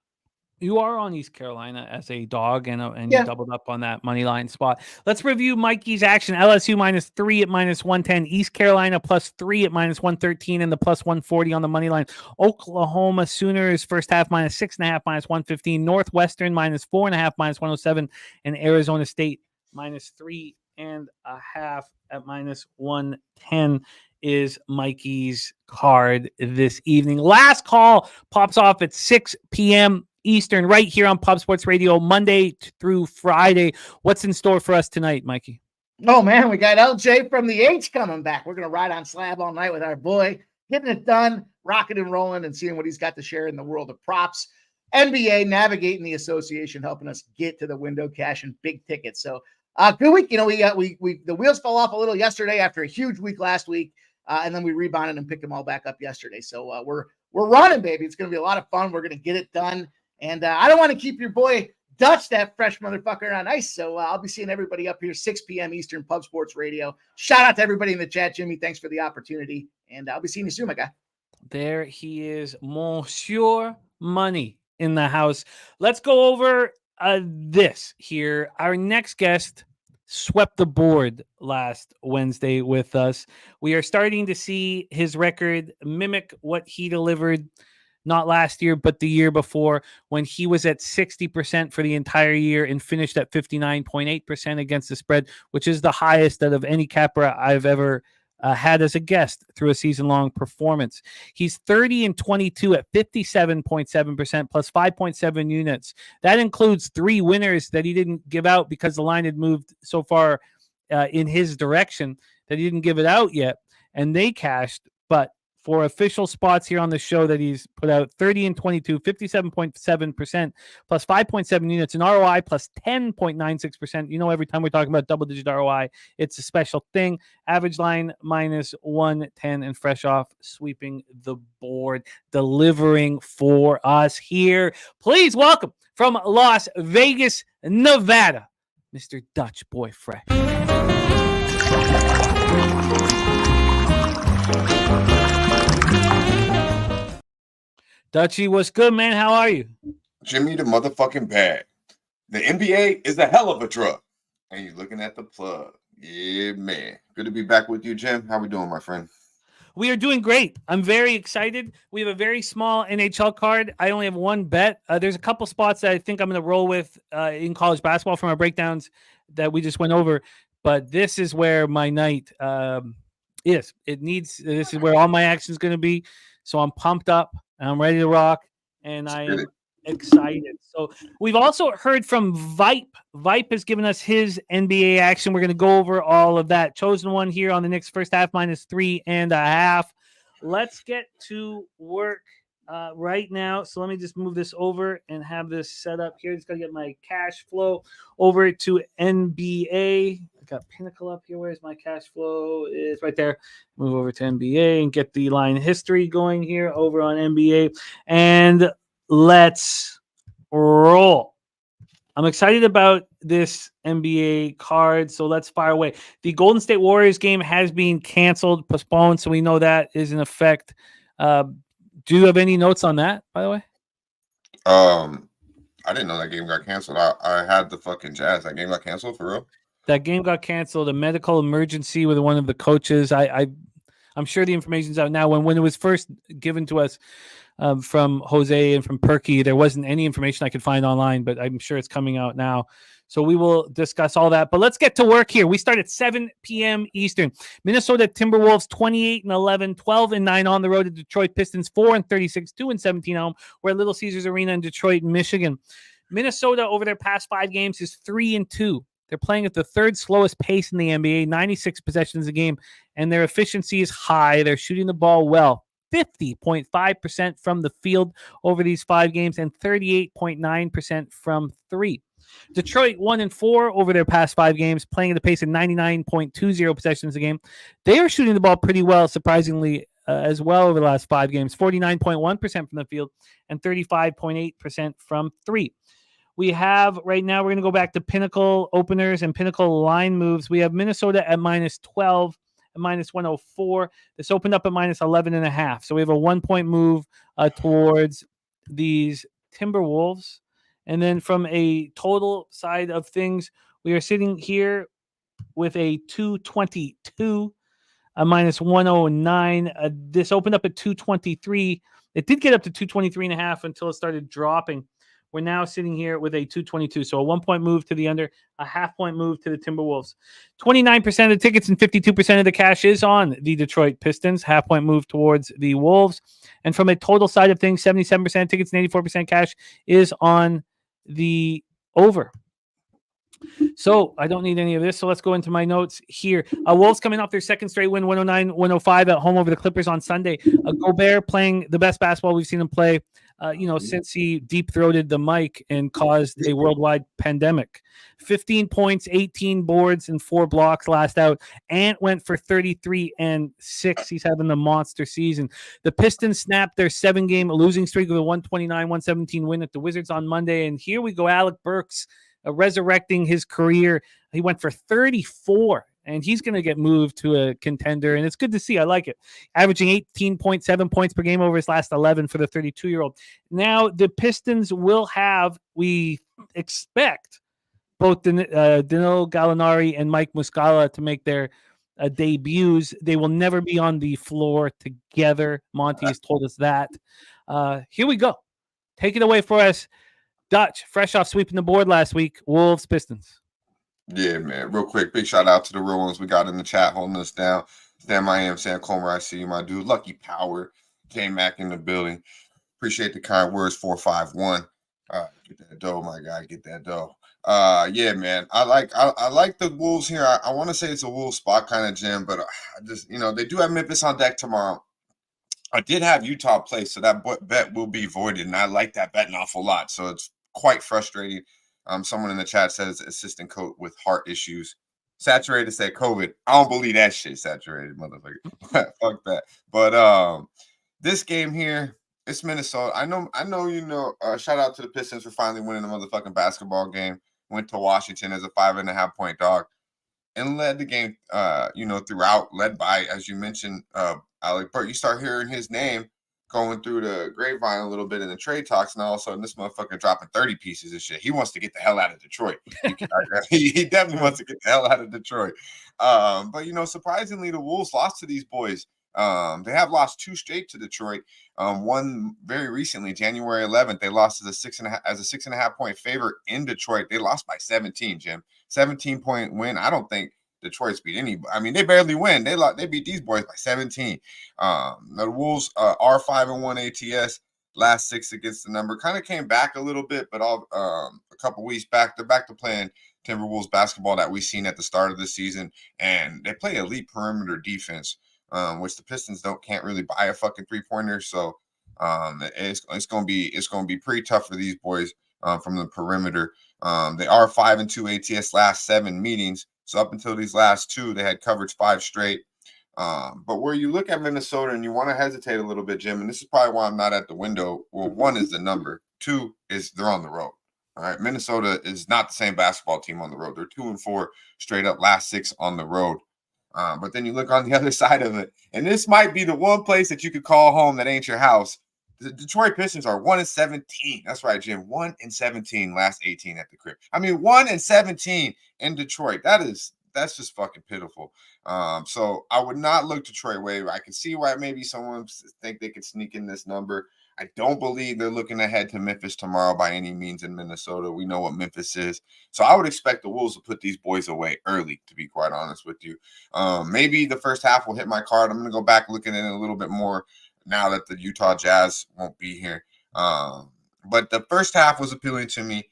You are on East Carolina as a dog, and you doubled up on that money line spot. Let's review Mikey's action. LSU -3 at -110. East Carolina +3 at -113 and the +140 on the money line. Oklahoma Sooners first half -6.5 -115. Northwestern -4.5 -107 and Arizona State -3.5 at -110 is Mikey's card this evening. Last call pops off at 6 p.m. Eastern, right here on Pub Sports Radio, Monday through Friday. What's in store for us tonight, Mikey? Oh, man, we got LJ from the H coming back. We're going to ride on slab all night with our boy, getting it done, rocking and rolling, and seeing what he's got to share in the world of props. NBA navigating the association, helping us get to the window, cash and big tickets. So good week. The wheels fell off a little yesterday after a huge week last week, and then we rebounded and picked them all back up yesterday. So we're running, baby. It's going to be a lot of fun. We're going to get it done. And I don't want to keep your boy Dutch, that fresh motherfucker, on ice. So I'll be seeing everybody up here 6 p.m. Eastern, Pub Sports Radio. Shout out to everybody in the chat. Jimmy, thanks for the opportunity. And I'll be seeing you soon, my guy. There he is, Monsieur Money in the house. Let's go over this here. Our next guest swept the board last Wednesday with us. We are starting to see his record mimic what he delivered not last year, but the year before, when he was at 60% for the entire year and finished at 59.8% against the spread, which is the highest out of any capper I've ever had as a guest through a season-long performance. He's 30-22 at 57.7% plus 5.7 units. That includes 3 winners that he didn't give out because the line had moved so far in his direction that he didn't give it out yet, and they cashed. But for official spots here on the show that he's put out, 30-22, 57.7% plus 5.7 units, and ROI plus 10.96%. You know, every time we're talking about double-digit ROI, it's a special thing. Average line minus 110, and fresh off sweeping the board, delivering for us here. Please welcome from Las Vegas, Nevada, Mr. Dutch Boy Fresh. Dutchie, what's good, man? How are you? Jimmy the motherfucking bag. The NBA is a hell of a drug. And you're looking at the plug. Yeah, man. Good to be back with you, Jim. How we doing, my friend? We are doing great. I'm very excited. We have a very small NHL card. I only have one bet. There's a couple spots that I think I'm going to roll with in college basketball from our breakdowns that we just went over. But this is where my night is. This is where all my action is going to be. So I'm pumped up. I'm ready to rock, and I am excited. So we've also heard from Vipe. Vipe has given us his NBA action. We're going to go over all of that. Chosen one here on the Knicks first half minus 3.5. Let's get to work right now. So let me just move this over and have this set up here. Just got to get my cash flow over to NBA. I got Pinnacle up here. Where's my cash flow? It's right there. Move over to NBA and get the line history going here over on NBA. And let's roll. I'm excited about this NBA card, so let's fire away. The Golden State Warriors game has been canceled, postponed, so we know that is in effect. Do you have any notes on that, by the way? I didn't know that game got canceled. I had the fucking Jazz. That game got canceled for real? That game got canceled. A medical emergency with one of the coaches. I'm sure the information's out now. When it was first given to us from Jose and from Perky, there wasn't any information I could find online, but I'm sure it's coming out now. So we will discuss all that. But let's get to work here. We start at 7 p.m. Eastern. Minnesota Timberwolves 28-11, 12-9 on the road to Detroit Pistons, 4-36, 2-17 home. We're at Little Caesars Arena in Detroit, Michigan. Minnesota over their past 5 games is 3-2. They're playing at the 3rd slowest pace in the NBA, 96 possessions a game, and their efficiency is high. They're shooting the ball well, 50.5% from the field over these 5 games and 38.9% from 3. Detroit 1-4 over their past 5 games, playing at a pace of 99.20 possessions a game. They are shooting the ball pretty well, surprisingly, as well over the last 5 games, 49.1% from the field and 35.8% from 3. We have right now, we're going to go back to Pinnacle openers and Pinnacle line moves. We have Minnesota at minus 12 and minus 104. This opened up at minus 11.5. So we have a 1-point move towards these Timberwolves. And then from a total side of things, we are sitting here with a 222, a minus 109. This opened up at 223. It did get up to 223.5 until it started dropping. We're now sitting here with a 222. So a 1-point move to the under, a half-point move to the Timberwolves. 29% of the tickets and 52% of the cash is on the Detroit Pistons. Half-point move towards the Wolves. And from a total side of things, 77% tickets and 84% cash is on the over. So I don't need any of this. So let's go into my notes here. Wolves coming off their 2nd straight win, 109-105 at home over the Clippers on Sunday. Gobert playing the best basketball we've seen him play, since he deep-throated the mic and caused a worldwide pandemic. 15 points, 18 boards, and 4 blocks last out. Ant went for 33 and 6. He's having the monster season. The Pistons snapped their 7-game losing streak with a 129-117 win at the Wizards on Monday. And here we go, Alec Burks resurrecting his career. He went for 34, and he's going to get moved to a contender, and it's good to see. I like it. Averaging 18.7 points per game over his last 11 for the 32-year-old. Now, the Pistons will have, we expect, both Danilo Gallinari and Mike Muscala to make their debuts. They will never be on the floor together. Monty has told us that. Here we go. Take it away for us. Dutch, fresh off sweeping the board last week, Wolves, Pistons. Yeah, man. Real quick, big shout out to the real ones we got in the chat holding us down. Stan Miami, Sam Comer, I see you, my dude. Lucky Power, J Mac in the building. Appreciate the kind words. 451. Get that dough, my guy. Get that dough. Yeah, man. I like the Wolves here. I want to say it's a Wolves spot kind of Jim, but I just they do have Memphis on deck tomorrow. I did have Utah play, so that bet will be voided, and I like that bet an awful lot. So it's quite frustrating. Someone in the chat says assistant coach with heart issues. Saturated said COVID. I don't believe that shit. Saturated motherfucker. Fuck that. But this game here, it's Minnesota. I know. Shout out to the Pistons for finally winning the motherfucking basketball game. Went to Washington as a 5.5 point dog and led the game. Throughout, led by, as you mentioned, Alec Burke. You start hearing his name going through the grapevine a little bit in the trade talks, and all of a sudden this motherfucker dropping 30 pieces of shit. He wants to get the hell out of Detroit. He definitely wants to get the hell out of Detroit. But surprisingly, the Wolves lost to these boys. They have lost 2 straight to Detroit. One very recently, January 11th, they lost as a 6.5 point favorite in Detroit. They lost by 17, Jim. 17-point win. I don't think Detroit's beat anybody. I mean, they barely win. They beat these boys by 17. The Wolves are 5-1 ATS. Last 6 against the number. Kind of came back a little bit, but a couple weeks back, they're back to playing Timberwolves basketball that we've seen at the start of the season, and they play elite perimeter defense, which the Pistons can't really buy a fucking 3-pointer. So it's gonna be pretty tough for these boys from the perimeter. They are 5-2 ATS last 7 meetings. So up until these last 2, they had coverage 5 straight. But where you look at Minnesota and you want to hesitate a little bit, Jim, and this is probably why I'm not at the window. Well, 1 is the number. 2 is they're on the road. All right. Minnesota is not the same basketball team on the road. They're 2-4 straight up last 6 on the road. But then you look on the other side of it, and this might be the one place that you could call home that ain't your house. The Detroit Pistons are 1-17. That's right, Jim. 1-17 last 18 at the crib. I mean, 1-17 in Detroit. That's just fucking pitiful. So I would not look Detroit way. I can see why maybe someone think they could sneak in this number. I don't believe they're looking ahead to Memphis tomorrow by any means in Minnesota. We know what Memphis is. So I would expect the Wolves to put these boys away early, to be quite honest with you. Maybe the first half will hit my card. I'm going to go back looking at it a little bit more now that the Utah Jazz won't be here. But the first half was appealing to me.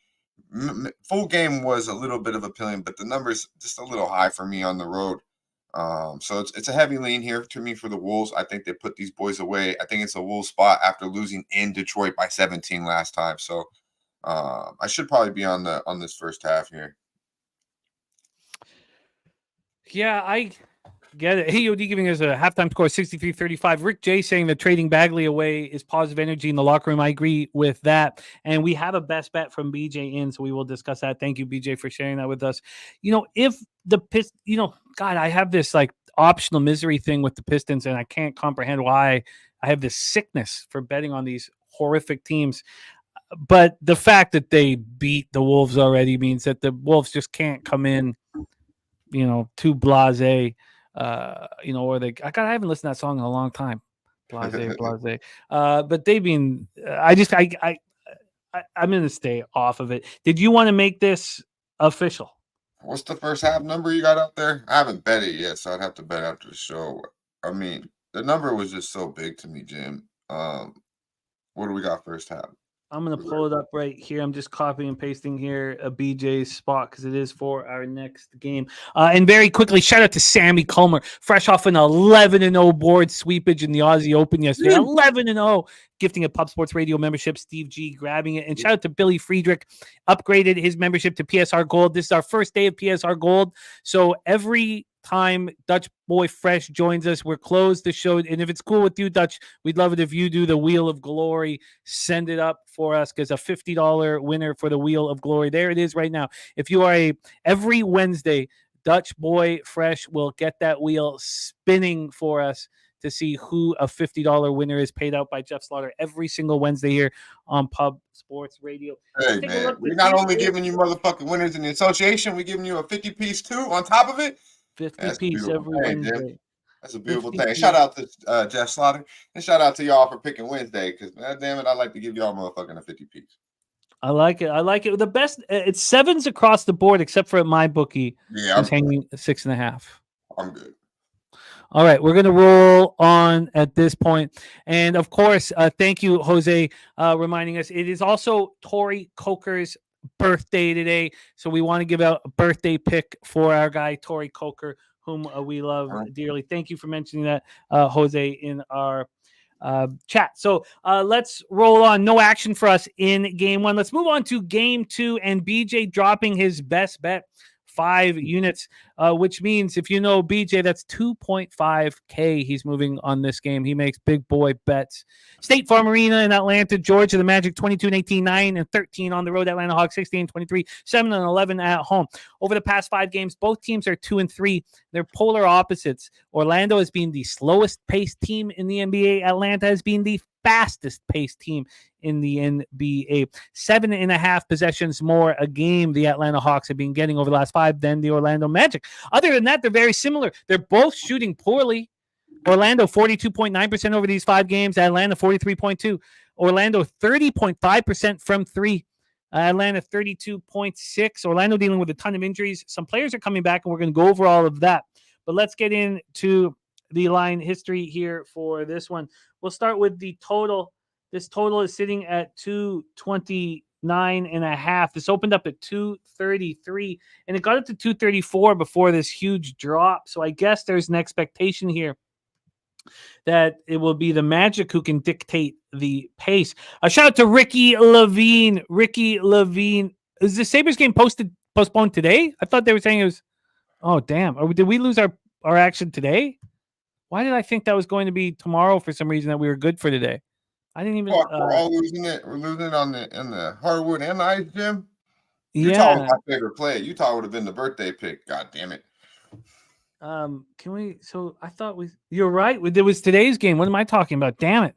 Full game was a little bit of appealing, but the numbers just a little high for me on the road. So it's a heavy lean here to me for the Wolves. I think they put these boys away. I think it's a Wolves spot after losing in Detroit by 17 last time. So I should probably be on this first half here. Yeah, I get it. Hey, OD giving us a halftime score 63-35. Rick J saying that trading Bagley away is positive energy in the locker room. I agree with that. And we have a best bet from BJ in, so we will discuss that. Thank you, BJ, for sharing that with us. If the Pistons, God, I have this like optional misery thing with the Pistons, and I can't comprehend why I have this sickness for betting on these horrific teams. But the fact that they beat the Wolves already means that the Wolves just can't come in, too blasé. I haven't listened to that song in a long time. Blase. But they've been. I'm going to stay off of it. Did you want to make this official? What's the first half number you got out there? I haven't bet it yet, so I'd have to bet after the show. I mean, the number was just so big to me, Jim. What do we got first half? I'm going to pull it up right here. I'm just copying and pasting here a BJ's spot because it is for our next game. And very quickly, shout out to Sammy Culmer, fresh off an 11-0 board sweepage in the Aussie Open yesterday. 11-0, gifting a Pub Sports Radio membership. Steve G grabbing it. And shout out to Billy Friedrich, upgraded his membership to PSR Gold. This is our first day of PSR Gold. So every time Dutch Boy Fresh joins us, we're closed the show. And if it's cool with you, Dutch, we'd love it if you do the Wheel of Glory. Send it up for us because a $50 winner for the Wheel of Glory. There it is right now. If you are every Wednesday, Dutch Boy Fresh will get that wheel spinning for us to see who a $50 winner is, paid out by Jeff Slaughter every single Wednesday here on Pub Sports Radio. Hey, man, we're not only giving you motherfucking winners in the association, we're giving you a 50-piece too on top of it. 50-piece every Wednesday. Jim. That's a beautiful thing. Shout out to Jeff Slaughter, and shout out to y'all for picking Wednesday, because damn it, I like to give y'all motherfucking a 50-piece. I like it. The best, it's 7s across the board, except for at my bookie. Yeah, I'm hanging 6.5. I'm good. All right, we're going to roll on at this point. And of course, thank you, Jose, reminding us. It is also Tori Coker's birthday today. So we want to give out a birthday pick for our guy, Tori Coker, whom we love dearly. Thank you for mentioning that, Jose, in our chat. So let's roll on. No action for us in game one. Let's move on to game two, and BJ dropping his best bet, 5 units, which means if you know BJ, that's 2.5K he's moving on this game. He makes big boy bets. State Farm Arena in Atlanta, Georgia, the Magic 22-18, 9-13 on the road. Atlanta Hawks 16-23, 7-11 at home. Over the past 5 games, both teams are 2-3. They're polar opposites. Orlando has been the slowest paced team in the NBA. Atlanta has been the fastest paced team in the NBA. 7.5 possessions more a game the Atlanta Hawks have been getting over the last 5 than the Orlando Magic. Other than that, they're very similar. They're both shooting poorly. Orlando 42.9% over these 5 games. Atlanta 43.2%. Orlando 30.5% from 3. Atlanta 32.6%. Orlando dealing with a ton of injuries. Some players are coming back, and we're going to go over all of that. But let's get into the line history here for this one. We'll start with the total. This total is sitting at 229.5. This opened up at 233, and it got up to 234 before this huge drop. So I guess there's an expectation here that it will be the Magic who can dictate the pace. A shout out to Ricky Levine. Ricky Levine. Is the Sabres game postponed today? I thought they were saying it was. Oh, damn. Did we lose our action today? Why did I think that was going to be tomorrow for some reason that we were good for today? I didn't even. We're all losing it. We're losing it on the hardwood and the ice, Jim. Yeah. Utah was my favorite play. Utah would have been the birthday pick. God damn it. Can we? So I thought you're right. It was today's game. What am I talking about? Damn it!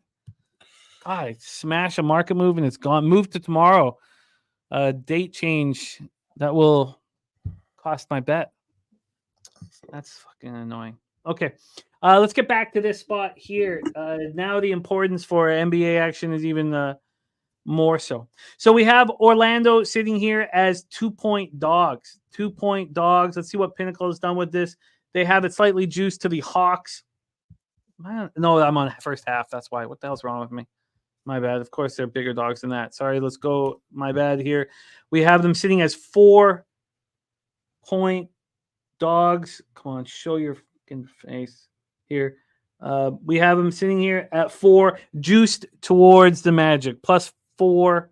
God, I smash a market move and it's gone. Move to tomorrow. Date change that will cost my bet. That's fucking annoying. Okay, let's get back to this spot here. Now the importance for NBA action is even more so. So we have Orlando sitting here as 2-point dogs. 2-point dogs. Let's see what Pinnacle has done with this. They have it slightly juiced to the Hawks. No, I'm on first half. That's why. What the hell's wrong with me? My bad. Of course, they're bigger dogs than that. Sorry, let's go. My bad here. We have them sitting as 4-point dogs. Come on, show your fucking face here. We have them sitting here at 4, juiced towards the Magic, +4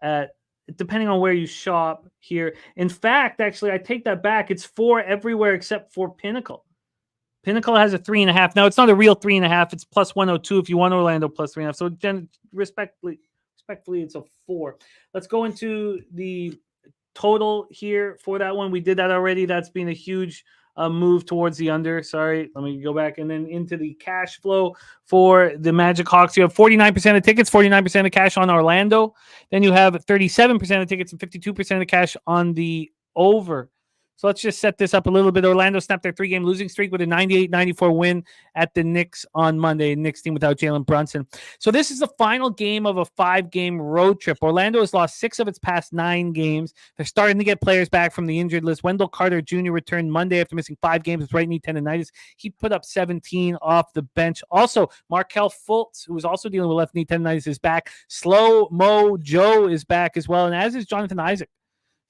at, depending on where you shop here. In fact, actually, I take that back. It's 4 everywhere except for Pinnacle. Pinnacle has a 3.5. Now, it's not a real 3.5. It's +102 if you want Orlando +3.5. So, respectfully, it's a 4. Let's go into the total here for that one. We did that already. That's been a huge move towards the under. Sorry, let me go back. And then into the cash flow for the Magic Hawks. You have 49% of tickets, 49% of cash on Orlando. Then you have 37% of tickets and 52% of cash on the over. So let's just set this up a little bit. Orlando snapped their 3-game losing streak with a 98-94 win at the Knicks on Monday. Knicks team without Jalen Brunson. So this is the final game of a 5-game road trip. Orlando has lost 6 of its past 9 games. They're starting to get players back from the injured list. Wendell Carter Jr. returned Monday after missing 5 games with right knee tendonitis. He put up 17 off the bench. Also, Markelle Fultz, who was also dealing with left knee tendonitis, is back. Slow Mo Joe is back as well, and as is Jonathan Isaac.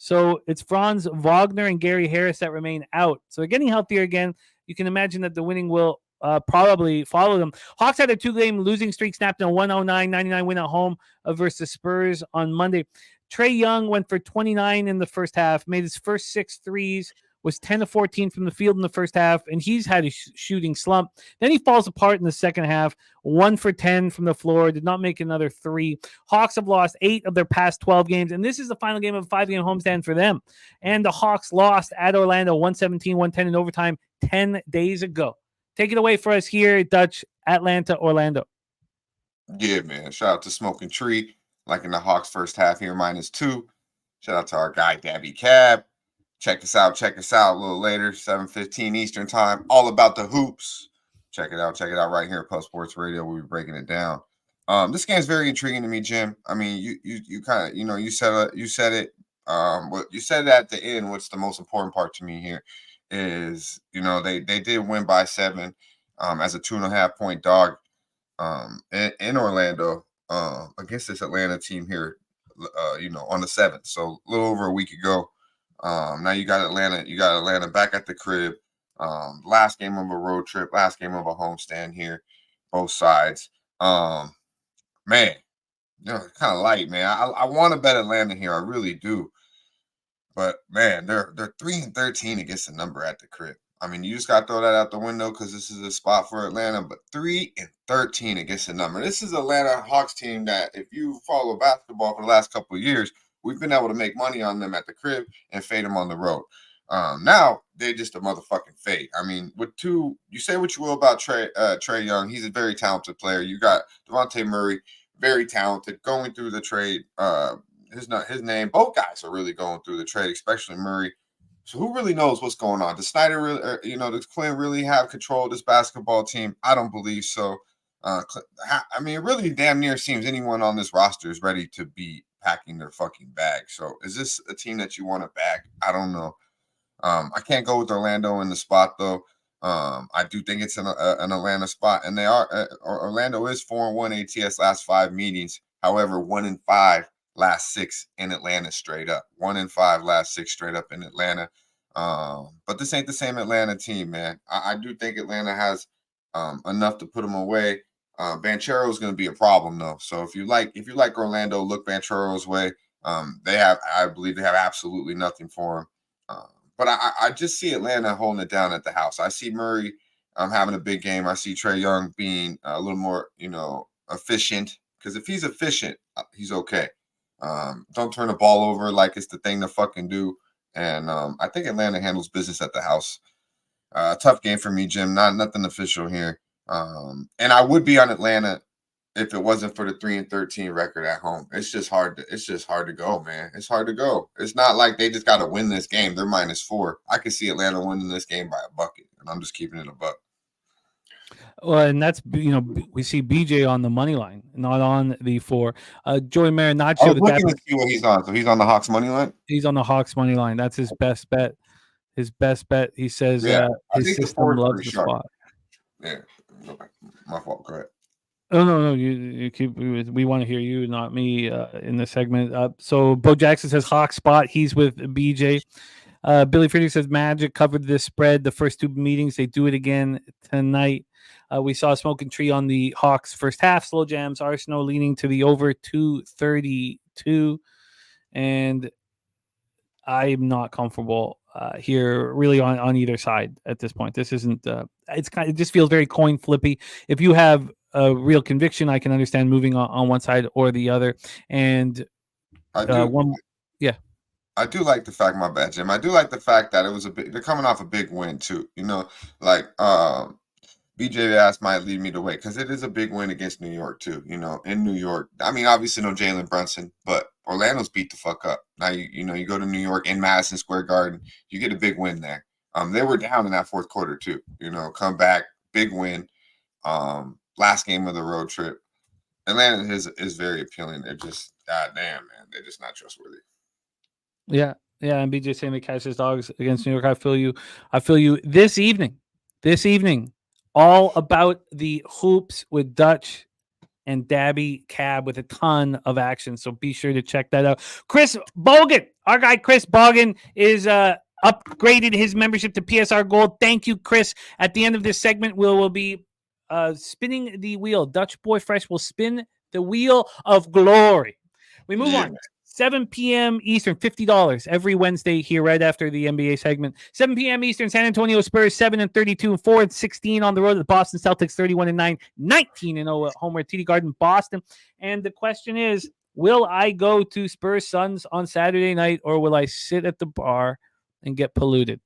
So it's Franz Wagner and Gary Harris that remain out. So they're getting healthier again. You can imagine that the winning will probably follow them. Hawks had a 2-game losing streak, snapped in a 109-99 win at home versus Spurs on Monday. Trae Young went for 29 in the first half, made his first 6 threes, was 10-14 from the field in the first half, and he's had a shooting slump. Then he falls apart in the second half, 1 for 10 from the floor, did not make another 3. Hawks have lost 8 of their past 12 games, and this is the final game of a 5-game homestand for them. And the Hawks lost at Orlando 117-110 in overtime 10 days ago. Take it away for us here, Dutch, Atlanta, Orlando. Yeah, man. Shout out to Smoking Tree, like in the Hawks first half here, -2. Shout out to our guy, Daby Cab. Check us out a little later, 7:15 Eastern time. All about the hoops. Check it out right here at Pub Sports Radio. We'll be breaking it down. This game is very intriguing to me, Jim. I mean, you kind of, you said it. What you said at the end. What's the most important part to me here is, they did win by 7 as a 2.5-point dog in Orlando against this Atlanta team here, on the 7th. So a little over a week ago. Now you got Atlanta back at the crib. Last game of a road trip, last game of a homestand here, both sides. Man, kind of light, man. I want to bet Atlanta here. I really do. But man, they're 3-13 against the number at the crib. I mean, you just got to throw that out the window because this is a spot for Atlanta. But 3-13 against the number. This is Atlanta Hawks team that, if you follow basketball for the last couple of years, we've been able to make money on them at the crib and fade them on the road. Now they're just a motherfucking fade. I mean, you say what you will about Trae Young. He's a very talented player. You got Devontae Murray, very talented, going through the trade. His name. Both guys are really going through the trade, especially Murray. So who really knows what's going on? Does Snyder really, does Clint really have control of this basketball team? I don't believe so. I mean, it really damn near seems anyone on this roster is ready to be packing their fucking bag. So is this a team that you want to bag? I don't know. I can't go with Orlando in the spot though. I do think it's an Atlanta spot, and they are. Orlando is 4-1 ATS last 5 meetings. However, 1-5 last 6 in Atlanta straight up. 1-5 last 6 straight up in Atlanta. But this ain't the same Atlanta team, man. I do think Atlanta has enough to put them away. Banchero is going to be a problem though. So if you like Orlando, look Banchero's way. I believe they have absolutely nothing for him. But I just see Atlanta holding it down at the house. I see Murray having a big game. I see Trae Young being a little more, efficient. Because if he's efficient, he's okay. Don't turn the ball over like it's the thing to fucking do. And I think Atlanta handles business at the house. Tough game for me, Jim. Nothing official here. And I would be on Atlanta if it wasn't for the 3-13 record at home. It's just hard to go, man. It's hard to go. It's not like they just got to win this game. They're -4. I could see Atlanta winning this game by a bucket, and I'm just keeping it a buck. Well, and that's, we see BJ on the money line, not on the 4. Joey Marinaccio. I was looking to see what he's on. So he's on the Hawks money line? He's on the Hawks money line. That's his best bet. His best bet. He says his system loves the spot. Yeah. My fault. Go ahead. Oh no! You keep. We want to hear you, not me, in this segment. So Bo Jackson says Hawk spot. He's with BJ. Billy Friedrich says Magic covered this spread the first 2 meetings. They do it again tonight. We saw a smoking tree on the Hawks first half. Slow jams. Arsenal leaning to the over 232, and I'm not comfortable here really on either side at this point. This isn't. It just feels very coin flippy. If you have a real conviction, I can understand moving on one side or the other. And I do like the fact, my bad, Jim. I do like the fact that it was they're coming off a big win too. BJ asked might lead me the way because it is a big win against New York too. In New York, I mean, obviously no Jalen Brunson, but Orlando's beat the fuck up. Now you go to New York in Madison Square Garden, you get a big win there. They were down in that fourth quarter too. Come back, big win. Last game of the road trip. Atlanta is very appealing. They're just, goddamn, man. They're just not trustworthy. Yeah. And BJ saying they catch his dogs against New York. I feel you. This evening, all about the hoops with Dutch and Daby Cab with a ton of action. So be sure to check that out. Chris Bogan, our guy Chris Bogan is upgraded his membership to PSR Gold. Thank you, Chris. At the end of this segment, we'll be spinning the wheel. Dutch Boy Fresh will spin the wheel of glory. We move on. 7 p.m. Eastern, $50 every Wednesday here right after the NBA segment. 7 p.m. Eastern, San Antonio Spurs 7-32, 4-16 on the road. The Boston Celtics 31-9, 19-0 at home at TD Garden, Boston. And the question is, will I go to Spurs Suns on Saturday night, or will I sit at the bar and get polluted?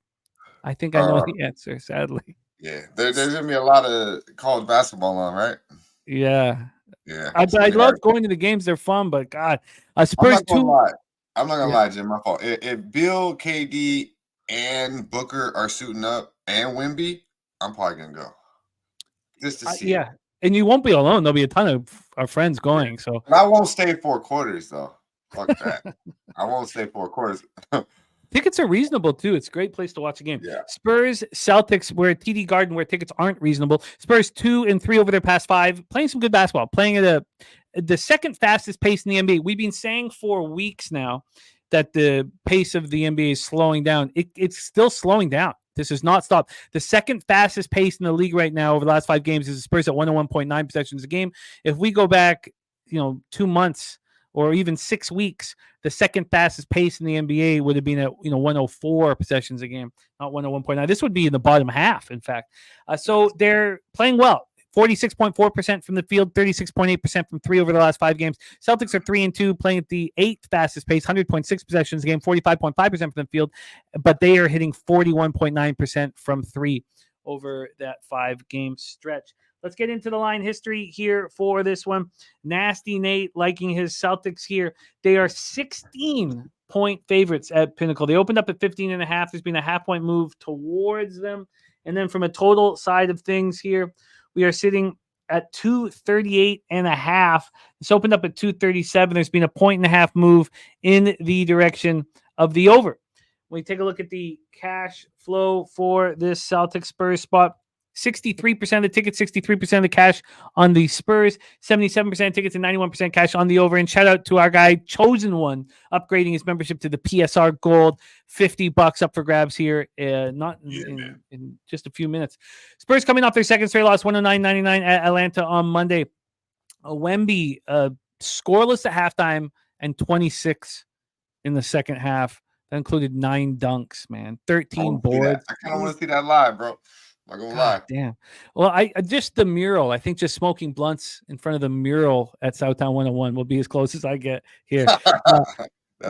I think I know the answer, sadly. Yeah, there's going to be a lot of college basketball on, right? Yeah. Yeah. I love going to the games. They're fun, but God, Spurs I'm not gonna lie, Jim. My fault. If Bill, KD, and Booker are suiting up, and Wemby, I'm probably gonna go just to see. Yeah, and you won't be alone. There'll be a ton of our friends going. So but I won't stay 4 quarters though. Fuck that. I won't stay 4 quarters. Tickets are reasonable too. It's a great place to watch a game. Yeah. Spurs, Celtics, we're at TD Garden where tickets aren't reasonable. Spurs 2-3 over their past 5, playing some good basketball, playing at the second fastest pace in the NBA. We've been saying for weeks now that the pace of the NBA is slowing down. It's still slowing down. This has not stopped. The second fastest pace in the league right now over the last 5 games is the Spurs at 101.9 possessions a game. If we go back, 2 months or even 6 weeks, the second fastest pace in the NBA would have been at 104 possessions a game, not 101.9. This would be in the bottom half, in fact. So they're playing well. 46.4% from the field, 36.8% from 3 over the last 5 games. Celtics are 3-2, playing at the 8th fastest pace, 100.6 possessions a game, 45.5% from the field, but they are hitting 41.9% from 3 over that 5-game stretch. Let's get into the line history here for this one. Nasty Nate liking his Celtics here. They are 16-point favorites at Pinnacle. They opened up at 15.5. There's been a half-point move towards them. And then from a total side of things here, we are sitting at 238.5. It's opened up at 237. There's been a 1.5 move in the direction of the over. When we take a look at the cash flow for this Celtics Spurs spot, 63% of the tickets, 63% of the cash on the Spurs, 77% of tickets, and 91% cash on the over. And shout out to our guy, Chosen One, upgrading his membership to the PSR Gold. $50 up for grabs here, in just a few minutes. Spurs coming off their second straight loss, 109.99 at Atlanta on Monday. Wemby scoreless at halftime and 26 in the second half. That included 9 dunks, man, 13 boards. I kind of want to see that live, bro. Not gonna lie. Damn. Well, I just the mural. I think just smoking blunts in front of the mural at Southtown 101 will be as close as I get here.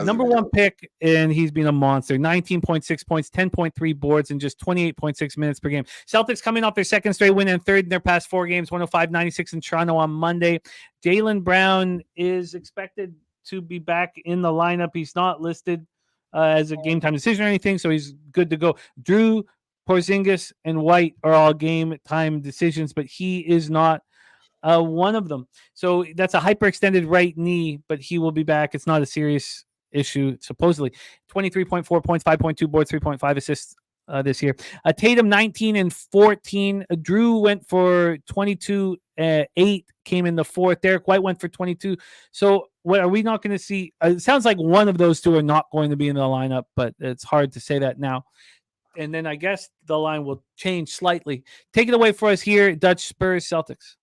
Number 1 pick, and he's been a monster. 19.6 points, 10.3 boards, and just 28.6 minutes per game. Celtics coming off their second straight win and third in their past 4 games, 105-96 in Toronto on Monday. Jaylen Brown is expected to be back in the lineup. He's not listed as a game time decision or anything, so he's good to go. Drew, Porzingis, and White are all game time decisions, but he is not one of them. So that's a hyperextended right knee, but he will be back. It's not a serious issue, supposedly. 23.4 points, 5.2 boards, 3.5 assists this year. Tatum 19 and 14. Drew went for 22. 8 came in the 4th. Derek White went for 22. So what are we not going to see? It sounds like one of those 2 are not going to be in the lineup, but it's hard to say that now. And then I guess the line will change slightly. Take it away for us here, Dutch Spurs Celtics.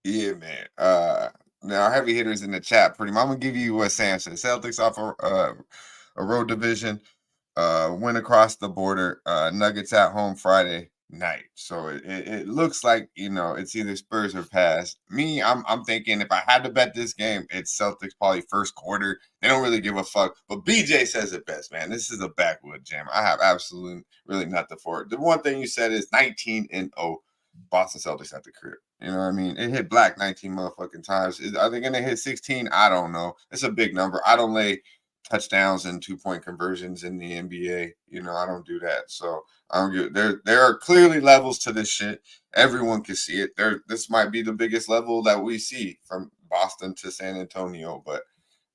Yeah, man. Now heavy hitters in the chat. Pretty much, I'm gonna give you what Sam said. Celtics off a road division, win across the border. Nuggets at home Friday night. So it looks like it's either Spurs or pass. Me, I'm thinking if I had to bet this game, it's Celtics probably first quarter. They don't really give a fuck. But BJ says it best, man. This is a backwood jam. I have absolutely really nothing for it. The one thing you said is 19-0 Boston Celtics at the crib. You know what I mean? It hit black 19 motherfucking times. Are they gonna hit 16? I don't know. It's a big number. I don't lay touchdowns and 2-point conversions in the NBA. I don't do that. So I don't get there are clearly levels to this shit. Everyone can see it. This might be the biggest level that we see from Boston to San Antonio. But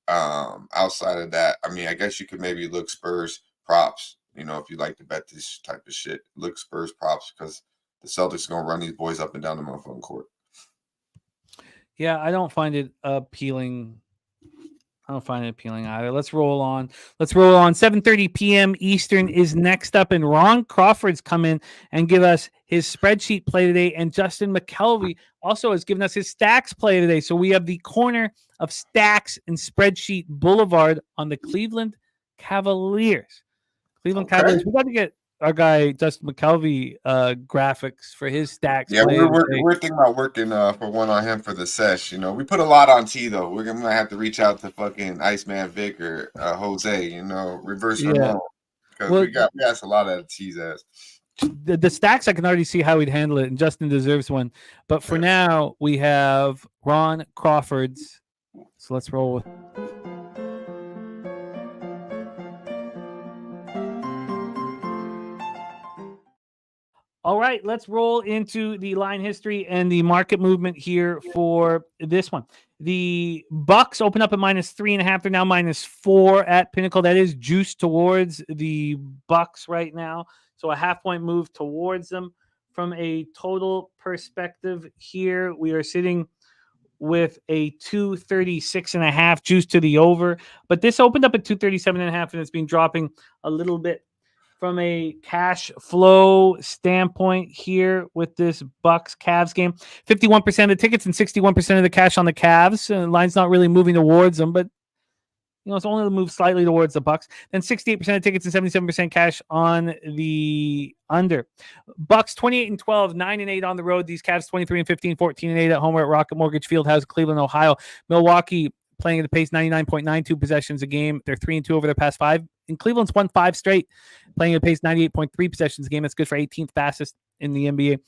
outside of that, I mean, I guess you could maybe look Spurs props, if you like to bet this type of shit. Look Spurs props because the Celtics are gonna run these boys up and down the motherfucking court. Yeah, I don't find it appealing. I don't find it appealing either. Let's roll on. 7:30 p.m. Eastern is next up, and Ron Crawford's come in and give us his spreadsheet play today, and Justin McKelvey also has given us his stacks play today. So we have the corner of stacks and spreadsheet boulevard on the Cleveland Cavaliers. Cavaliers. We got to get our guy Justin McKelvey graphics for his stacks. Yeah, we're thinking about working for one on him for the sesh. We put a lot on T though. We're gonna have to reach out to fucking Iceman Vic or Jose. Reverse Ramon because we got a lot of T's ass. The stacks, I can already see how he'd handle it, and Justin deserves one. But for now, we have Ron Crawford's. So let's roll with. All right, let's roll into the line history and the market movement here for this one. The Bucks open up at -3.5. They're now -4 at Pinnacle. That is juiced towards the Bucks right now. So a half-point move towards them. From a total perspective here, we are sitting with a 236.5 juice to the over. But this opened up at 237.5, and it's been dropping a little bit. From a cash flow standpoint here with this Bucks Cavs game, 51% of the tickets and 61% of the cash on the Cavs. The line's not really moving towards them, but it's only moved slightly towards the Bucks. Then 68% of tickets and 77% cash on the under. Bucks 28-12, 9-8 on the road. These Cavs 23-15, 14-8 at home. We're at Rocket Mortgage Fieldhouse, Cleveland, Ohio. Milwaukee playing at the pace 99.92 possessions a game. They're 3-2 over their past 5. And Cleveland's won 5 straight, playing at a pace 98.3 possessions a game. That's good for 18th fastest in the NBA.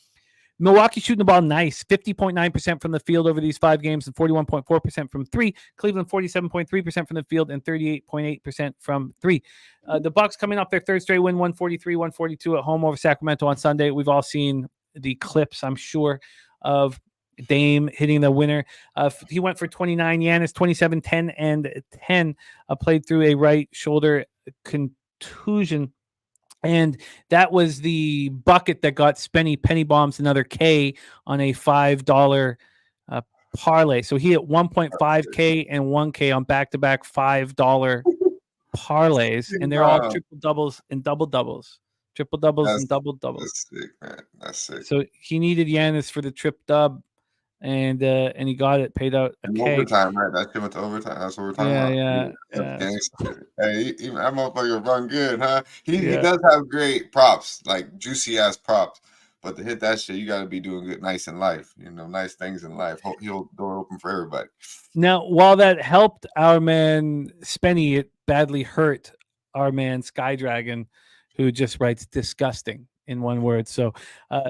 Milwaukee shooting the ball nice, 50.9% from the field over these 5 games and 41.4% from 3. Cleveland 47.3% from the field and 38.8% from 3. The Bucks coming off their 3rd straight win, 143-142 at home over Sacramento on Sunday. We've all seen the clips, I'm sure, of Dame hitting the winner. He went for 29. Giannis 27, 10, and 10. Played through a right shoulder contusion. And that was the bucket that got Spenny penny bombs another K on a $5 parlay. So he hit 1.5K and 1K on back-to-back $5 parlays. And they're all triple doubles and double doubles. Triple doubles and double doubles. That's sick, man. That's sick. So he needed Giannis for the trip dub. And he got it, paid out a K. Overtime, right? That shit went to overtime. That's what we're talking about. Yeah. Hey, that motherfucker run good, huh? He does have great props, like juicy ass props. But to hit that shit, you got to be doing good, nice in life. Nice things in life. He'll door open for everybody. Now, while that helped our man Spenny, it badly hurt our man Sky Dragon, who just writes disgusting in one word. So,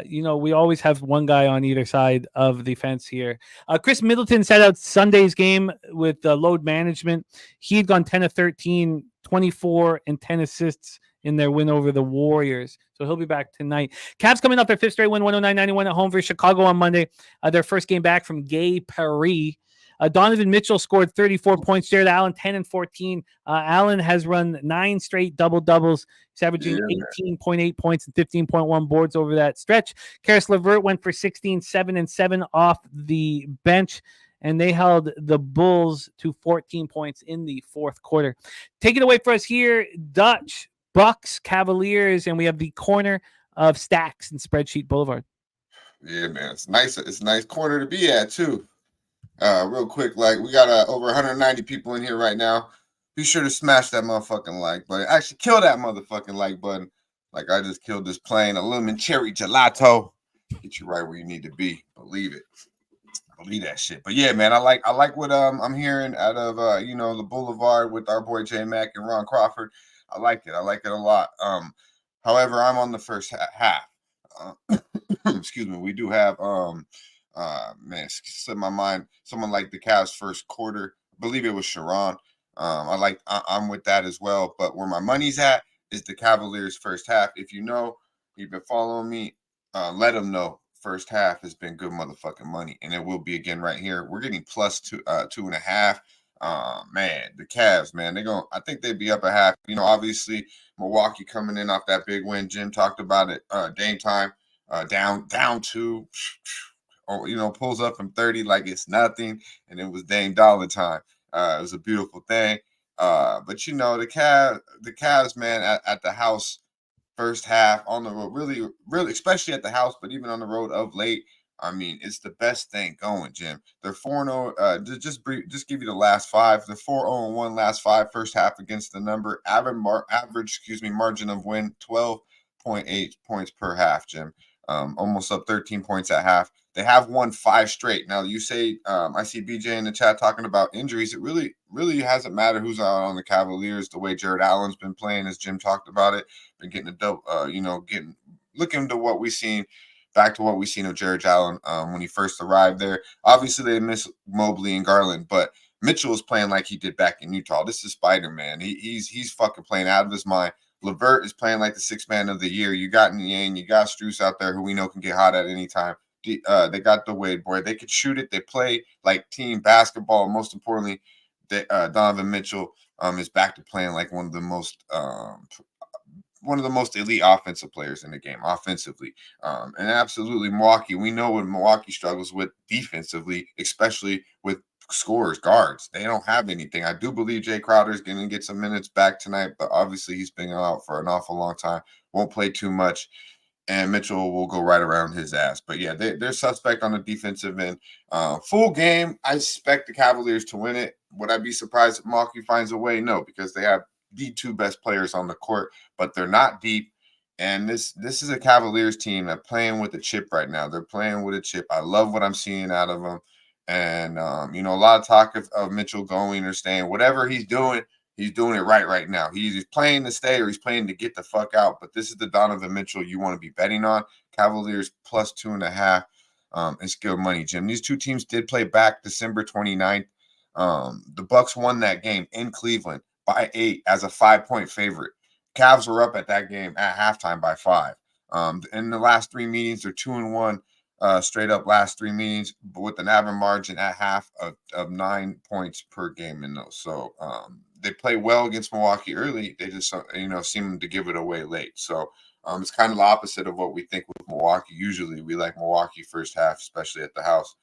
we always have one guy on either side of the fence here. Chris Middleton sat out Sunday's game with load management. He had gone 10 of 13, 24 and 10 assists in their win over the Warriors. So he'll be back tonight. Cavs coming off their 5th straight win, 109-91 at home for Chicago on Monday. Their first game back from Gay Paris. Donovan Mitchell scored 34 points. Jared Allen, 10 and 14. Allen has run 9 straight double-doubles. He's averaging 18.8 points and 15.1 boards over that stretch. Karis LeVert went for 16, 7 and 7 off the bench, and they held the Bulls to 14 points in the 4th quarter. Take it away for us here, Dutch, Bucks, Cavaliers, and we have the corner of Stacks and Spreadsheet Boulevard. Yeah, man. It's nice. It's a nice corner to be at, too. Real quick, we got over 190 people in here right now. Be sure to smash that motherfucking like button. Actually, kill that motherfucking like button. Like I just killed this plain a lemon cherry gelato. Get you right where you need to be. Believe it. Believe that shit. But yeah, man, I like what I'm hearing out of the Boulevard with our boy J Mac and Ron Crawford. I like it. I like it a lot. However, I'm on the first half. Excuse me. We do have man, slipped my mind. Someone like the Cavs first quarter. I believe it was Sharon. I'm with that as well. But where my money's at is the Cavaliers first half. If you've been following me, let them know. First half has been good motherfucking money, and it will be again right here. We're getting plus 2.5. Man, the Cavs, man, I think they'd be up a half. Obviously Milwaukee coming in off that big win. Jim talked about it. Dame time, down 2. Pulls up from 30 like it's nothing, and it was Dame Dollar time. It was a beautiful thing. But the Cavs, man, at the house, first half on the road, really, really, especially at the house, but even on the road of late, I mean, it's the best thing going, Jim. They're 4-0. Just give you the last 5. They're 4-0-1 last 5 first half against the number average margin of win 12.8 points per half, Jim. Almost up 13 points at half. They have won 5 straight. Now you say, I see BJ in the chat talking about injuries. It really, really hasn't mattered who's out on the Cavaliers. The way Jared Allen's been playing, as Jim talked about it, been getting a dope. Looking to what we've seen, back to what we've seen of Jared Allen when he first arrived there. Obviously, they miss Mobley and Garland, but Mitchell is playing like he did back in Utah. This is Spider-Man. He's fucking playing out of his mind. Levert is playing like the sixth man of the year. You got Niang, you got Strus out there who we know can get hot at any time. They got the Wade boy. They could shoot it. They play like team basketball. Most importantly, Donovan Mitchell is back to playing like one of the most elite offensive players in the game, offensively. And absolutely, Milwaukee, we know what Milwaukee struggles with defensively, especially with scorers, guards. They don't have anything. I do believe Jay Crowder is going to get some minutes back tonight, but obviously he's been out for an awful long time. Won't play too much. And Mitchell will go right around his ass. But yeah, they're suspect on the defensive end. Full game, I expect the Cavaliers to win it. Would I be surprised if Milwaukee finds a way? No, because they have the two best players on the court, but they're not deep. And this is a Cavaliers team that's playing with a chip right now. They're playing with a chip. I love what I'm seeing out of them. And, a lot of talk of Mitchell going or staying. Whatever he's doing it right now. He's playing to stay or he's playing to get the fuck out. But this is the Donovan Mitchell you want to be betting on. Cavaliers plus 2.5 and skilled money, Jim. These two teams did play back December 29th. The Bucks won that game in Cleveland by 8 as a 5-point favorite. Cavs were up at that game at halftime by 5. In the last 3 meetings, they're 2-1 straight up last 3 meetings, but with an average margin at half of 9 points per game in those. So they play well against Milwaukee early. They just seem to give it away late. So it's kind of the opposite of what we think with Milwaukee. Usually we like Milwaukee first half, especially at the house.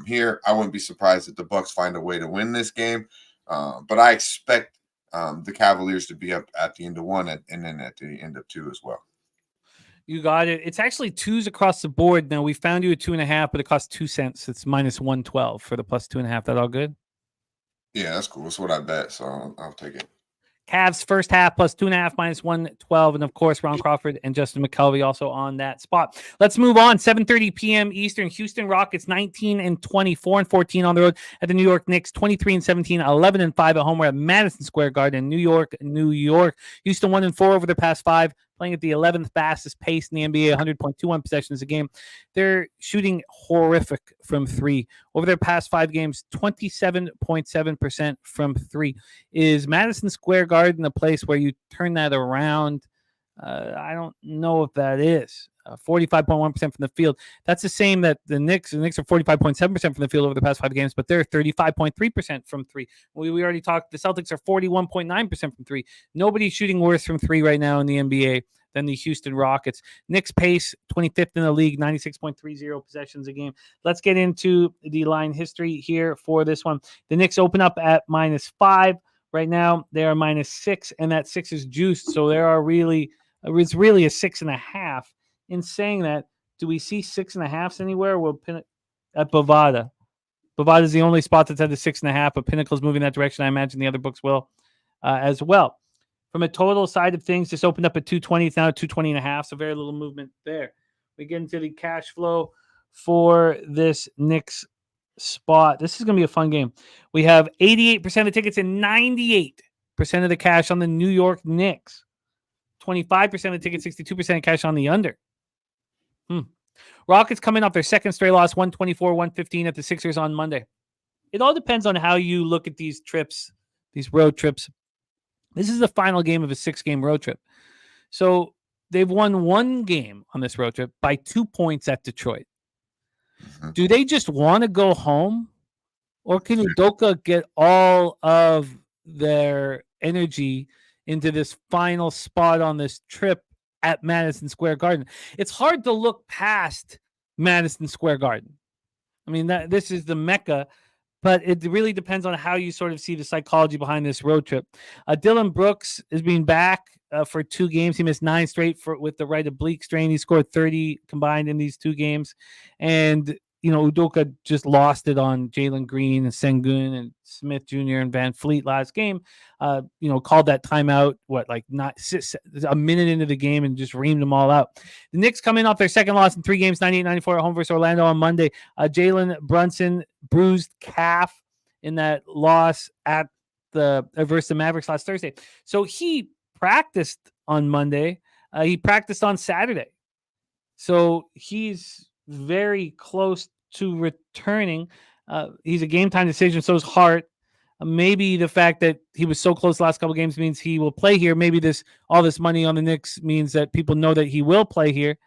Here, I wouldn't be surprised if the Bucks find a way to win this game, but I expect the Cavaliers to be up at the end of 1 and then at the end of 2 as well. You got it. It's actually 2s across the board. Now we found you a 2.5, but it costs 2 cents. It's minus 112 for the plus 2.5. That all good? Yeah, that's cool. That's what I bet, so I'll take it. Cavs first half plus 2.5 minus 112. And of course, Ron Crawford and Justin McKelvey also on that spot. Let's move on. 7:30 p.m. Eastern. Houston Rockets 19-20, 4-14 on the road at the New York Knicks, 23-17, 11-5 at home. We're at Madison Square Garden, New York. Houston 1-4 over their past 5. Playing at the 11th fastest pace in the NBA, 100.21 possessions a game. They're shooting horrific from 3. Over their past 5 games, 27.7% from 3. Is Madison Square Garden a place where you turn that around? I don't know if that is. 45.1% from the field. That's the same that the Knicks. The Knicks are 45.7% from the field over the past 5 games, but they're 35.3% from 3. We already talked. The Celtics are 41.9% from 3. Nobody's shooting worse from 3 right now in the NBA than the Houston Rockets. Knicks pace 25th in the league, 96.30 possessions a game. Let's get into the line history here for this one. The Knicks open up at -5. Right now, they are -6, and that 6 is juiced. So it's really a 6.5. In saying that, do we see 6.5s anywhere? We'll pin it at Bovada. Bovada is the only spot that's at the 6.5, but Pinnacle's moving that direction. I imagine the other books will as well. From a total side of things, just opened up at 220. It's now at 220.5, so very little movement there. We get into the cash flow for this Knicks spot. This is going to be a fun game. We have 88% of the tickets and 98% of the cash on the New York Knicks. 25% of the tickets, 62% cash on the under. Rockets coming off their second straight loss, 124-115 at the Sixers on Monday. It all depends on how you look at these trips, these road trips. This is the final game of a 6-game road trip. So they've won 1 game on this road trip by 2 points at Detroit. Do they just want to go home? Or can Udoka get all of their energy into this final spot on this trip at Madison Square Garden? It's hard to look past Madison Square Garden. I mean, this is the Mecca, but it really depends on how you sort of see the psychology behind this road trip. Dylan Brooks is being back for 2 games. He missed 9 straight with the right oblique strain. He scored 30 combined in these 2 games. And Udoka just lost it on Jalen Green and Sengun and Smith Jr. and Van Fleet last game. Called that timeout, a minute into the game and just reamed them all out. The Knicks coming off their second loss in 3 games, 98-94 at home versus Orlando on Monday. Jalen Brunson bruised calf in that loss at versus the Mavericks last Thursday. So he practiced on Monday. He practiced on Saturday. So he's very close to returning. He's a game time decision. So is Hart. Maybe the fact that he was so close the last couple of games means he will play here. Maybe all this money on the Knicks means that people know that he will play here.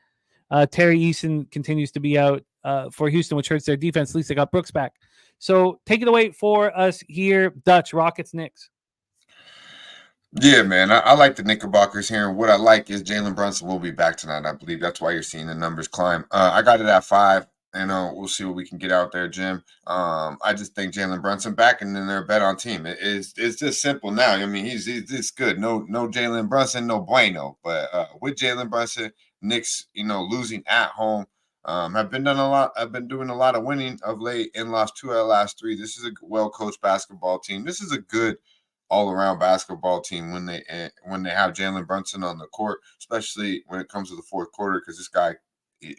Terry Eason continues to be out for Houston, which hurts their defense. At least they got Brooks back. So take it away for us here, Dutch, Rockets, Knicks. Yeah, man, I like the Knickerbockers here. And what I like is Jalen Brunson will be back tonight. I believe that's why you're seeing the numbers climb. I got it at 5. And we'll see what we can get out there, Jim. I just think Jalen Brunson back, and then they're a bet on team. It's just simple now. I mean, he's this good. No Jalen Brunson, no bueno. But with Jalen Brunson, Knicks, losing at home, have been doing a lot of winning of late and lost 2 out of the last 3. This is a well-coached basketball team. This is a good all-around basketball team when they have Jalen Brunson on the court, especially when it comes to the fourth quarter, because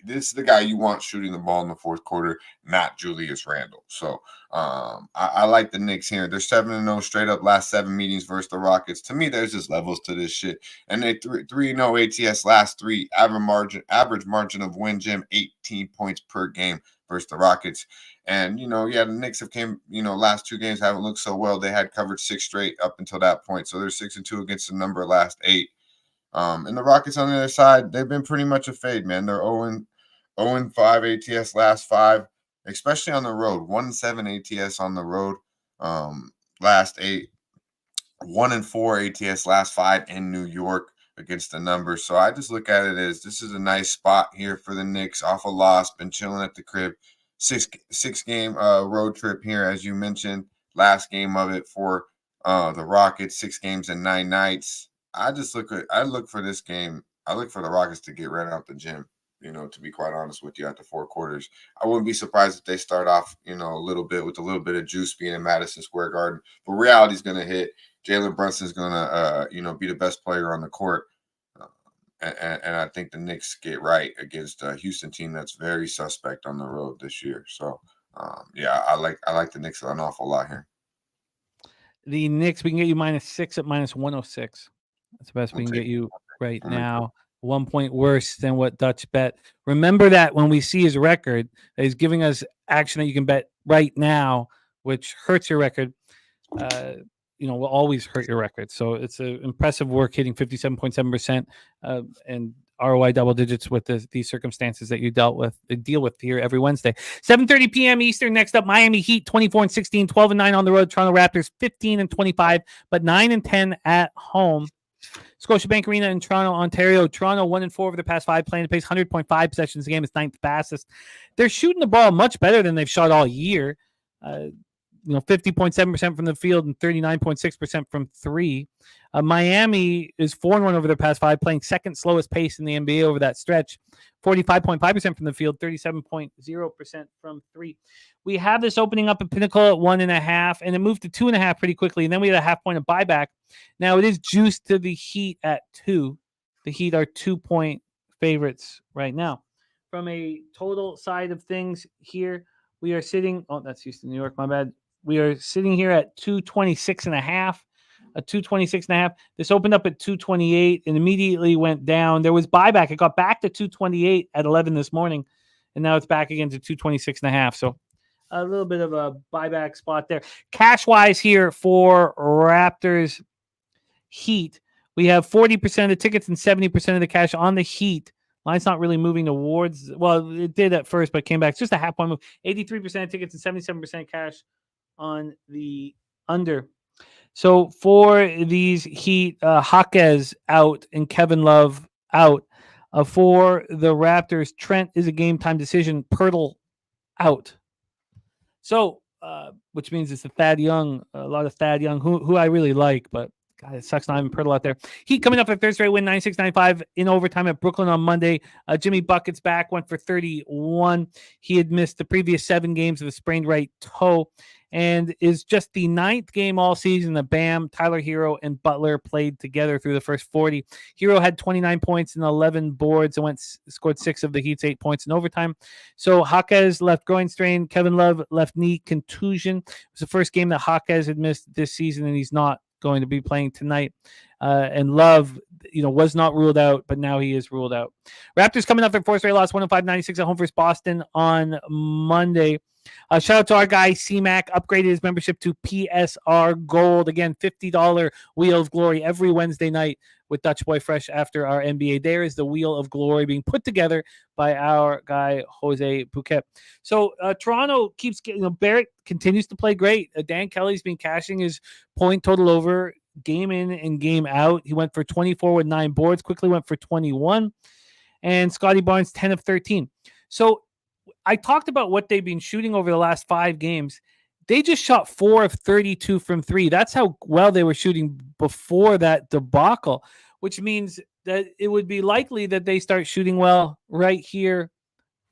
this is the guy you want shooting the ball in the fourth quarter, not Julius Randle. So I like the Knicks here. They're 7-0 straight up last 7 meetings versus the Rockets. To me, there's just levels to this shit. And they 3-0 ATS last 3. Average margin of win, Jim, 18 points per game versus the Rockets. And, the Knicks have came, last 2 games haven't looked so well. They had covered 6 straight up until that point. So they're 6-2 against the number last 8. And the Rockets on the other side, they've been pretty much a fade, man. They're 0-5 ATS last 5, especially on the road. 1-7 ATS on the road last 8. 1-4 ATS last 5 in New York against the numbers. So I just look at it as this is a nice spot here for the Knicks off a loss. Been chilling at the crib. 6-game road trip here, as you mentioned. Last game of it for the Rockets. 6 games and 9 nights. I look for this game. I look for the Rockets to get ran out the gym, to be quite honest with you, at the 4 quarters. I wouldn't be surprised if they start off, a little bit of juice being in Madison Square Garden. But reality's going to hit. Jalen Brunson's going to, be the best player on the court. And I think the Knicks get right against a Houston team that's very suspect on the road this year. So, I like the Knicks an awful lot here. The Knicks, we can get you -6 at -106. That's the best we can get you right now. 1 point worse than what Dutch bet. Remember that when we see his record, that he's giving us action that you can bet right now, which hurts your record. Will always hurt your record. So it's impressive work hitting 57.7% and ROI double digits with these circumstances that you deal with here every Wednesday. 7:30 p.m. Eastern. Next up, Miami Heat 24-16, 12-9 on the road. Toronto Raptors 15-25, but 9-10 at home. Scotiabank Arena in Toronto, Ontario. Toronto 1-4 over the past 5, playing at pace 100.5 possessions a game. Is 9th fastest. They're shooting the ball much better than they've shot all year. 50.7% from the field and 39.6% from 3. Miami is 4-1 over their past 5, playing second slowest pace in the NBA over that stretch. 45.5% from the field, 37.0% from 3. We have this opening up at Pinnacle at 1.5, and it moved to 2.5 pretty quickly. And then we had a half point of buyback. Now it is juiced to the Heat at 2. The Heat are 2-point favorites right now. From a total side of things here, we are sitting. Oh, that's Houston, New York. My bad. We are sitting here at 226.5. A 226.5. This opened up at 228 and immediately went down. There was buyback. It got back to 228 at 11 this morning, and now it's back again to 226.5. So a little bit of a buyback spot there. Cash wise here for Raptors Heat, we have 40% of the tickets and 70% of the cash on the Heat. Line's not really moving towards. Well, it did at first, but came back. It's just a half point move. 83% of tickets and 77% cash on the under. So for these Heat, Jaquez out and Kevin Love out. For the Raptors, Trent is a game time decision. Pirtle out. So, which means it's a lot of Thad Young, who I really like, but God, it sucks not having Pirtle out there. Heat coming up a third straight win, 96-95 in overtime at Brooklyn on Monday. Jimmy Bucket's back, went for 31. He had missed the previous 7 games with a sprained right toe and is just the 9th game all season that Bam, Tyler Hero, and Butler played together through the first 40. Hero had 29 points and 11 boards and scored 6 of the Heat's 8 points in overtime. So Jaquez left groin strain. Kevin Love left knee contusion. It was the first game that Jaquez had missed this season, and he's not going to be playing tonight. And Love, was not ruled out, but now he is ruled out. Raptors coming up their 4th straight loss, 105-96 at home versus Boston on Monday. Shout out to our guy C-Mac, upgraded his membership to PSR Gold. Again, $50 Wheel of Glory every Wednesday night with Dutch Boy Fresh after our NBA. There is the Wheel of Glory being put together by our guy Jose Bouquet. So Toronto keeps getting, Barrett continues to play great. Dan Kelly's been cashing his point total over game in and game out. He went for 24 with 9 boards, quickly went for 21. And Scotty Barnes, 10 of 13. So I talked about what they've been shooting over the last 5 games. They just shot 4 of 32 from 3. That's how well they were shooting before that debacle, which means that it would be likely that they start shooting well right here,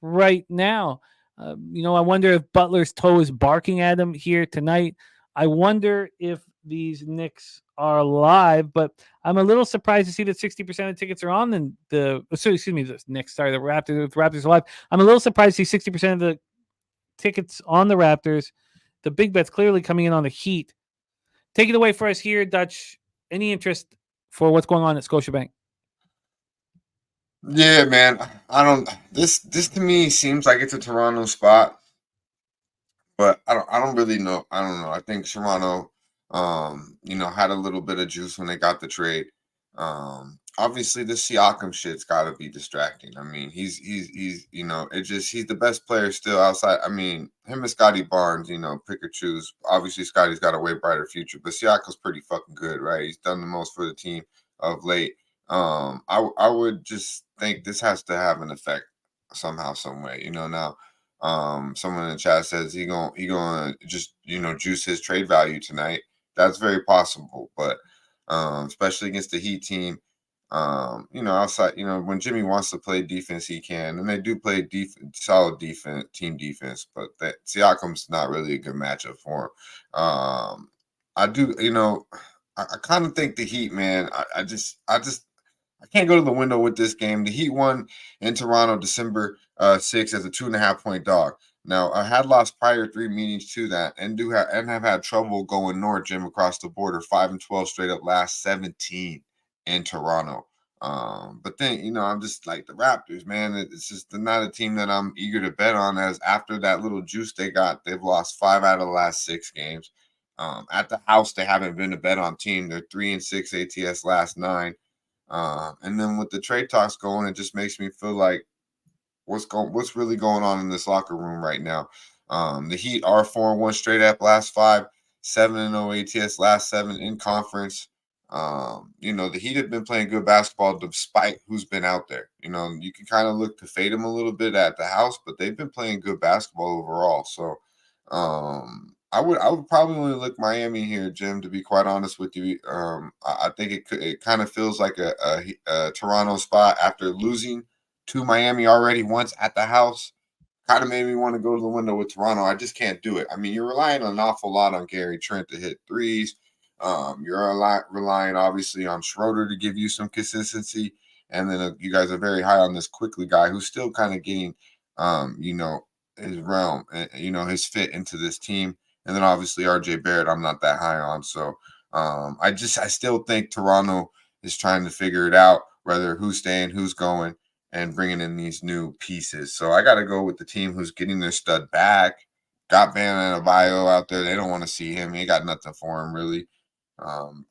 right now. I wonder if Butler's toe is barking at him here tonight. I wonder if these Knicks are live, but I'm a little surprised to see that 60% of tickets are on the Knicks. Sorry, the Raptors. The Raptors are live. I'm a little surprised to see 60% of the tickets on the Raptors. The big bet's clearly coming in on the Heat. Take it away for us here, Dutch. Any interest for what's going on at Scotiabank? Yeah, man. I don't. This to me seems like it's a Toronto spot, but I don't really know. I don't know. I think Toronto, had a little bit of juice when they got the trade. Obviously the Siakam shit's got to be distracting. I mean, he's he's the best player still outside. I mean, him and Scotty Barnes, pick or choose. Obviously Scotty's got a way brighter future, but Siakam's pretty fucking good, right? He's done the most for the team of late. I would just think this has to have an effect somehow, some way. Now, someone in the chat says he gonna just juice his trade value tonight. That's very possible, but especially against the Heat team, outside, when Jimmy wants to play defense, he can, and they do play solid defense, team defense, but that Siakam's not really a good matchup for him. I do, I kind of think the Heat, man. I can't go to the window with this game. The Heat won in Toronto December 6th as a 2.5-point dog. Now, I had lost prior 3 meetings to that and have had trouble going north, Jim, across the border, 5-12 straight up last 17 in Toronto. But then, I'm just like the Raptors, man. It's just not a team that I'm eager to bet on, as after that little juice they got, they've lost 5 out of the last 6 games. At the house, they haven't been a bet on team. They're 3-6 ATS last 9. And then with the trade talks going, it just makes me feel like what's really going on in this locker room right now. The Heat are 4-1 straight up last 5, 7-0 ATS last 7 in conference. The Heat have been playing good basketball despite who's been out there. You can kind of look to fade them a little bit at the house, but they've been playing good basketball overall. So I would probably only look Miami here, Jim, to be quite honest with you. I think it kind of feels like a Toronto spot after losing to Miami already once at the house. Kind of made me want to go to the window with Toronto. I just can't do it. I mean, you're relying an awful lot on Gary Trent to hit threes. You're relying obviously on Schroeder to give you some consistency. And then you guys are very high on this Quickly guy who's still kind of getting, his realm, his fit into this team. And then obviously RJ Barrett, I'm not that high on. So I still think Toronto is trying to figure it out, whether who's staying, who's going, and bringing in these new pieces. So I got to go with the team who's getting their stud back. Got Bam Adebayo out there. They don't want to see him. They got nothing for him, really.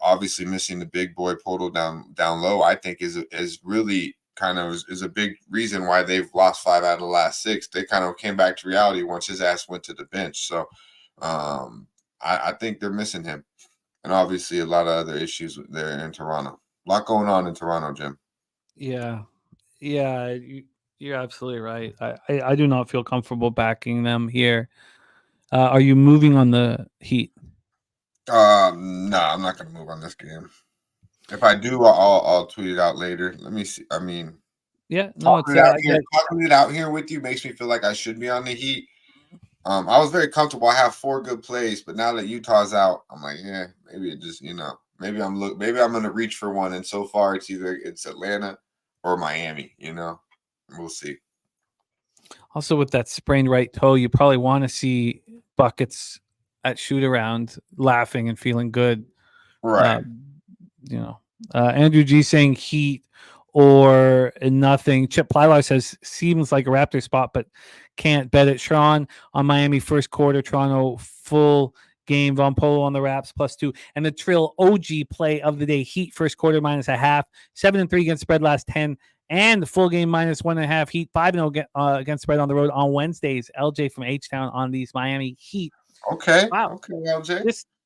Obviously missing the big boy Portal down low, I think is really kind of is a big reason why they've lost 5 out of the last 6. They kind of came back to reality once his ass went to the bench. So I think they're missing him. And obviously a lot of other issues there in Toronto. A lot going on in Toronto, Jim. Yeah, you're absolutely right. I do not feel comfortable backing them here. Are you moving on the Heat? No, I'm not going to move on this game. If I do, I'll tweet it out later. Let me see. I mean, yeah, no, talking it out here with you makes me feel like I should be on the Heat. I was very comfortable. I have 4 good plays, but now that Utah's out, I'm like, yeah, maybe it just, maybe I'm going to reach for one. And so far, it's Atlanta or Miami. We'll see. Also, with that sprained right toe, you probably want to see buckets at shoot around, laughing and feeling good. Right. Andrew G saying Heat or nothing. Chip Plylar says seems like a Raptor spot, but can't bet it. Sean on Miami first quarter, Toronto full game. Von Polo on the Raps +2, and the Trill OG play of the day. Heat first quarter -0.5, 7-3 against spread last 10, and the full game -1.5. Heat 5-0 against spread on the road on Wednesdays. LJ from H-Town on these Miami Heat. Okay. Wow. Okay, LJ.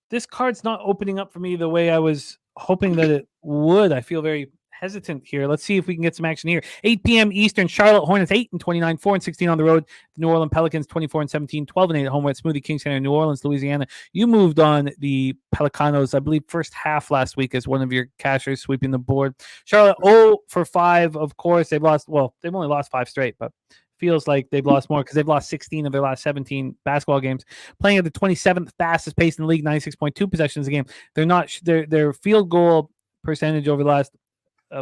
This card's not opening up for me the way I was hoping that it would. I feel very hesitant here. Let's see if we can get some action here. 8 p.m. Eastern, Charlotte Hornets 8-29, 4-16 on the road. The New Orleans Pelicans 24-17, 12-8 at home at Smoothie King Center, New Orleans, Louisiana. You moved on the Pelicanos, I believe, first half last week as one of your cashers sweeping the board. Charlotte 0-for-5, of course. They've lost. Well, they've only lost 5 straight, but feels like they've lost more because they've lost 16 of their last 17 basketball games. Playing at the 27th fastest pace in the league, 96.2 possessions a game. They're not. Their field goal percentage over the last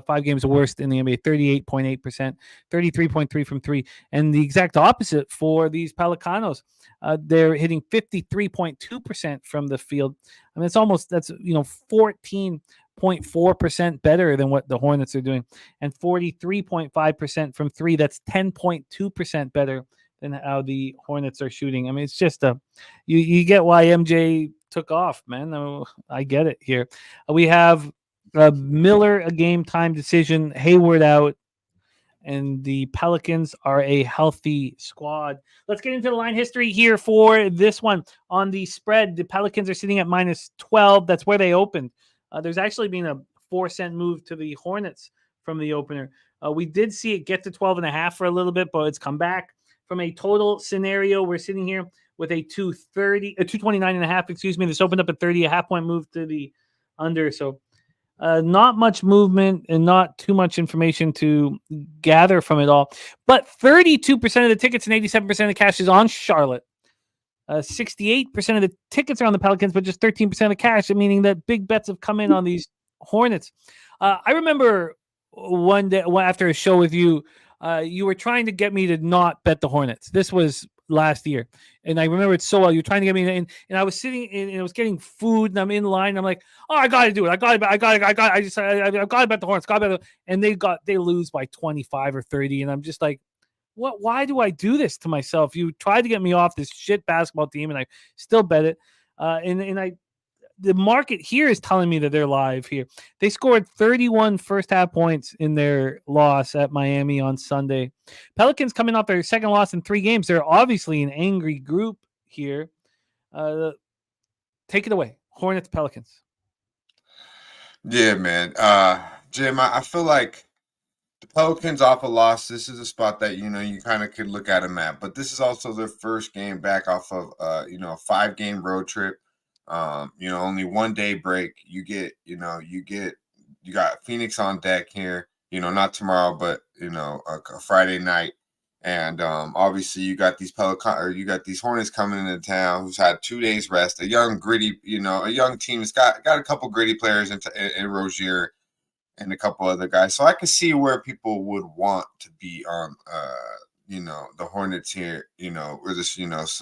5 games worst in the NBA, 38.8%, 33.3 from 3, and the exact opposite for these Pelicanos. They're hitting 53.2% from the field. I mean, it's almost 14.4% better than what the Hornets are doing, and 43.5% from 3. That's 10.2% better than how the Hornets are shooting. I mean, it's just you get why MJ took off, man. I get it here. We have Miller, a game time decision, Hayward out, and the Pelicans are a healthy squad. Let's get into the line history here for this one. On the spread, the Pelicans are sitting at -12. That's where they opened. There's actually been a 4-cent move to the Hornets from the opener. We did see it get to 12.5 for a little bit, but it's come back. From a total scenario, we're sitting here with a 229.5, excuse me. This opened up a 30.5 point move to the under. So not much movement and not too much information to gather from it all. But 32% of the tickets and 87% of the cash is on Charlotte. 68% of the tickets are on the Pelicans, but just 13% of the cash, meaning that big bets have come in on these Hornets. I remember one day after a show with you, you were trying to get me to not bet the Hornets. This was last year, and I remember it so well. You're trying to get me in, and I was sitting and I was getting food, and I'm in line. And I'm like, oh, I got to do it. I got to bet the Hornets. And they lose by 25 or 30, and I'm just like, what? Why do I do this to myself? You tried to get me off this shit basketball team, and I still bet it. The market here is telling me that they're live here. They scored 31 first half points in their loss at Miami on Sunday. Pelicans coming off their second loss in 3 games. They're obviously an angry group here. Take it away. Hornets, Pelicans. Yeah, man. Jim, I feel like the Pelicans off a loss. This is a spot that, you kind of could look at them at, but this is also their first game back off of, a 5-game road trip. Only 1 day break. You got Phoenix on deck here, not tomorrow, but, a Friday night. And obviously you got these Hornets coming into town who's had 2 days rest, a young gritty, a young team that's got a couple gritty players in Rozier and a couple other guys. So I can see where people would want to be on, the Hornets here, or just,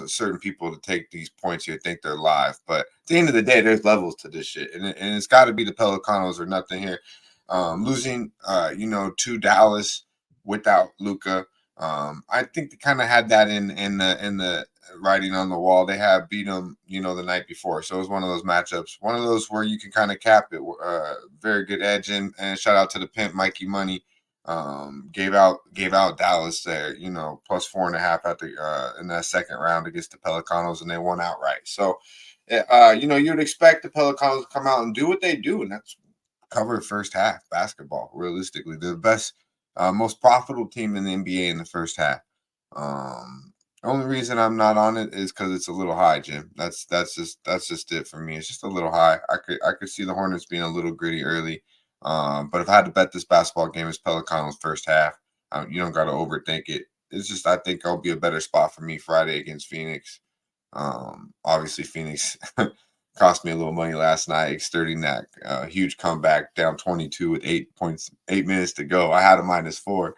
certain people to take these points here think they're live. But at the end of the day, there's levels to this shit. And it's got to be the Pelicanos or nothing here. Losing, to Dallas without Luka. I think they kind of had that in the writing on the wall. They have beat them, the night before. So it was one of those matchups, one of those where you can kind of cap it. Very good edge. And shout out to the pimp, Mikey Money. Gave out Dallas there, plus 4.5 at in that second round against the Pelicanos, and they won outright. So, you'd expect the Pelicanos to come out and do what they do, and that's cover first half basketball. Realistically, they're the best, most profitable team in the NBA in the first half. The only reason I'm not on it is because it's a little high, Jim. That's just it for me. It's just a little high. I could see the Hornets being a little gritty early. But if I had to bet this basketball game, it's Pelicanos first half. You don't got to overthink it. It's just I think it'll be a better spot for me Friday against Phoenix. Obviously, Phoenix cost me a little money last night, exerting that huge comeback down 22 with 8 minutes to go. I had a -4.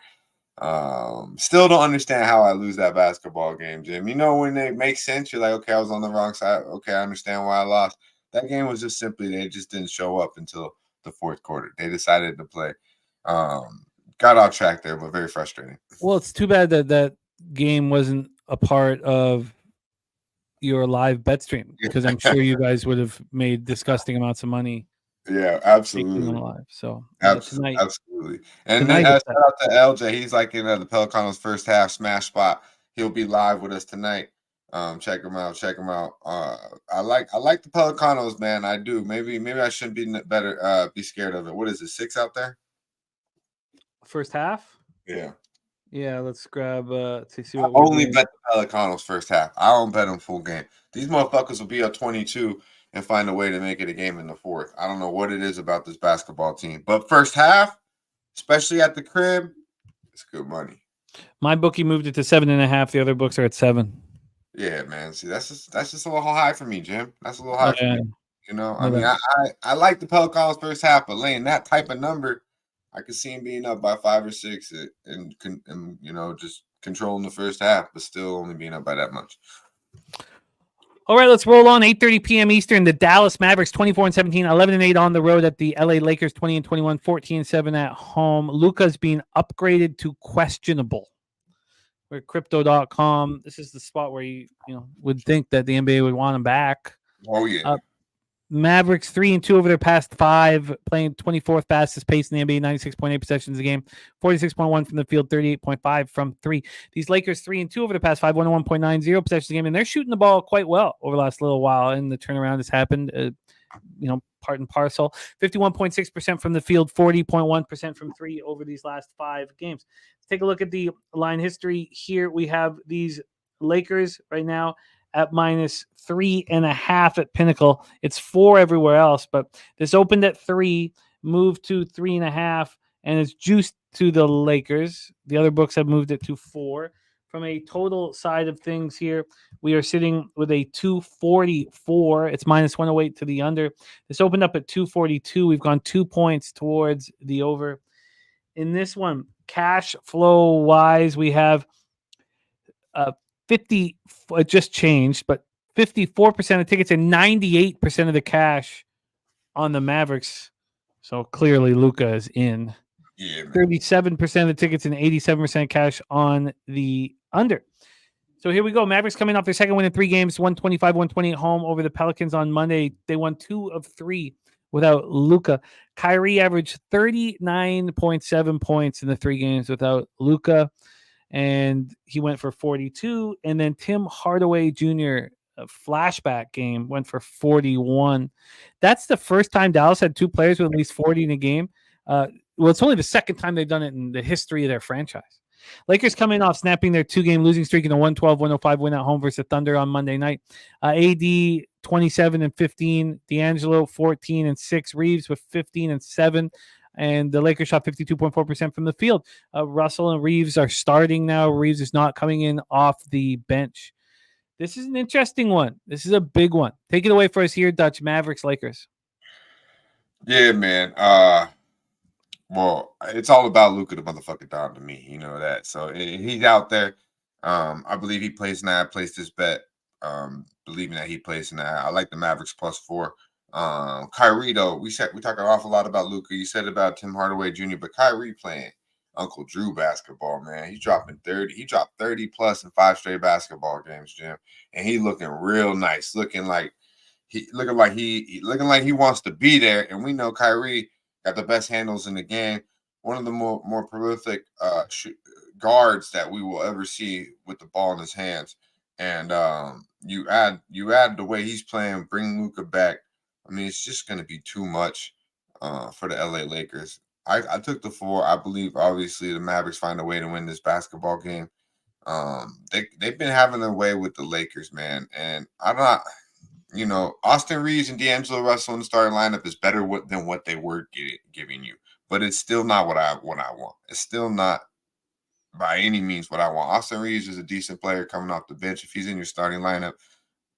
Still don't understand how I lose that basketball game, Jim. When it makes sense, you're like, okay, I was on the wrong side. Okay, I understand why I lost. That game was just simply they just didn't show up until the fourth quarter. They decided to play got off track there, but very frustrating. Well, it's too bad that that game wasn't a part of your live bet stream, because I'm sure you guys would have made disgusting amounts of money Yeah, making absolutely. them live. So Absolutely. tonight, Absolutely. And tonight then is shout out to LJ. He's like in the Pelicanos first half smash spot. He'll be live with us tonight. Check him out. Check him out. I like the Pelicanos, man. I do. Maybe I shouldn't be scared of it. What is it? 6 out there? first half. Yeah. Yeah, let's grab to see I what we're only doing. bet the Pelicanos first half. I don't bet them full game. These motherfuckers will be up 22 and find a way to make it a game in the fourth. I don't know what it is about this basketball team, but first half, especially at the crib, it's good money. My bookie moved it to 7.5. The other books are at 7. Yeah, man. See, that's just a little high for me, Jim. That's a little high for me. You know, I mean, Okay. I like the Pelicans first half, but laying that type of number, I could see him being up by 5 or 6 and you know, just controlling the first half, but still only being up by that much. All right, let's roll on. 8:30 p.m. Eastern. The Dallas Mavericks 24-17, 11-8 on the road at the LA Lakers 20-21, 14-7 at home. Luka's being upgraded to questionable. We're at crypto.com. This is the spot where you would think that the NBA would want him back. Oh yeah. Mavericks 3-2 over their past 5, playing 24th fastest pace in the NBA, 96.8 possessions a game, 46.1 from the field, 38.5 from 3. These Lakers 3-2 over the past 5, 101.90 possessions a game, and they're shooting the ball quite well over the last little while, and the turnaround has happened, part and parcel. 51.6% from the field, 40.1% from 3 over these last 5 games. Let's take a look at the line history here. We have these Lakers right now at -3.5 at Pinnacle. It's 4 everywhere else, but this opened at 3, moved to 3.5, and it's juiced to the Lakers. The other books have moved it to 4. From a total side of things here, we are sitting with a 244. It's -108 to the under. This opened up at 242. We've gone 2 points towards the over. In this one, cash flow wise, we have 50, it just changed, but 54% of tickets and 98% of the cash on the Mavericks. So clearly Luka is in. Yeah, man. 37% of the tickets and 87% cash on the under. So here we go. Mavericks coming off their second win in 3 games, 125-120 at home over the Pelicans on Monday. They won 2 of 3 without Luka. Kyrie averaged 39.7 points in the 3 games without Luka, and he went for 42. And then Tim Hardaway Jr., a flashback game, went for 41. That's the first time Dallas had 2 players with at least 40 in a game. Well, it's only the second time they've done it in the history of their franchise. Lakers coming off snapping their 2-game losing streak in a 112-105 win at home versus Thunder on Monday night. AD 27-15, D'Angelo 14-6, Reeves with 15-7. And the Lakers shot 52.4% from the field. Russell and Reeves are starting now. Reeves is not coming in off the bench. This is an interesting one. This is a big one. Take it away for us here, Dutch. Mavericks, Lakers. Yeah, man. Well, it's all about Luka the motherfucker Don to me. You know that. So he's out there. I believe he plays now. I placed this bet, believing that he plays now. I like the Mavericks +4. Kyrie, though, we talk an awful lot about Luka. You said about Tim Hardaway Jr., but Kyrie playing Uncle Drew basketball, man. He's dropping 30. He dropped 30 plus in 5 straight basketball games, Jim. And he looking real nice, looking like he wants to be there. And we know Kyrie got the best handles in the game. One of the more prolific guards that we will ever see with the ball in his hands. And you add the way he's playing, bring Luka back. I mean, it's just going to be too much for the LA Lakers. I took the 4. I believe, obviously, the Mavericks find a way to win this basketball game. They've been having their way with the Lakers, man. And I'm not, Austin Reeves and D'Angelo Russell in the starting lineup is better than what they were giving you. But it's still not what I want. It's still not by any means what I want. Austin Reeves is a decent player coming off the bench. If he's in your starting lineup,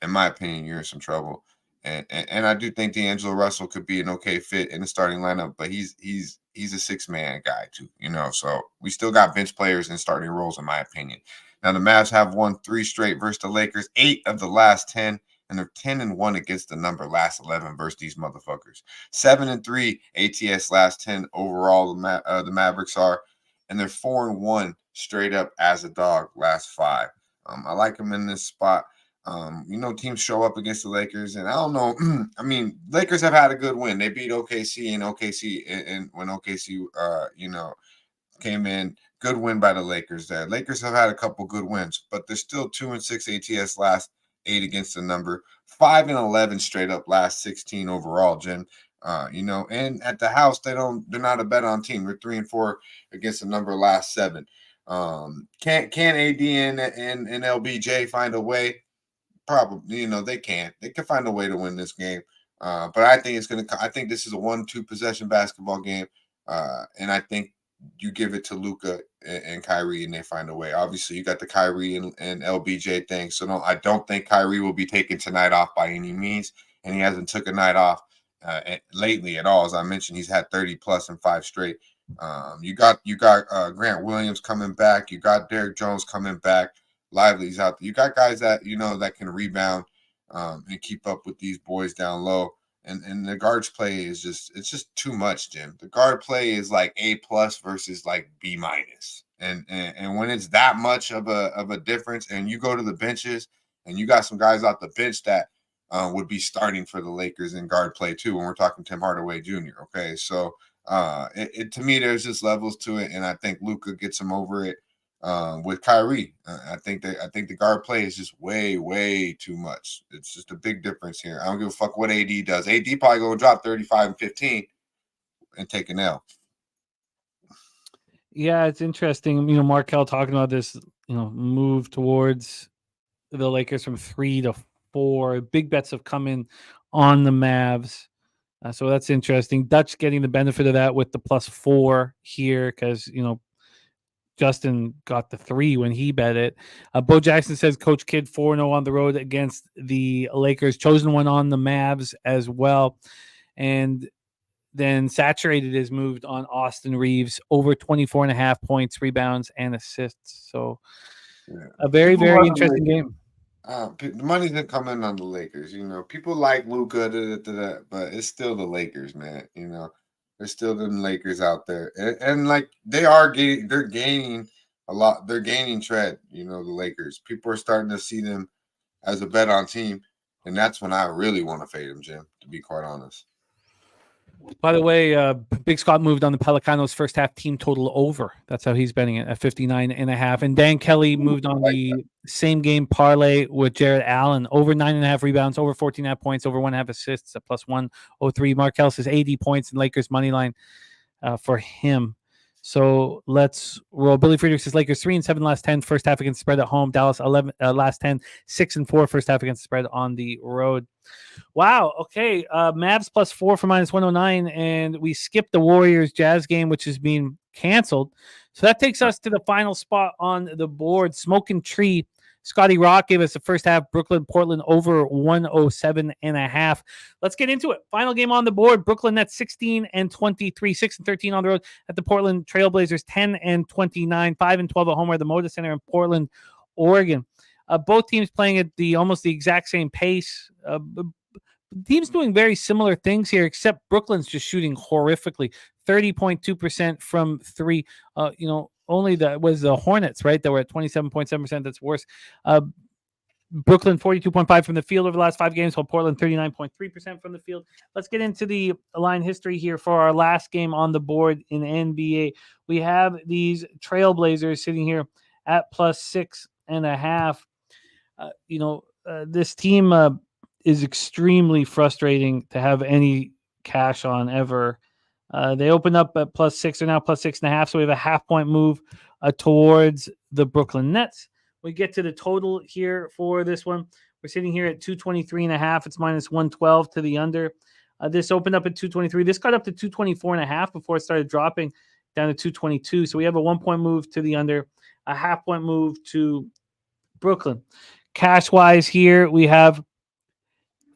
in my opinion, you're in some trouble. And I do think D'Angelo Russell could be an okay fit in the starting lineup, but he's a 6-man guy too, So we still got bench players in starting roles, in my opinion. Now the Mavs have won 3 straight versus the Lakers, 8 of the last 10, and they're 10-1 against the number last 11 versus these motherfuckers. 7-3 ATS last 10 overall. The Mavericks are, and they're 4-1 straight up as a dog last 5. I like them in this spot. Teams show up against the Lakers, and I don't know. I mean, Lakers have had a good win. They beat OKC, and when OKC, came in, good win by the Lakers there. Lakers have had a couple good wins, but they're still 2-6 ATS last 8 against the number, 5-11 straight up last 16 overall, Jim. And at the house, they're not a bet on team. They're 3-4 against the number last 7. Can AD and LBJ find a way? Probably, they can't. They can find a way to win this game. But I think I think this is a 1-2 possession basketball game. And I think you give it to Luka and Kyrie, and they find a way. Obviously, you got the Kyrie and LBJ thing. So I don't think Kyrie will be taking tonight off by any means, and he hasn't took a night off lately at all. As I mentioned, he's had 30 plus in 5 straight. You got Grant Williams coming back. You got Derrick Jones coming back. Lively's out there. You got guys that that can rebound and keep up with these boys down low. And the guards play is just too much, Jim. The guard play is like A+ versus like B-. And when it's that much of a difference, and you go to the benches and you got some guys off the bench that would be starting for the Lakers in guard play too, when we're talking Tim Hardaway Jr. Okay, so to me, there's just levels to it, and I think Luka gets him over it. With Kyrie, I think the guard play is just way too much. It's just a big difference here. I don't give a fuck what AD does. AD probably going to drop 35 and 15 and take an L. Yeah, it's interesting. Markel talking about this, move towards the Lakers from 3 to 4. Big bets have come in on the Mavs. So that's interesting. Dutch getting the benefit of that with the +4 here because, Justin got the 3 when he bet it. Bo Jackson says Coach Kidd 4-0 on the road against the Lakers. Chosen one on the Mavs as well. And then Saturated is moved on Austin Reeves over 24.5 points, rebounds, and assists. So a very, very interesting game. The money didn't come in on the Lakers. People like Luka, but it's still the Lakers, man. There's still them Lakers out there, and like they're gaining a lot. They're gaining tread. The Lakers. People are starting to see them as a bet on team, and that's when I really want to fade them, Jim. To be quite honest. By the way, Big Scott moved on the Pelicanos first half team total over. That's how he's betting it at 59.5. And Dan Kelly moved on the same game parlay with Jared Allen over 9.5 rebounds, over 14.5 points, over 1.5 assists at +103. Markel says 80 points in Lakers money line for him. So let's roll. Billy Friedrich says Lakers 3-7 last 10 first half against the spread at home. Dallas 11 last 10 6-4 first half against the spread on the road. Wow. Okay. Mavs +4 for -109, and we skipped the Warriors Jazz game, which is being canceled. So that takes us to the final spot on the board. Smoking Tree. Scotty Rock gave us the first half. Brooklyn, Portland over 107.5. Let's get into it. Final game on the board. Brooklyn Nets 16-23, 6-13 on the road at the Portland Trailblazers 10-29, 5-12 at home at the Moda Center in Portland, Oregon. Both teams playing at almost the exact same pace. Teams doing very similar things here, except Brooklyn's just shooting horrifically. 30.2% from 3. Only that was the Hornets, right? That were at 27.7%. That's worse. Brooklyn 42.5 from the field over the last 5 games, while Portland 39.3% from the field. Let's get into the line history here for our last game on the board in NBA. We have these Trailblazers sitting here at +6.5. This team is extremely frustrating to have any cash on ever. They opened up at +6. They're now +6.5. So we have a half-point move towards the Brooklyn Nets. We get to the total here for this one. We're sitting here at 223.5. It's -112 to the under. This opened up at 223. This got up to 224.5 before it started dropping down to 222. So we have a 1-point move to the under, a half-point move to Brooklyn. Cash-wise here, we have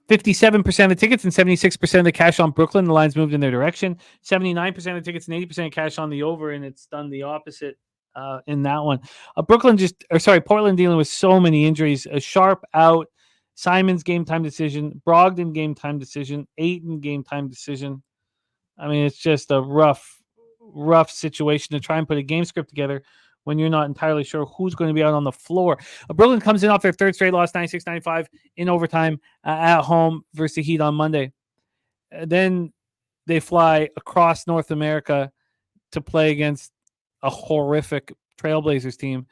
57% of the tickets and 76% of the cash on Brooklyn. The line's moved in their direction. 79% of the tickets and 80% of cash on the over, and it's done the opposite in that one. Portland dealing with so many injuries. A Sharp out, Simon's game time decision, Brogdon game time decision, Ayton game time decision. I mean, it's just a rough rough situation to try and put a game script together when you're not entirely sure who's going to be out on the floor. Brooklyn comes in off their third straight loss, 96-95 in overtime at home versus the Heat on Monday. Then they fly across North America to play against a horrific Trailblazers team.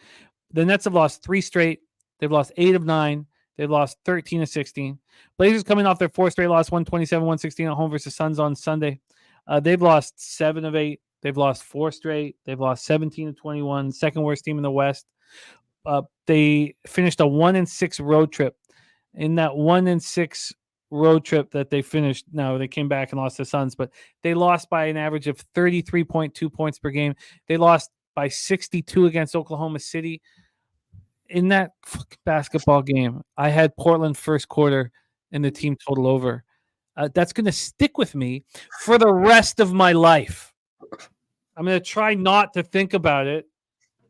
The Nets have lost 3 straight. They've lost 8 of 9. They've lost 13 of 16. Blazers coming off their 4th straight loss, 127-116 at home versus Suns on Sunday. They've lost 7 of 8. They've lost 4 straight. They've lost 17 of 21. Second worst team in the West. They finished a 1-6 road trip. In that 1-6 road trip that they finished, no, they came back and lost to Suns, but they lost by an average of 33.2 points per game. They lost by 62 against Oklahoma City. In that basketball game, I had Portland first quarter and the team total over. That's going to stick with me for the rest of my life. I'm going to try not to think about it.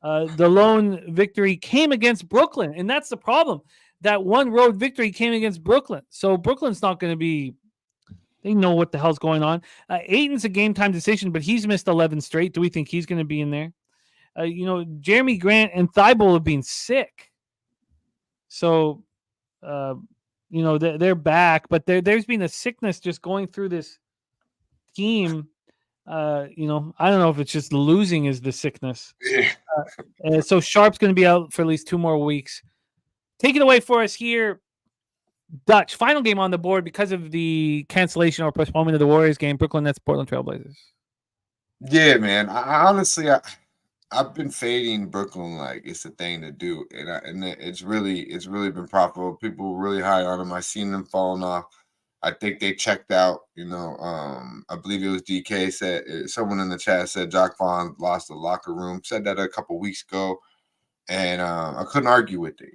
The lone victory came against Brooklyn, and that's the problem. That one road victory came against Brooklyn. So Brooklyn's not going to be – they know what the hell's going on. Ayton's a game-time decision, but he's missed 11 straight. Do we think he's going to be in there? Jeremy Grant and Thibault have been sick. So, they're back, but there's been a sickness just going through this team. I don't know if it's just losing is the sickness. So Sharp's going to be out for at least 2 more weeks. Take it away for us here, Dutch. Final game on the board because of the cancellation or postponement of the Warriors game. Brooklyn Nets, Portland Trailblazers. Yeah, man. I honestly, I've been fading Brooklyn like it's a thing to do, and it's really been profitable. People were really high on them. I seen them falling off. I think they checked out. I believe it was DK said, someone in the chat said Jacques Vaughn lost the locker room. Said that a couple weeks ago, and I couldn't argue with it.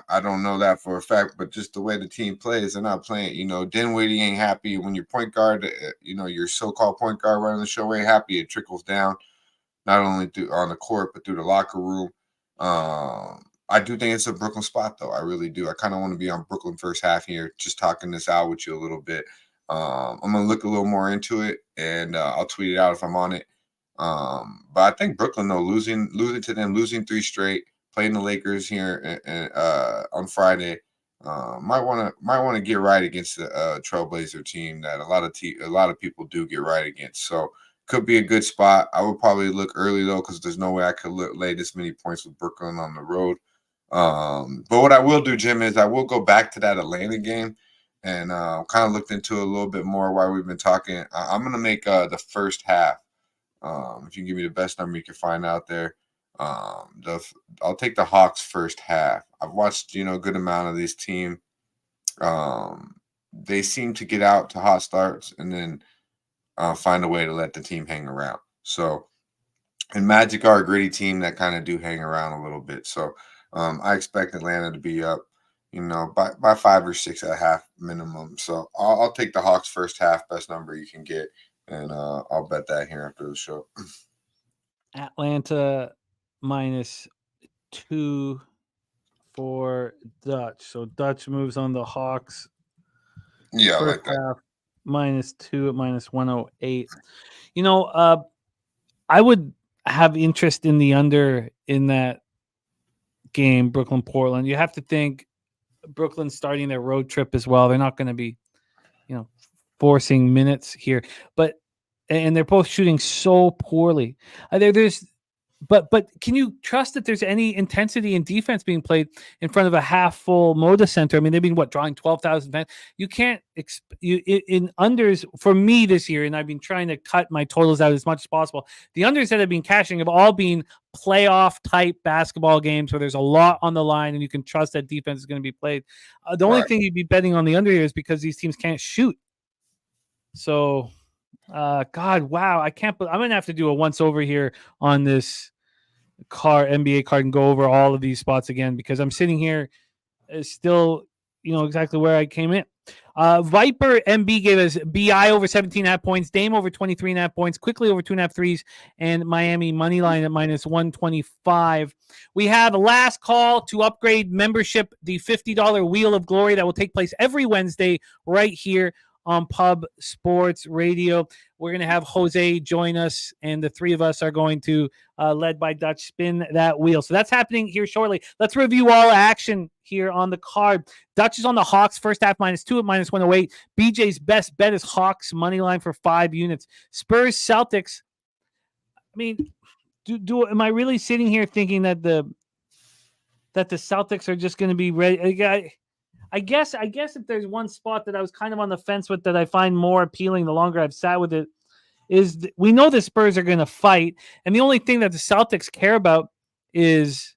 I don't know that for a fact, but just the way the team plays, they're not playing. Dinwiddie ain't happy when your point guard, your so-called point guard running the show ain't happy. It trickles down. Not only through on the court, but through the locker room. I do think it's a Brooklyn spot, though. I really do. I kind of want to be on Brooklyn first half here, just talking this out with you a little bit. I'm going to look a little more into it, and I'll tweet it out if I'm on it. But I think Brooklyn, though, losing 3 straight, playing the Lakers here on Friday, might want to get right against the Trailblazer team that a lot of people do get right against. So could be a good spot. I would probably look early, though, because there's no way I could lay this many points with Brooklyn on the road. But what I will do, Jim, is I will go back to that Atlanta game and kind of looked into it a little bit more while we've been talking. I'm going to make the first half. If you can give me the best number you can find out there, I'll take the Hawks first half. I've watched, a good amount of this team. They seem to get out to hot starts and then find a way to let the team hang around. So, and Magic are a gritty team that kind of do hang around a little bit. So, I expect Atlanta to be up, by 5 or 6 at half minimum. So I'll take the Hawks first half, best number you can get, and I'll bet that here after the show. Atlanta -2 for Dutch. So Dutch moves on the Hawks. Yeah, I first like that. half -2 at -108. I would have interest in the under in that game, Brooklyn Portland. You have to think Brooklyn starting their road trip as well. They're not going to be, forcing minutes here, and they're both shooting so poorly. But can you trust that there's any intensity in defense being played in front of a half full Moda Center? I mean, they've been drawing 12,000 fans. You can't in unders for me this year, and I've been trying to cut my totals out as much as possible. The unders that have been cashing have all been playoff type basketball games where there's a lot on the line and you can trust that defense is going to be played. The only thing you'd be betting on the under here is because these teams can't shoot. So, God, wow, I'm going to have to do a once over here on this NBA card and go over all of these spots again because I'm sitting here still, exactly where I came in. Viper MB gave us BI over 17.5 points, Dame over 23.5 points, quickly over 2.5 threes, and Miami money line at -125. We have a last call to upgrade membership, the $50 Wheel of Glory that will take place every Wednesday right here on Pub Sports Radio. We're going to have Jose join us, and the three of us are going to, led by Dutch, spin that wheel. So that's happening here shortly. Let's review all action here on the card. Dutch is on the Hawks first half -2 at -108. BJ's best bet is Hawks money line for 5 units. Spurs Celtics. I mean, am I really sitting here thinking that the Celtics are just going to be ready? I guess if there's one spot that I was kind of on the fence with that I find more appealing the longer I've sat with it is we know the Spurs are going to fight, and the only thing that the Celtics care about is,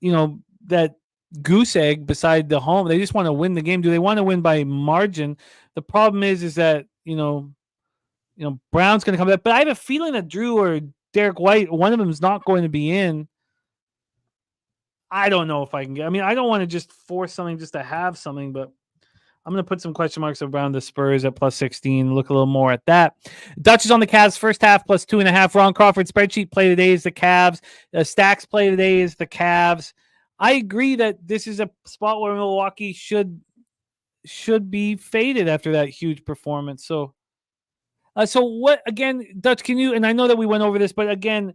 that goose egg beside the home. They just want to win the game. Do they want to win by margin? The problem is that Brown's going to come back, but I have a feeling that Drew or Derek White, one of them is not going to be in. I don't know if I can get. I mean, I don't want to just force something just to have something, but I'm going to put some question marks around the Spurs at +16. Look a little more at that. Dutch is on the Cavs first half +2.5. Ron Crawford spreadsheet play today is the Cavs. Stacks play today is the Cavs. I agree that this is a spot where Milwaukee should be faded after that huge performance. So what again, Dutch? Can you? And I know that we went over this, but again.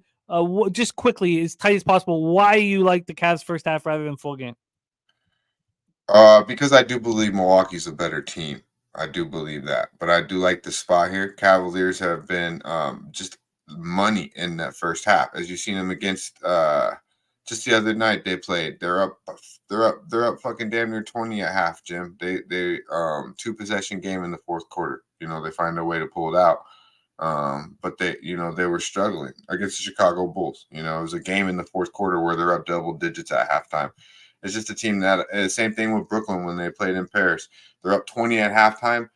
Just quickly, as tight as possible, why you like the Cavs first half rather than full game? Because I do believe Milwaukee's a better team. I do believe that. But I do like the spot here. Cavaliers have been just money in that first half. As you've seen them against just the other night they played. They're up fucking damn near 20 at half, Jim. They 2-possession game in the fourth quarter. They find a way to pull it out. But they were struggling against the Chicago Bulls. It was a game in the fourth quarter where they're up double digits at halftime. It's just a team that same thing with Brooklyn when they played in Paris. They're up 20 at halftime.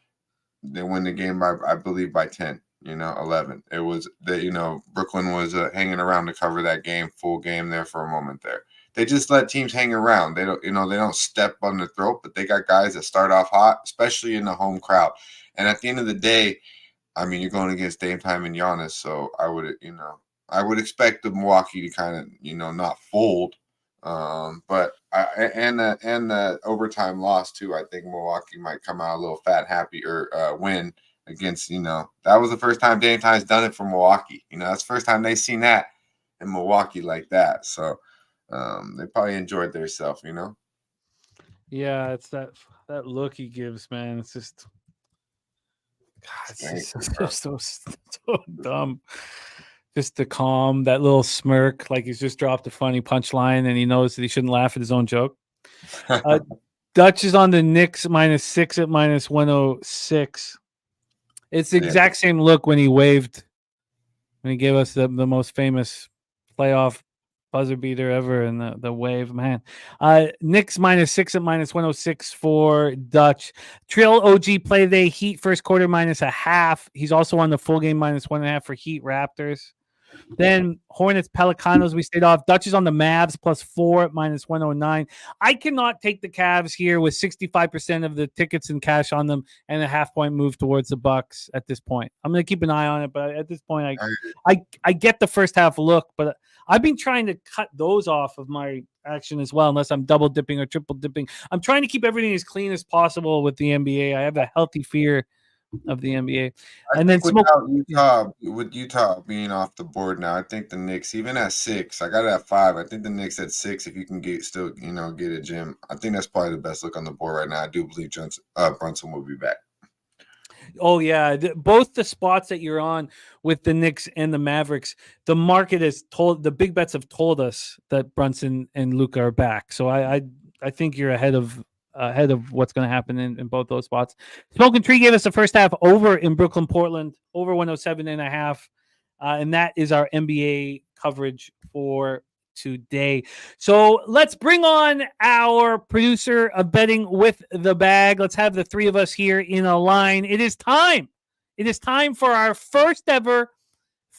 They win the game by, I believe, by 10, 11. It was that, Brooklyn was hanging around to cover that game, full game there for a moment there. They just let teams hang around. They don't, they don't step on the throat, but they got guys that start off hot, especially in the home crowd. And at the end of the day, I mean, you're going against Dame Time and Giannis, so I would expect the Milwaukee to kind of, not fold. But the overtime loss too. I think Milwaukee might come out a little fat happy or win against. That was the first time Dame Time's done it for Milwaukee. That's the first time they've seen that in Milwaukee like that. So they probably enjoyed themselves. Yeah, it's that look he gives, man. It's just. God, it's just so dumb. Just the calm, that little smirk, like he's just dropped a funny punchline and he knows that he shouldn't laugh at his own joke. Dutch is on the Knicks -6 at -106. It's the exact same look when he waved, when he gave us the most famous playoff buzzer beater ever in the wave, man. Knicks -6 at -106 for Dutch. Trill OG play today. Heat first quarter -0.5. He's also on the full game -1.5 for Heat Raptors. Then Hornets Pelicanos, we stayed off. Dutch is on the Mavs +4 at -109. I cannot take the Cavs here with 65% of the tickets and cash on them and a half-point move towards the Bucks at this point. I'm going to keep an eye on it, but at this point, I get the first half look, but I've been trying to cut those off of my action as well, unless I'm double dipping or triple dipping. I'm trying to keep everything as clean as possible with the NBA. I have a healthy fear of the NBA. And then with Utah being off the board now, I think the Knicks, even at 6, I got it at 5. I think the Knicks at 6, if you can get it, Jim. I think that's probably the best look on the board right now. I do believe Brunson will be back. Oh, yeah. Both the spots that you're on with the Knicks and the Mavericks, the market has told, the big bets have told us that Brunson and Luka are back. So I think you're ahead of what's going to happen in both those spots. Smoking Tree gave us the first half over in Brooklyn, Portland, over 107.5. And that is our NBA coverage for today. So let's bring on our producer of Betting with the Bag. Let's have the three of us here in a line. It is time. It is time for our first ever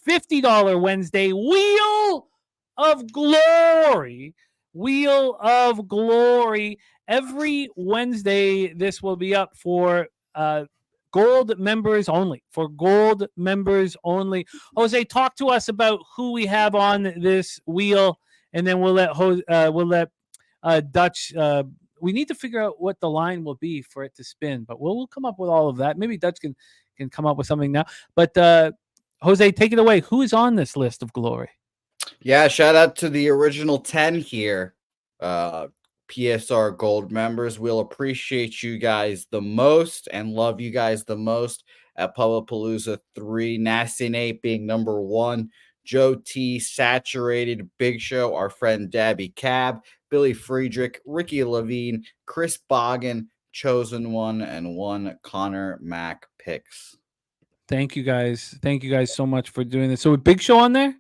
$50 Wednesday Wheel of Glory. Wheel of Glory. Every Wednesday, this will be up for gold members only. For gold members only. Jose, talk to us about who we have on this wheel, and then we'll let Dutch we need to figure out what the line will be for it to spin, but we'll come up with all of that. Maybe Dutch can come up with something now. But Jose, take it away. Who is on this list of glory? Yeah, shout out to the original 10 here. PSR Gold members. We'll appreciate you guys the most and love you guys the most at Pubblepalooza 3. Nasty Nate being number 1. Joe T, Saturated, Big Show, our friend Daby Cab, Billy Friedrich, Ricky Levine, Chris Boggin, Chosen One, and one Conor Mac picks. Thank you guys. Thank you guys so much for doing this. So, Big Show on there?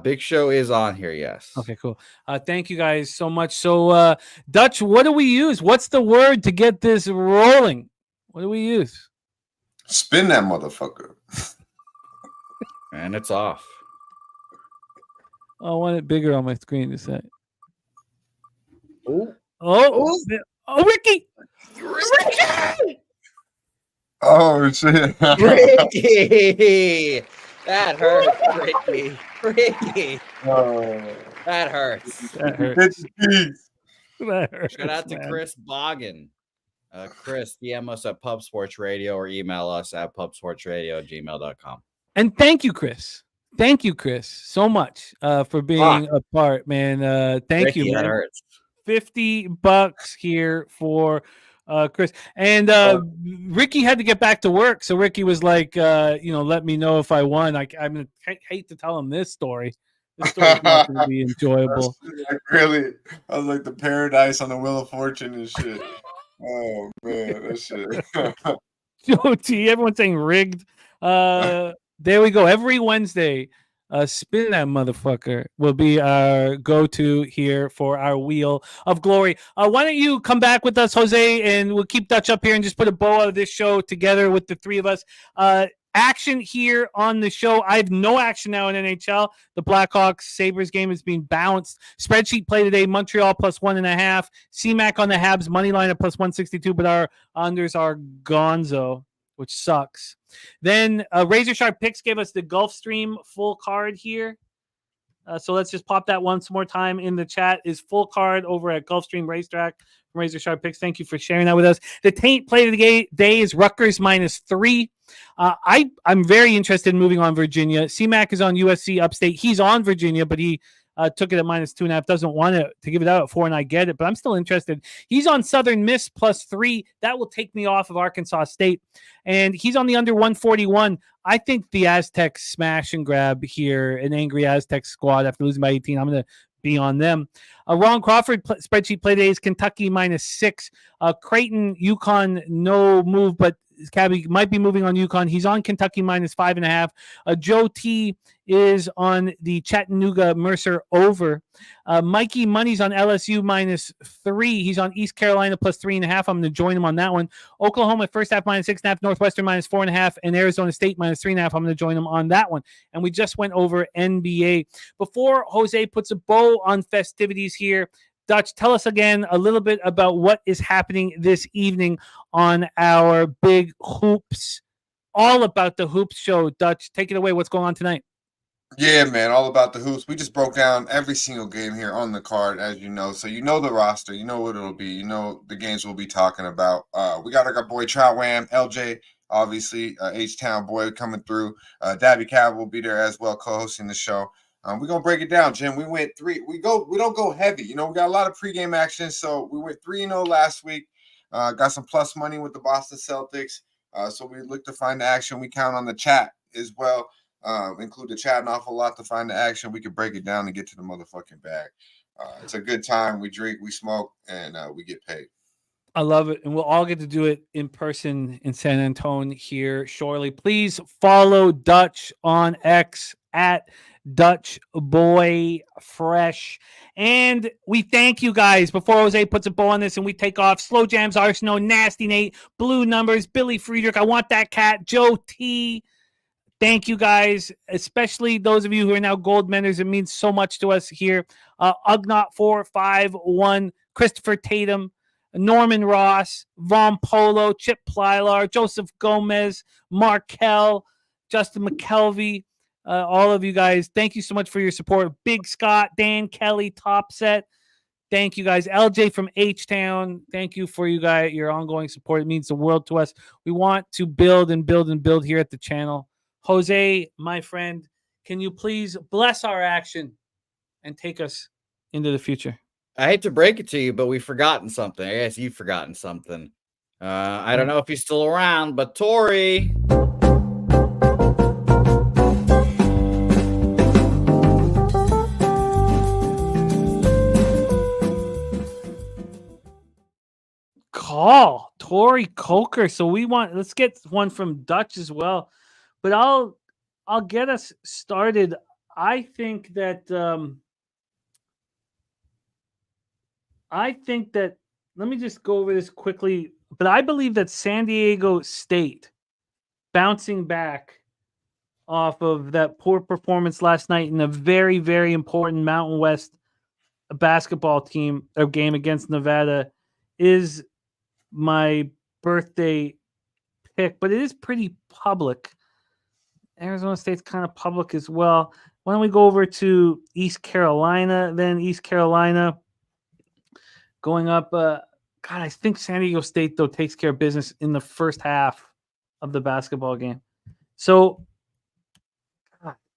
Big Show is on here, yes. Okay, cool. Thank you guys so much. So, Dutch, what do we use? What's the word to get this rolling? What do we use? Spin that motherfucker. And it's off. I want it bigger on my screen to say. Oh, Ricky! Ricky! Oh, shit. Ricky! That hurts, Ricky. Ricky. Oh. That hurts. That hurts. That hurts. Shout out to Chris Boggin. Chris, DM us at Pub Sports Radio or email us at pubsportsradio@gmail.com. And thank you, Chris. Thank you, Chris, so much for being a part, man. Thank Ricky, you, man. That hurts. $50 here for Chris. And Ricky had to get back to work. So Ricky was like, let me know if I won. I hate to tell him this story. This story's not going to be enjoyable. Really, I was like the paradise on the Wheel of Fortune and shit. Oh, man, that shit. Joe T, everyone's saying rigged. There we go. Every Wednesday, spin that motherfucker will be our go-to here for our Wheel of Glory. Why don't you come back with us, Jose, and we'll keep Dutch up here and just put a bow of this show together with the three of us. Action here on the show. I have no action now in NHL. The Blackhawks Sabers game is being bounced. Spreadsheet play today. Montreal plus 1.5. CMAC on the Habs money line at plus 162, but our unders are gonzo, which sucks. Then Razor Sharp Picks gave us the Gulfstream full card here. So let's just pop that once more time in the chat. Is full card over at Gulfstream Racetrack from Razor Sharp Picks. Thank you for sharing that with us. The taint play of the day is Rutgers -3. I'm very interested in moving on Virginia. CMAC is on USC Upstate. He's on Virginia, but he took it at -2.5. Doesn't want to give it out at 4, and I get it, but I'm still interested. He's on Southern Miss +3. That will take me off of Arkansas State, and he's on the under 141. I think the Aztecs smash and grab here, an angry Aztec squad after losing by 18. I'm going to be on them. Ron Crawford spreadsheet play today is Kentucky -6. Creighton, UConn, no move, but Cabby might be moving on UConn. He's on Kentucky -5.5. Joe T is on the Chattanooga Mercer over. Mikey Money's on LSU -3. He's on East Carolina +3.5. I'm going to join him on that one. Oklahoma first half -6.5. Northwestern -4.5. And Arizona State -3.5. I'm going to join him on that one. And we just went over NBA. Before Jose puts a bow on festivities here, Dutch, tell us again a little bit about what is happening this evening on our big hoops. All about the hoops show. Dutch, take it away. What's going on tonight? Yeah, man, all about the hoops. We just broke down every single game here on the card, as you know. So you know the roster. You know what it'll be. You know the games we'll be talking about. We got our boy Trout Wham, LJ, obviously, H-Town boy coming through. Daby Cab will be there as well, co-hosting the show. We're gonna break it down, Jim. We went 3. We don't go heavy. You know, we got a lot of pregame action. So we went 3-0 last week. Got some plus money with the Boston Celtics. So we look to find the action. We count on the chat as well. Include the chat an awful lot to find the action. We can break it down and get to the motherfucking bag. It's a good time. We drink, we smoke, and we get paid. I love it. And we'll all get to do it in person in San Antonio here shortly. Please follow Dutch on X at Dutch Boy Fresh. And we thank you guys. Before Jose puts a bow on this and we take off, Slow Jams, Arsenal, Nasty Nate, Blue Numbers, Billy Friedrich, I Want That Cat, Joe T. Thank you guys, especially those of you who are now gold members. It means so much to us here. Ugnot451, Christopher Tatum, Norman Ross, Von Polo, Chip Plylar, Joseph Gomez, Markel, Justin McKelvey, all of you guys. Thank you so much for your support. Big Scott, Dan Kelly, Top Set. Thank you guys. LJ from H-Town, thank you for your ongoing support. It means the world to us. We want to build and build and build here at the channel. Jose, my friend, can you please bless our action and take us into the future? I hate to break it to you, but we've forgotten something. I guess you've forgotten something. I don't know if he's still around, but Tori. Call Tori Coker. So let's get one from Dutch as well. But I'll get us started. I think that let me just go over this quickly. But I believe that San Diego State bouncing back off of that poor performance last night in a very, very important Mountain West basketball team or game against Nevada is my birthday pick, but it is pretty public. Arizona State's kind of public as well. Why don't we go over to East Carolina? Then East Carolina going up. God, I think San Diego State, though, takes care of business in the first half of the basketball game. So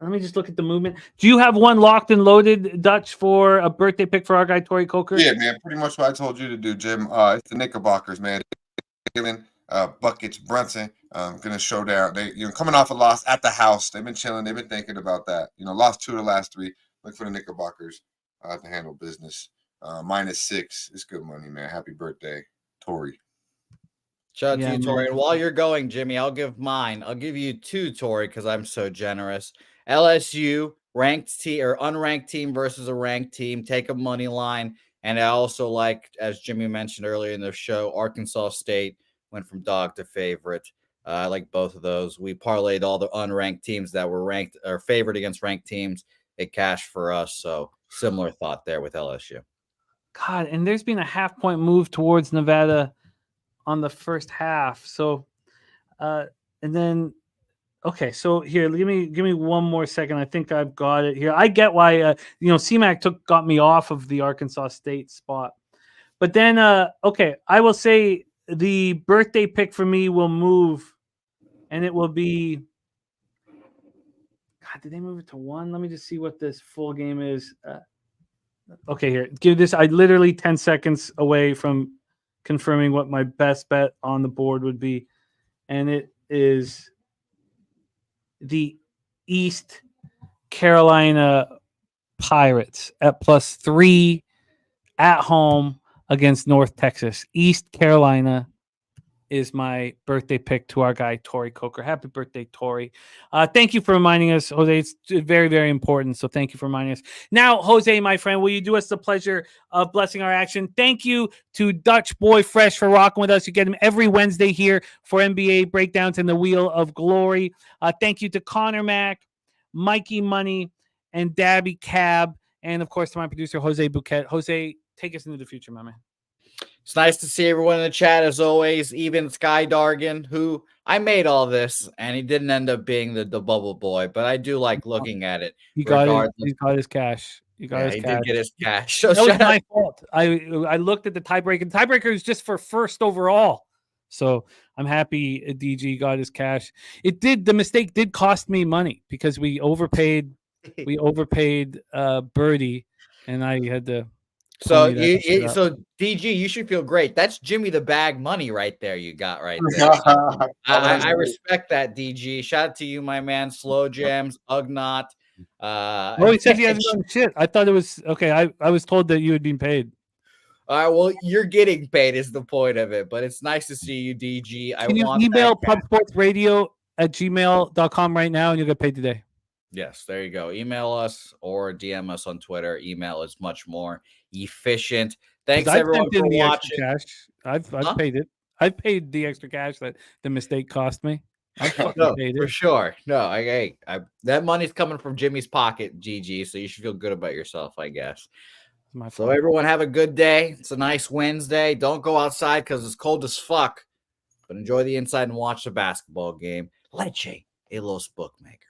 let me just look at the movement. Do you have one locked and loaded, Dutch, for a birthday pick for our guy, Tori Coker? Yeah, man, pretty much what I told you to do, Jim. It's the Knickerbockers, man. Buckets, Brunson, gonna show down. They, coming off a loss at the house. They've been chilling. They've been thinking about that. Lost 2 of the last 3. Look for the Knickerbockers to handle business. -6. It's good money, man. Happy birthday, Tori. Shout out to you, Tori. And while you're going, Jimmy, I'll give mine. I'll give you 2, Tori, because I'm so generous. LSU, ranked team or unranked team versus a ranked team. Take a money line. And I also like, as Jimmy mentioned earlier in the show, Arkansas State went from dog to favorite. I like both of those. We parlayed all the unranked teams that were ranked or favored against ranked teams. It cashed for us. So similar thought there with LSU. God, and there's been a half-point move towards Nevada on the first half. So, and then, okay, so here, give me one more second. I think I've got it here. I get why, CMAC got me off of the Arkansas State spot. But then, okay, I will say the birthday pick for me will move, and it will be, God, did they move it to 1? Let me just see what this full game is. Okay, here. Give this. I literally 10 seconds away from confirming what my best bet on the board would be, and it is the East Carolina Pirates at +3 at home against North Texas. East Carolina is my birthday pick to our guy, Tori Coker. Happy birthday, Tori. Thank you for reminding us, Jose. It's very, very important. So thank you for reminding us. Now, Jose, my friend, will you do us the pleasure of blessing our action? Thank you to Dutch Boy Fresh for rocking with us. You get him every Wednesday here for NBA breakdowns and the Wheel of Glory. Thank you to Conor Mac, Mikey Money, and Daby Cab. And, of course, to my producer, Jose Bouquet. Jose, take us into the future, my man. It's nice to see everyone in the chat as always, even Sky Dargan, who I made all this, and he didn't end up being the bubble boy, but I do like looking at it. He got his cash. He did get his cash. So that was my fault. I looked at the tiebreaker. The tiebreaker is just for first overall. So I'm happy DG got his cash. The mistake did cost me money because we overpaid Birdie, and I had to. So DG, you should feel great. That's Jimmy the Bag money right there. You got right there. I respect that, DG. Shout out to you, my man. Slow Jams, Ugnaught. He said he hasn't done shit. I thought it was okay. I was told that you had been paid. All right, well, you're getting paid is the point of it, but it's nice to see you, DG. Can you email pubsportsradio@gmail.com right now, and you'll get paid today. Yes, there you go. Email us or DM us on Twitter. Email is much more efficient. Thanks everyone for watching. I've paid it. I've paid the extra cash that the mistake cost me. Paid it. For sure. No, that money's coming from Jimmy's pocket, GG. So you should feel good about yourself, I guess. So everyone have a good day. It's a nice Wednesday. Don't go outside because it's cold as fuck. But enjoy the inside and watch the basketball game. Leche a los bookmakers.